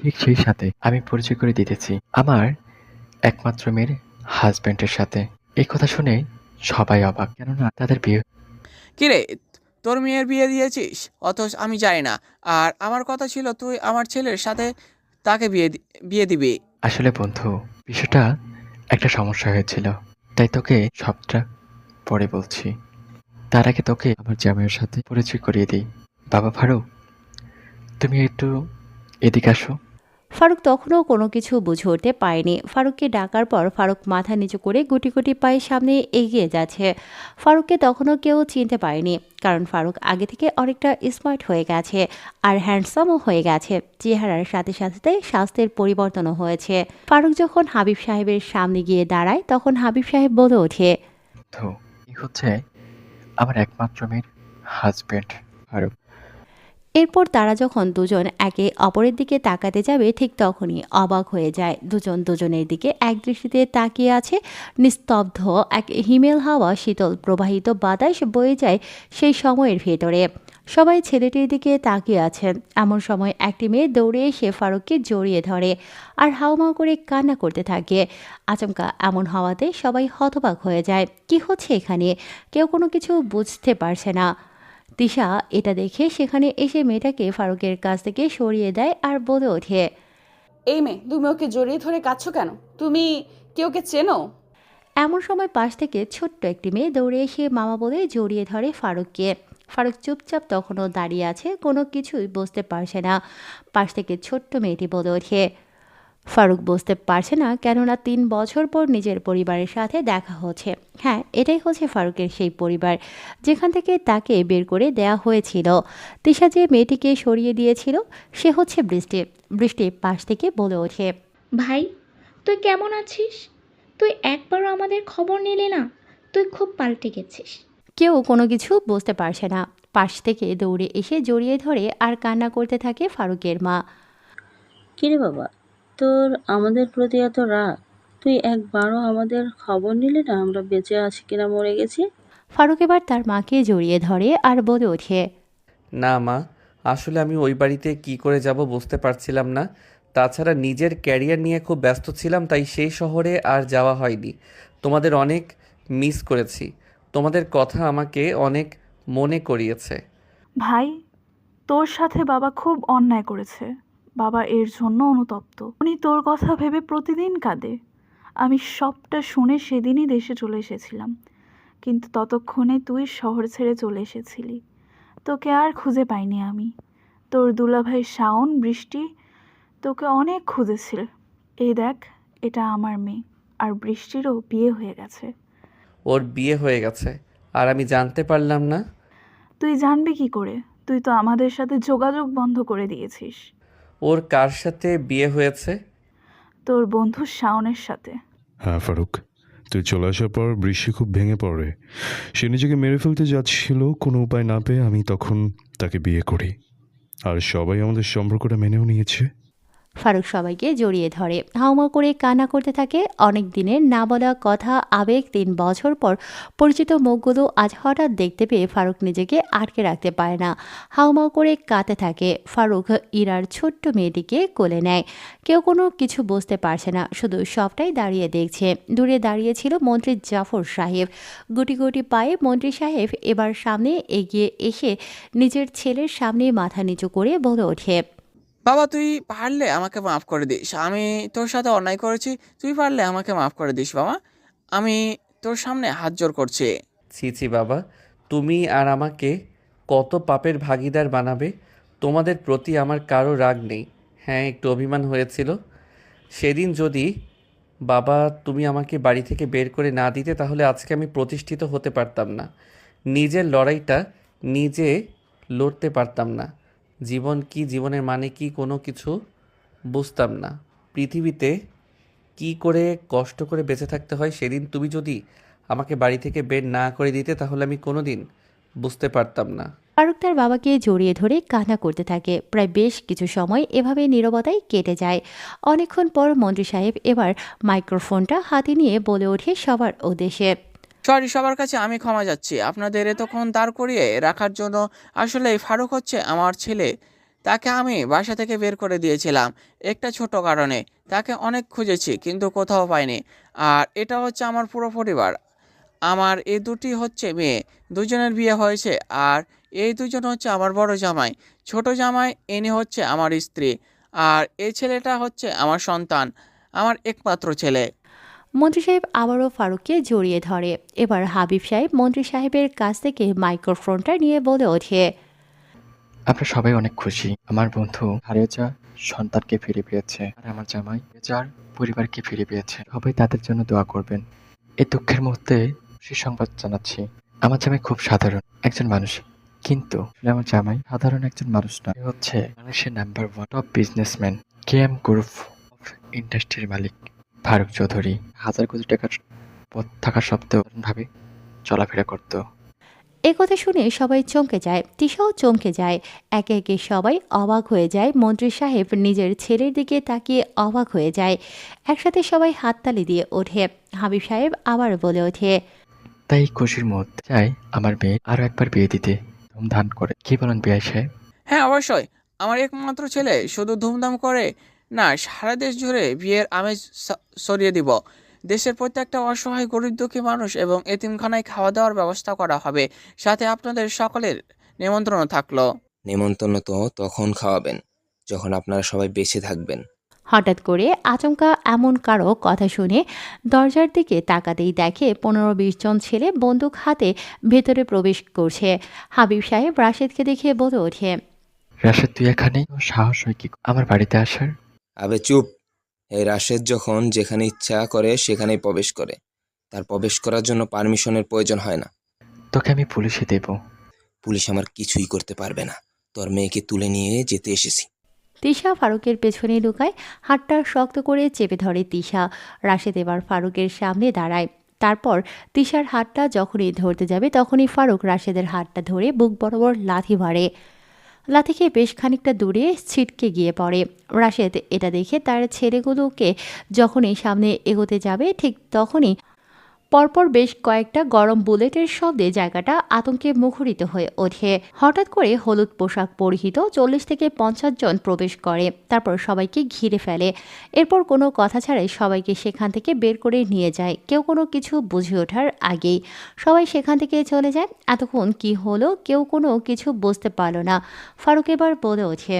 ঠিক সেই সাথে আমি পরিচয় করে দিতেছি আমার একমাত্র মেয়ের হাজব্যান্ডের সাথে। এই কথা শুনে সবাই অবাক, কেননা তাদের বিয়ে। কিরে, তোর মেয়ের বিয়ে দিয়েছিস, অথচ আমি জানি না। আর আমার কথা ছিল তুই আমার ছেলের সাথে তাকে বিয়ে দিবি। আসলে বন্ধু, বিষয়টা একটা সমস্যা হয়েছিল, তাই তোকে সবটা পরে বলছি। তার আগে তোকে আমার জামাইয়ের সাথে পরিচয় করিয়ে দিই। বাবা ফারুক, তুমি একটু এদিকে আসো। ফারুক তখনও কোনো কিছু বুঝে উঠতে পারেনি। ফারুককে ডাকার পর ফারুক মাথা নিচু করে গুটি গুটি পায়ে সামনে এগিয়ে যাচ্ছে। ফারুককে তখনও কেউ চিনতে পারেনি, কারণ ফারুক আগে থেকে অনেকটা স্মার্ট হয়ে গেছে আর হ্যান্ডসামও হয়ে গেছে। চেহারার সাথে সাথে স্বাস্থ্যের পরিবর্তনও হয়েছে। ফারুক যখন হাবিব সাহেবের সামনে গিয়ে দাঁড়ায় তখন হাবিব সাহেব বলে ওঠে, তো এই হচ্ছে আমার একমাত্র মেয়ের হাজবেন্ড ফারুক। এরপর তারা যখন দুজন একে অপরের দিকে তাকাতে যাবে ঠিক তখনই অবাক হয়ে যায়। দুজন দুজনের দিকে এক দৃষ্টিতে তাকিয়ে আছে। নিস্তব্ধ এক হিমেল হাওয়া, শীতল প্রবাহিত বাতাস বয়ে যায় সেই সময়ের ভেতরে। সবাই ছেলেটির দিকে তাকিয়ে আছেন। এমন সময় একটি মেয়ে দৌড়ে এসে ফারুককে জড়িয়ে ধরে আর হাউমাউ করে কান্না করতে থাকে। আচমকা এমন হওয়াতে সবাই হতবাক হয়ে যায়। কি হচ্ছে এখানে? কেউ কোনো কিছু বুঝতে পারছে না। তিশা এটা দেখে সেখানে এসে মেয়েটাকে ফারুকের কাছ থেকে সরিয়ে দেয় আর বলে ওঠে, এই মেয়ে, তুমি ওকে জড়িয়ে ধরে কাঁদছো কেন? তুমি কি ওকে চেনো? এমন সময় পাশ থেকে ছোট্ট একটি মেয়ে দৌড়ে এসে মামা বলে জড়িয়ে ধরে ফারুককে। ফারুক চুপচাপ তখনও দাঁড়িয়ে আছে, কোনো কিছুই বুঝতে পারছে না। পাশ থেকে ছোট্ট মেয়েটি বলে ওঠে, ফারুক বুঝতে পারছে না, কেননা 3 বছর পর নিজের পরিবারের সাথে দেখা হচ্ছে। হ্যাঁ, এটাই হচ্ছে ফারুকের সেই পরিবার যেখান থেকে তাকে বের করে দেয়া হয়েছিল। তিশা যে মেয়েটিকে সরিয়ে দিয়েছিল সে হচ্ছে বৃষ্টি। বৃষ্টি পাশ থেকে বলে ওঠে, ভাই, তুই কেমন আছিস? তুই একবারও আমাদের খবর নিলি না। তুই খুব পাল্টে গেছিস। কেউ কোনো কিছু বুঝতে পারছে না। পাশ থেকে দৌড়ে এসে জড়িয়ে ধরে আর কান্না করতে থাকে ফারুকের মা। কিরে বাবা, তোর আমাদের প্রতি এত রাগ? তুই একবারও আমাদের খবর নিলি না আমরা বেঁচে আছি কিনা মরে গেছি? ফারুক এবার তার মাকে জড়িয়ে ধরে আর বলে ওঠে, না মা, আসলে আমি ওই বাড়িতে কি করে যাব বুঝতে পারছিলাম না। তাছাড়া নিজের ক্যারিয়ার নিয়ে খুব ব্যস্ত ছিলাম, তাই সেই শহরে আর যাওয়া হয়নি। তোমাদের অনেক মিস করেছি। তোমাদের কথা আমাকে অনেক মনে করিয়েছে। ভাই, তোর সাথে বাবা খুব অন্যায় করেছে। বাবা এর জন্য অনুতপ্ত। উনি তোর কথা ভেবে প্রতিদিন কাঁদে। আমি সবটা শুনে সেদিনই দেশে চলে এসেছিলাম, কিন্তু ততক্ষণে তুই শহর ছেড়ে চলে এসেছিলি। তোকে আর খুঁজে পাইনি আমি। তোর দুলাভাই শাওন, বৃষ্টি তোকে অনেক খুঁজেছিল। এই দেখ, এটা আমার মেয়ে, আর বৃষ্টিরও বিয়ে হয়ে গেছে। ওর বিয়ে হয়ে গেছে আর আমি জানতে পারলাম না? তুই জানবি কি করে? তুই তো আমাদের সাথে যোগাযোগ বন্ধ করে দিয়েছিস। ওর কার সাথে বিয়ে হয়েছে? তোর বন্ধু শাওনের সাথে। হ্যাঁ ফারুক, তুই চলে আসার পর বৃষ্টি খুব ভেঙে পড়ে। সে নিজেকে মেরে ফেলতে যাচ্ছিল, কোনো উপায় না পেয়ে আমি তখন তাকে বিয়ে করি, আর সবাই আমাদের সম্পর্কটা মেনেও নিয়েছে। ফারুক সবাইকে জড়িয়ে ধরে হাউমাউ করে কান্না করতে থাকে। অনেক দিনের না বলা কথা, আবেগ। 3 বছর পর পরিচিত মুখগুলো আজ হঠাৎ দেখতে পেয়ে ফারুক নিজেকে আটকে রাখতে পারে না। হাউমাউ করে কাঁদতে থাকে। ফারুক ইরার ছোট্ট মেয়েটিকে কোলে নেয়। কেউ কোনো কিছু বুঝতে পারছে না, শুধু সবটাই দাঁড়িয়ে দেখছে। দূরে দাঁড়িয়েছিল মন্ত্রী জাফর সাহেব। গুটি গুটি পায়ে মন্ত্রী সাহেব এবার সামনে এগিয়ে এসে নিজের ছেলের সামনে মাথা নিচু করে বলে ওঠে, বাবা, তুই পারলে আমাকে মাফ করে দিস। আমি তোর সাথে অন্যায় করেছি, তুই পারলে আমাকে মাফ করে দিস বাবা। আমি তোর সামনে হাত জোড় করছি। ছি ছি বাবা, তুমি আর আমাকে কত পাপের ভাগিদার বানাবে? তোমাদের প্রতি আমার কারো রাগ নেই। হ্যাঁ, একটু অভিমান হয়েছিল সেদিন। যদি বাবা তুমি আমাকে বাড়ি থেকে বের করে না দিতে, তাহলে আজকে আমি প্রতিষ্ঠিত হতে পারতাম না। নিজের লড়াইটা নিজে লড়তে পারতাম না। জীবন কি, জীবনের মানে কি, কোনো কিছু বুঝতাম না। পৃথিবীতে কি করে কষ্ট করে বেঁচে থাকতে হয় সেদিন তুমি যদি আমাকে বাড়ি থেকে বের না করে দিতে, তাহলে আমি কোনো দিন বুঝতে পারতাম না। ফারুক তার বাবাকে জড়িয়ে ধরে কান্না করতে থাকে। প্রায় বেশ কিছু সময় এভাবে নীরবতায় কেটে যায়। অনেকক্ষণ পর মন্ত্রী সাহেব এবার মাইক্রোফোনটা হাতে নিয়ে বলে ওঠে সবার উদ্দেশ্যে, সরি, সবার কাছে আমি ক্ষমা যাচ্ছি আপনাদের এতক্ষণ দাঁড় করিয়ে রাখার জন্য। আসলে ফারুক হচ্ছে আমার ছেলে। তাকে আমি বাসা থেকে বের করে দিয়েছিলাম একটা ছোট কারণে। তাকে অনেক খুঁজেছি কিন্তু কোথাও পাইনি। আর এটা হচ্ছে আমার পুরো পরিবার। আমার এই দুটি হচ্ছে মেয়ে, দুজনের বিয়ে হয়েছে। আর এই দুজন হচ্ছে আমার বড় জামাই, ছোট জামাই, ইনি হচ্ছে আমার স্ত্রী। আর এই ছেলেটা হচ্ছে আমার সন্তান, আমার একমাত্র ছেলে। মন্ত্রী সাহেব আবারও ফারুককে জড়িয়ে ধরে। এবার হাবিব সাহেব মন্ত্রী সাহেবের কাছ থেকে মাইক্রোফোনটা নিয়ে বলে ওঠে, আমরা সবাই অনেক খুশি আমার বন্ধু হারিয়ে যাওয়া সন্তানকে ফিরে পেয়েছে, আর আমার জামাই যার পরিবারকে ফিরে পেয়েছে। সবাই তাদের জন্য দোয়া করবেন। এই দুঃখের মুহূর্তে সুসংবাদ জানাচ্ছি, আমার জামাই খুব সাধারণ একজন মানুষ, কিন্তু আমার জামাই সাধারণ একজন মানুষ না, সে হচ্ছে বাংলাদেশের number 1 top businessman, KM group of ইন্ডাস্ট্রির মালিক ফারুক চৌধুরী। হাজার কোটি টাকার পথ থাকা সত্ত্বেও ভাবে চলাফেরা করত। এ কথা শুনে সবাই চমকে যায়, তিশাও চমকে যায়। একে একে সবাই অবাক হয়ে যায়। মন্ত্রী সাহেব নিজের ছেলের দিকে তাকিয়ে অবাক হয়ে যায়। একসাথে সবাই হাততালি দিয়ে ওঠে। হাবিব সাহেব আবার বলে ওঠে, তাই খুশির মধ্যে চাই আমার মেয়ে আরো একবার বিয়ে দিতে, ধুমধাম করে। কি বলেন বিআই সাহেব? হ্যাঁ, অবশ্যই। আমার একমাত্র ছেলে শুধু ধুমধাম করে না, সারা দেশ জুড়ে বিয়ের আমেজ ছড়িয়ে দিব। দেশের প্রত্যেকটা অসহায় গরিব দুঃখী মানুষ এবং এতিমখানায় খাওয়া দাওয়ার ব্যবস্থা করা হবে। সাথে আপনাদের সকলের নিমন্ত্রণ থাকলো। নেমন্তন্ন তো তখন খাওয়াবেন যখন আপনারা সবাই বেঁচে থাকবেন। হঠাৎ করে আচমকা এমন কারো কথা শুনে দরজার দিকে তাকাতেই দেখে 15-20 জন ছেলে বন্দুক হাতে ভেতরে প্রবেশ করছে। হাবিব সাহেব রাশেদকে দেখে বলে ওঠে, রাশেদ, তুই এখানে? তোর সাহস হয় কি আমার বাড়িতে আসার? আবে চুপ! এই রাশেদ যখন যেখানে ইচ্ছা করে সেখানেই প্রবেশ করে, তার প্রবেশ করার জন্য পারমিশনের প্রয়োজন হয় না। তোকে আমি পুলিশে দেব। পুলিশ আমার কিছুই করতে পারবে না, তোর মেয়েকে তুলে নিয়ে যেতে এসেছি। তিশা ফারুকের পেছনে লুকায়, হাতটা শক্ত করে চেপে ধরে তিশা। রাশেদ এবার ফারুকের সামনে দাঁড়ায়। তারপর তিশার হাতটা যখনই ধরতে যাবে তখনই ফারুক রাশেদের হাতটা ধরে বুক বরাবর লাথি মারে। লাথি খেয়ে বেশ খানিকটা দূরে ছিটকে গিয়ে পড়ে। রাশেদ এটা দেখে তার ছেলেগুলোকে যখনই সামনে এগোতে যাবে ঠিক তখনই পরপর বেশ কয়েকটা গরম বুলেটের শব্দে জায়গাটা আতঙ্কে মুখরিত হয়ে ওঠে। হঠাৎ করে হলুদ পোশাক পরিহিত 40 থেকে 50 জন প্রবেশ করে, তারপর সবাইকে ঘিরে ফেলে। এরপর কোনো কথা ছাড়াই সবাইকে সেখান থেকে বের করে নিয়ে যায়। কেউ কোনো কিছু বুঝে ওঠার আগেই সবাই সেখান থেকে চলে যায়। এতক্ষণ কি হলো কেউ কোনো কিছু বুঝতে পারল না। ফারুক এবার বলে ওঠে,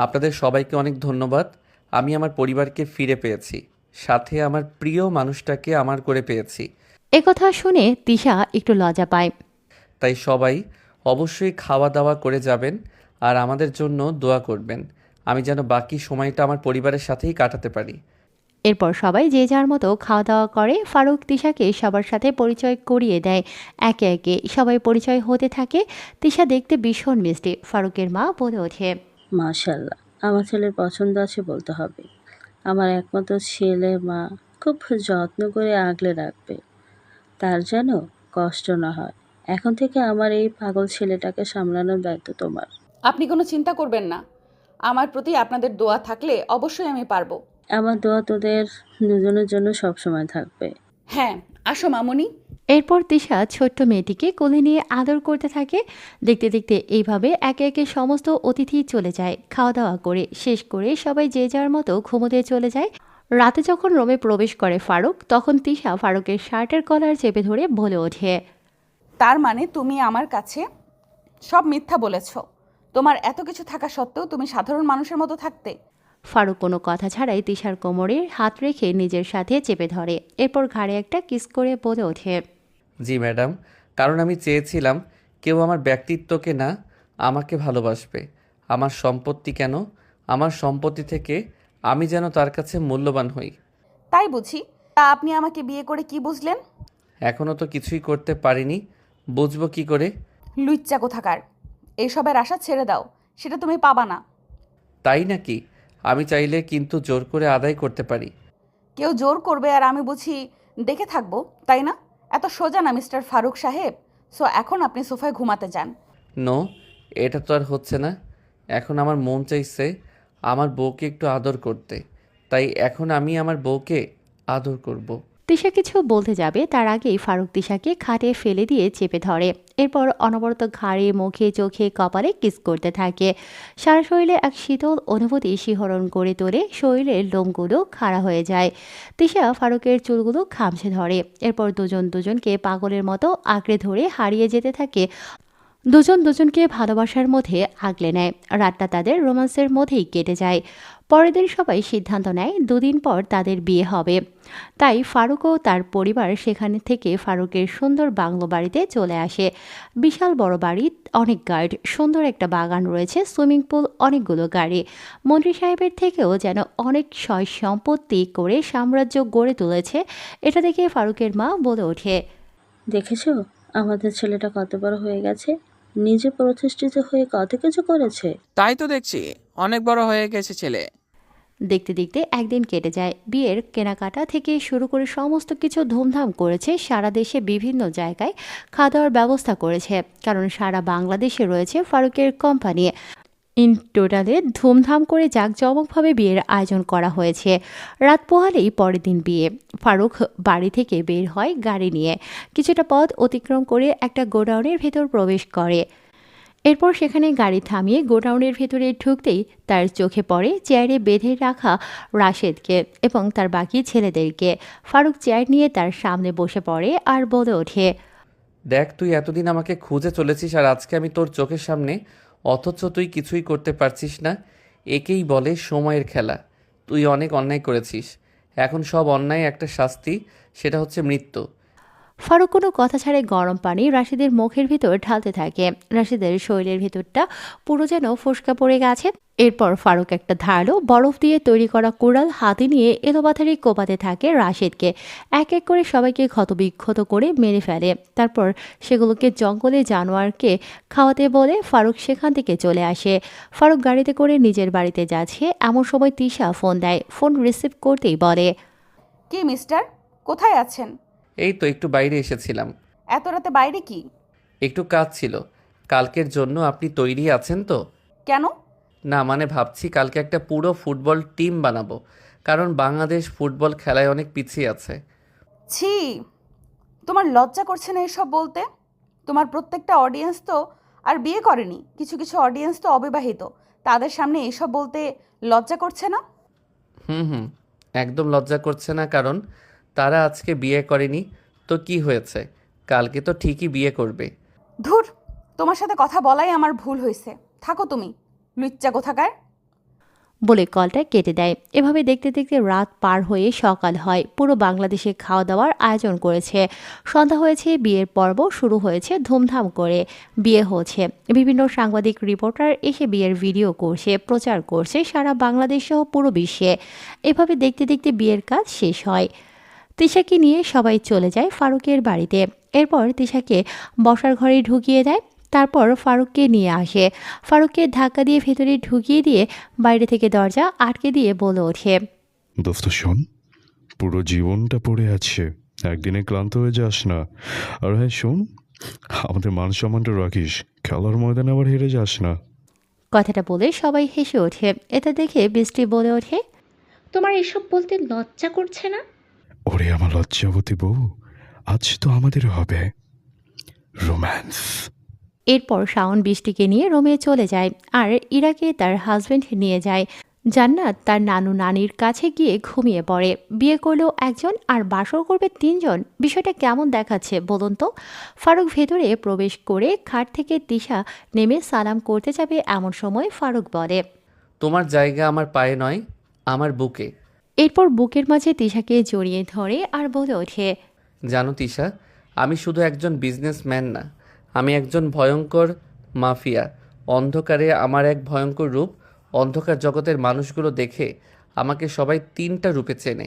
আপনাদের সবাইকে অনেক ধন্যবাদ। আমি আমার পরিবারকে ফিরে পেয়েছি, সাথে আমার প্রিয় মানুষটাকে আমার করে পেয়েছি। একথা শুনে তিশা একটু লজ্জা পায়। তাই সবাই অবশ্যই খাওয়া দাওয়া করে যাবেন আর আমাদের জন্য দোয়া করবেন, আমি যেন বাকি সময়টা আমার পরিবারের সাথেই কাটাতে পারি। এরপর সবাই যে যার মতো খাওয়া দাওয়া করে। ফারুক তিশাকে সবার সাথে পরিচয় করিয়ে দেয়। একে একে সবাই পরিচয় হতে থাকে। তিশা দেখতে ভীষণ মিষ্টি। ফারুকের মা বলে ওঠে, মাশাআল্লাহ, আমার ছেলের পছন্দ আছে বলতে হবে। আমার একমাত্র ছেলে, মা খুব যত্ন করে আগলে রাখবে, তার যেন কষ্ট না হয়। এখন থেকে আমার এই পাগল ছেলেটাকে সামলানোর দায়িত্ব তোমার। আপনি কোনো চিন্তা করবেন না, আমার প্রতি আপনাদের দোয়া থাকলে অবশ্যই আমি পারবো। আমার দোয়া তোদের দুজনের জন্য সবসময় থাকবে। হ্যাঁ, আসো মামুনি। এরপর তিশা ছোট্ট মেয়েটিকে কোলে নিয়ে আদর করতে থাকে। দেখতে দেখতে এইভাবে একে একে সমস্ত অতিথি চলে যায়। খাওয়া দাওয়া করে শেষ করে সবাই যে যার মতো ঘুমোতে চলে যায়। রাতে যখন রুমে প্রবেশ করে ফারুক, তখন তিশা ফারুকের শার্টের কলার চেপে ধরে বলে ওঠে, তার মানে তুমি আমার কাছে সব মিথ্যা বলেছ? তোমার এত কিছু থাকা সত্ত্বেও তুমি সাধারণ মানুষের মতো থাকতে? ফারুক কোনো কথা ছাড়াই তিশার কোমরে হাত রেখে নিজের সাথে চেপে ধরে। এরপর ঘাড়ে একটা কিস করে বলে ওঠে, জি ম্যাডাম, কারণ আমি চেয়েছিলাম কেউ আমার ব্যক্তিত্বকে না, আমাকে ভালোবাসবে। আমার সম্পত্তি কেন, আমার সম্পত্তি থেকে আমি যেন তার কাছে মূল্যবান হই। তাই বুঝি? তা আপনি আমাকে বিয়ে করে কি বুঝলেন? এখনও তো কিছুই করতে পারিনি, বুঝবো কি করে? লুচ্চা কোথাকার! এইসবের আশা ছেড়ে দাও, সেটা তুমি পাবা না। তাই নাকি? আমি চাইলে কিন্তু জোর করে আদায় করতে পারি। কেউ জোর করবে আর আমি বুঝি দেখে থাকবো, তাই না? এত সোজা না মিস্টার ফারুক সাহেব। সো এখন আপনি সোফায় ঘুমাতে যান। নো, এটা তো আর হচ্ছে না। এখন আমার মন চাইছে আমার বউকে একটু আদর করতে, তাই এখন আমি আমার বউকে আদর করব। তিশা কিছু বলতে যাবে তার আগেই ফারুক তিশাকে খাটে ফেলে দিয়ে চেপে ধরে। এরপর অনবরত ঘাড়ে, মুখে, চোখে, কপালে কিস করতে থাকে। সারা শরীরে এক শীতল অনুভূতি শিহরণ করে তোলে। শরীরের লোমগুলো খাড়া হয়ে যায়। তিশা ফারুকের চুলগুলো খামছে ধরে। এরপর দুজনকে পাগলের মতো আঁকড়ে ধরে হারিয়ে যেতে থাকে। দুজনকে ভালোবাসার মধ্যে আগলে নেয়। রাতটা তাদের রোমান্সের মধ্যেই কেটে যায়। পরের দিন সবাই সিদ্ধান্ত নেয় 2 দিন পর তাদের বিয়ে হবে। তাই ফারুক ও তার পরিবার সেখানে থেকে ফারুকের সুন্দর বাংলো বাড়িতে চলে আসে। বিশাল বড় বাড়ি, অনেক গার্ড, সুন্দর একটা বাগান রয়েছে, সুইমিং পুল, অনেকগুলো গাড়ি। মন্ত্রী সাহেবের থেকেও যেন অনেক সয় সম্পত্তি করে সাম্রাজ্য গড়ে তুলেছে। এটা দেখে ফারুকের মা বলে ওঠে, দেখেছো আমাদের ছেলেটা কত বড় হয়ে গেছে, নিজে প্রতিষ্ঠিত হয়ে কত কিছু করেছে। তাই তো দেখছি, অনেক বড় হয়ে গেছে ছেলে। দেখতে দেখতে একদিন কেটে যায়। বিয়ের কেনাকাটা থেকে শুরু করে সমস্ত কিছু ধুমধাম করেছে। সারা দেশে বিভিন্ন জায়গায় খাওয়া দাওয়ার ব্যবস্থা করেছে, কারণ সারা বাংলাদেশে রয়েছে ফারুকের কোম্পানি। ইন টোটালে ধুমধাম করে জাঁকজমকভাবে বিয়ের আয়োজন করা হয়েছে। রাত পোহালেই পরের দিন বিয়ে। ফারুক বাড়ি থেকে বের হয় গাড়ি নিয়ে। কিছুটা পথ অতিক্রম করে একটা গোডাউনের ভেতর প্রবেশ করে। এরপর সেখানে গাড়ি থামিয়ে গোডাউনের ভেতরে ঢুকতেই তার চোখে পড়ে চেয়ারে বেঁধে রাখা রাশেদকে এবং তার বাকি ছেলেদেরকে। ফারুক চেয়ার নিয়ে তার সামনে বসে পড়ে আর বলে ওঠে, দেখ, তুই এতদিন আমাকে খুঁজে চলেছিস আর আজকে আমি তোর চোখের সামনে, অথচ তুই কিছুই করতে পারছিস না। একেই বলে সময়ের খেলা। তুই অনেক অন্যায় করেছিস, এখন সব অন্যায় একটা শাস্তি, সেটা হচ্ছে মৃত্যু। ফারুক কোনো কথা ছাড়ে গরম পানি রাশিদের মুখের ভিতর ঢালতে থাকে। রাশিদের শরীরের ভিতরটা পুরো যেন ফোসকা পড়ে গেছে। এরপর ফারুক একটা ধারালো বরফ দিয়ে তৈরি করা কুড়াল হাতে নিয়ে এলোপাথারি কোপাতে থাকে রাশিদকে। এক এক করে সবাইকে ক্ষতবিক্ষত করে মেরে ফেলে। তারপর সেগুলোকে জঙ্গলে জানোয়ারকে খাওয়াতে বলে ফারুক সেখান থেকে চলে আসে। ফারুক গাড়িতে করে নিজের বাড়িতে যাচ্ছে, এমন সময় তিশা ফোন দেয়। ফোন রিসিভ করতেই বলে, কি মিস্টার, কোথায় আছেন? এই তো একটু বাইরে এসেছিলাম। এত রাতে বাইরে কি? একটু কাজ ছিল। কালকের জন্য আপনি তৈরি আছেন তো? কেন? না মানে ভাবছি কালকে একটা পুরো ফুটবল টিম বানাবো, কারণ বাংলাদেশ ফুটবল খেলায় অনেক পিছিয়ে আছে। ছি, তোমার লজ্জা করছে না এসব বলতে? তোমার প্রত্যেকটা অডিয়েন্স তো আর বিয়ে করেনি, কিছু কিছু অডিয়েন্স তো অবিবাহিত, তাদের সামনে এসব বলতে লজ্জা করছে না? হুম, একদম লজ্জা করছে না, কারণ তারা আজকে বিয়ে করেনি তো কি হয়েছে, কালকে তো ঠিকই বিয়ে করবে। ধুর, তোমার সাথে কথা বলাই আমার ভুল হয়েছে, থাকো তুমি, লুচ্চা কোথাকার। বলে কলটা কেটে দেয়। এভাবে দেখতে দেখতে রাত পার হয়ে সকাল হয়। পুরো বাংলাদেশে খাওয়া দাওয়ার আয়োজন করেছে। সন্ধ্যা হয়েছে, বিয়ের পর্ব শুরু হয়েছে ধুমধাম করে। বিয়ে হচ্ছে, বিভিন্ন সাংবাদিক রিপোর্টার এসে বিয়ের ভিডিও করছে, প্রচার করছে সারা বাংলাদেশ সহ পুরো বিশ্বে। এভাবে দেখতে দেখতে বিয়ের কাজ শেষ হয়। তিশাকে নিয়ে সবাই চলে যায় ফারুকের বাড়িতে। এরপর তিশাকে বসার ঘরে ঢুকিয়ে দেয়। তারপর ফারুককে নিয়ে আসে। ফারুককে ধাক্কা দিয়ে ভেতরে ঢুকিয়ে দিয়ে বাইরে থেকে দরজা আটকে দিয়ে বলে ওঠে, দোস্ত শোন, পুরো জীবনটা পড়ে আছে, একদিনে ক্লান্ত হয়ে যাস না। আর হ্যাঁ শোন, আমাদের মান সম্মানটা রাখিস, খেলার ময়দানে আবার হেরে যাস না। কথাটা বলে সবাই হেসে ওঠে। এটা দেখে বৃষ্টি বলে ওঠে, তোমার এসব বলতে লজ্জা করছে না? ওরে আমার লজ্জাবতী বউ, আজ তো আমাদের হবে রোম্যান্স। এরপর শাওন বৃষ্টিকে নিয়ে রোমে চলে যায় আর ইরাকে তার হাজবেন্ড নিয়ে যায়। জান্নাত তার নানু নানির কাছে গিয়ে ঘুমিয়ে পড়ে। বিয়ে করলেও একজন আর বাসর করবে 3 জন, বিষয়টা কেমন দেখাচ্ছে বলুন তো? ফারুক ভেতরে প্রবেশ করে খাট থেকে তিশা নেমে সালাম করতে যাবে, এমন সময় ফারুক বলে, তোমার জায়গা আমার পায়ে নয়, আমার বুকে। এরপর বুকের মাঝে তিশাকে জড়িয়ে ধরে আর বলে ওঠে, জানো তিশা, আমি শুধু একজন বিজনেসম্যান না, আমি একজন ভয়ঙ্কর মাফিয়া। অন্ধকারে আমার এক ভয়ঙ্কর রূপ। অন্ধকার জগতের মানুষগুলো দেখে আমাকে সবাই 3টা রূপে চেনে।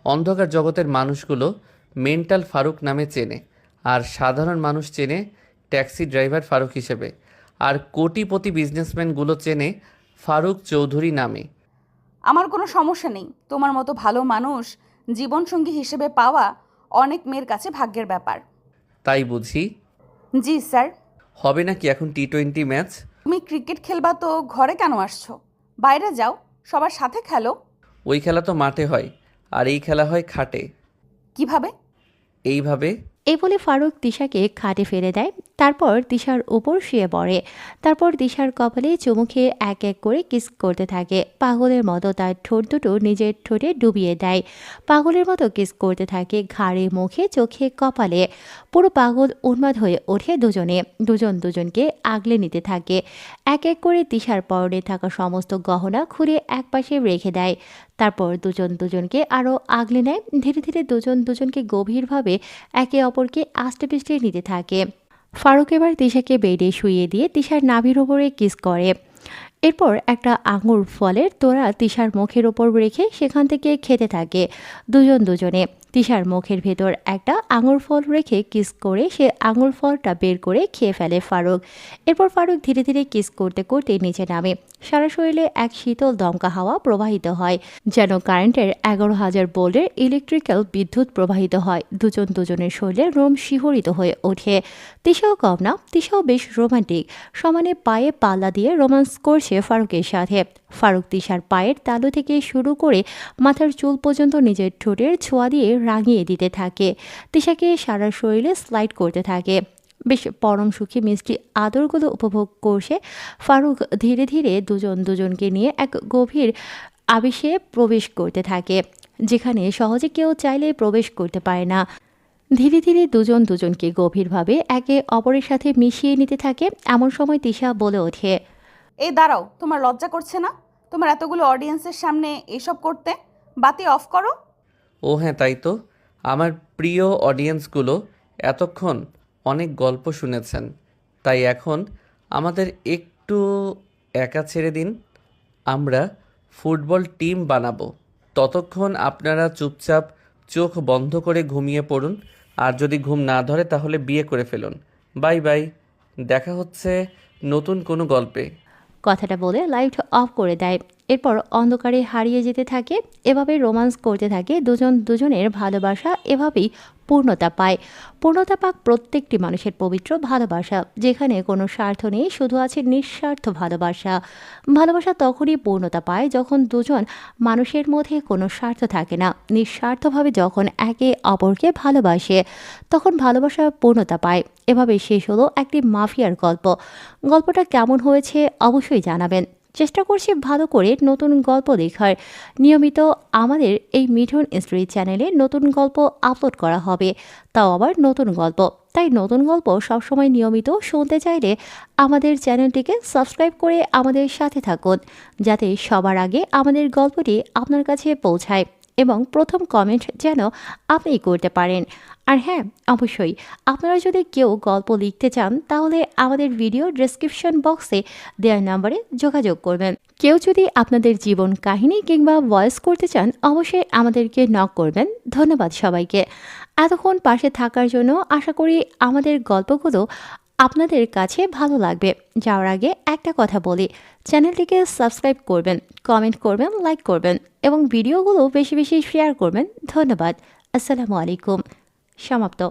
অন্ধকার জগতের মানুষগুলো মেন্টাল ফারুক নামে চেনে, আর সাধারণ মানুষ চেনে ট্যাক্সি ড্রাইভার ফারুক হিসেবে, আর কোটিপতি বিজনেসম্যানগুলো চেনে ফারুক চৌধুরী নামে। আমার কোনো সমস্যা নেই, তোমার মতো ভালো মানুষ জীবনসঙ্গী হিসেবে পাওয়া অনেক মেয়ের কাছে ভাগ্যের ব্যাপার। তাই বুঝি? জি স্যার। হবে নাকি এখন T20 ম্যাচ? তুমি ক্রিকেট খেলবা তো ঘরে কেন আসছো? বাইরে যাও, সবার সাথে খেলো। ওই খেলা তো মাঠে হয়, আর এই খেলা হয় খাটে। কিভাবে? এইভাবে। এই বলে ফারুক তিশাকে খাটে ফেলে দেয়, তারপর তিশার উপর শুয়ে পড়ে। তারপর তিশার কপালে চুমু খেয়ে এক এক করে কিস করতে থাকে। পাগলের মতো তার ঠোঁট দুটো নিজের ঠোঁটে ডুবিয়ে দেয়। পাগলের মতো কিস করতে থাকে ঘাড়ে, মুখে, চোখে, কপালে। পুরো পাগল উন্মাদ হয়ে ওঠে দুজনে। দুজনকে আগলে নিতে থাকে। এক এক করে তিশার পরনে থাকা সমস্ত গহনা খুলে একপাশে রেখে দেয়। তারপর দুজনকে আরও আগলে নেয়। ধীরে ধীরে দুজনকে গভীরভাবে একে অপরকে আষ্টে পিষ্টে নিতে থাকে। ফারুক এবার তিশাকে বেডে শুইয়ে দিয়ে তিশার নাভির ওপরে কিস করে। এরপর একটা আঙুর ফলের তোড়া তিশার মুখের ওপর রেখে সেখান থেকে খেতে থাকে দুজনে। তিশার মুখের ভেতর একটা আঙুর ফল রেখে কিস করে সে আঙুর ফলটা বের করে খেয়ে ফেলে ফারুক। এরপর ফারুক ধীরে ধীরে কিস করতে করতে নিচে নামে। সারা শরীরে এক শীতল দমকা হাওয়া প্রবাহিত হয়, যেন কারেন্টের 11,000 ভোল্টের ইলেকট্রিক্যাল বিদ্যুৎ প্রবাহিত হয়। দুজনের শরীরে রোম শিহরিত হয়ে ওঠে। তিশাও কম না, তিশাও বেশ রোমান্টিক। সমানে পায়ে পাল্লা দিয়ে রোমান্স করছে ফারুকের সাথে। ফারুক তিশার পায়ের তালু থেকে শুরু করে মাথার চুল পর্যন্ত নিজের ঠোঁটের ছোঁয়া দিয়ে রাঙিয়ে দিতে থাকে। তিশাকে সারা শরীরে স্লাইড করতে থাকে। বেশ পরম সুখী মিষ্টি আদরগুলো উপভোগ করছে ফারুক। ধীরে ধীরে দুজনকে নিয়ে এক গভীর আবেশে প্রবেশ করতে থাকে, যেখানে সহজে কেউ চাইলে প্রবেশ করতে পারে না। ধীরে ধীরে দুজনকে গভীরভাবে একে অপরের সাথে মিশিয়ে নিতে থাকে। এমন সময় তিশা বলে ওঠে, এই দাঁড়াও, তোমার লজ্জা করছে না তোমার এতগুলো অডিয়েন্সের সামনে এসব করতে? বাতি অফ করো। ও হ্যাঁ, তাই তো। আমার প্রিয় অডিয়েন্সগুলো এতক্ষণ অনেক গল্প শুনেছেন, তাই এখন আমাদের একটু একা ছেড়ে দিন। আমরা ফুটবল টিম বানাবো। ততক্ষণ আপনারা চুপচাপ চোখ বন্ধ করে ঘুমিয়ে পড়ুন, আর যদি ঘুম না ধরে তাহলে বিয়ে করে ফেলুন। বাই বাই, দেখা হচ্ছে নতুন কোনো গল্পে। কথাটা বলে লাইট অফ করে দেয়। এরপর অন্ধকারে হারিয়ে যেতে থাকে। এভাবে রোমান্স করতে থাকে দুজনের ভালোবাসা এভাবেই পূর্ণতা পায়। পূর্ণতা পাক প্রত্যেকটি মানুষের পবিত্র ভালোবাসা, যেখানে কোনো স্বার্থ নেই, শুধু আছে নিঃস্বার্থ ভালোবাসা। ভালোবাসা তখনই পূর্ণতা পায় যখন দুজন মানুষের মধ্যে কোনো স্বার্থ থাকে না। নিঃস্বার্থভাবে যখন একে অপরকে ভালোবাসে, তখন ভালোবাসা পূর্ণতা পায়। এভাবে শেষ হলো একটি মাফিয়ার গল্প। গল্পটা কেমন হয়েছে অবশ্যই জানাবেন। চেষ্টা করছি ভালো করে নতুন গল্প দেখার। নিয়মিত আমাদের এই মিঠুন স্টোরি চ্যানেলে নতুন গল্প আপলোড করা হবে, তাও আবার নতুন গল্প। তাই নতুন গল্প সবসময় নিয়মিত শুনতে চাইলে আমাদের চ্যানেলটিকে সাবস্ক্রাইব করে আমাদের সাথে থাকুন, যাতে সবার আগে আমাদের গল্পটি আপনার কাছে পৌঁছায় এবং প্রথম কমেন্ট যেন আপনিই করতে পারেন। আর হ্যাঁ, অবশ্যই আপনারা যদি কেউ গল্প লিখতে চান তাহলে আমাদের ভিডিও ডেসক্রিপশন বক্সে দেওয়ার নাম্বারে যোগাযোগ করবেন। কেউ যদি আপনাদের জীবন কাহিনী কিংবা ভয়েস করতে চান অবশ্যই আমাদেরকে নক করবেন। ধন্যবাদ সবাইকে এতক্ষণ পাশে থাকার জন্য। আশা করি আমাদের গল্পগুলো আপনাদের কাছে ভালো লাগবে। যাওয়ার আগে একটা কথা বলি, চ্যানেলটিকে সাবস্ক্রাইব করবেন, কমেন্ট করবেন, লাইক করবেন এবং ভিডিওগুলো বেশি বেশি শেয়ার করবেন। ধন্যবাদ। আসসালামু আলাইকুম। সমাপ্ত।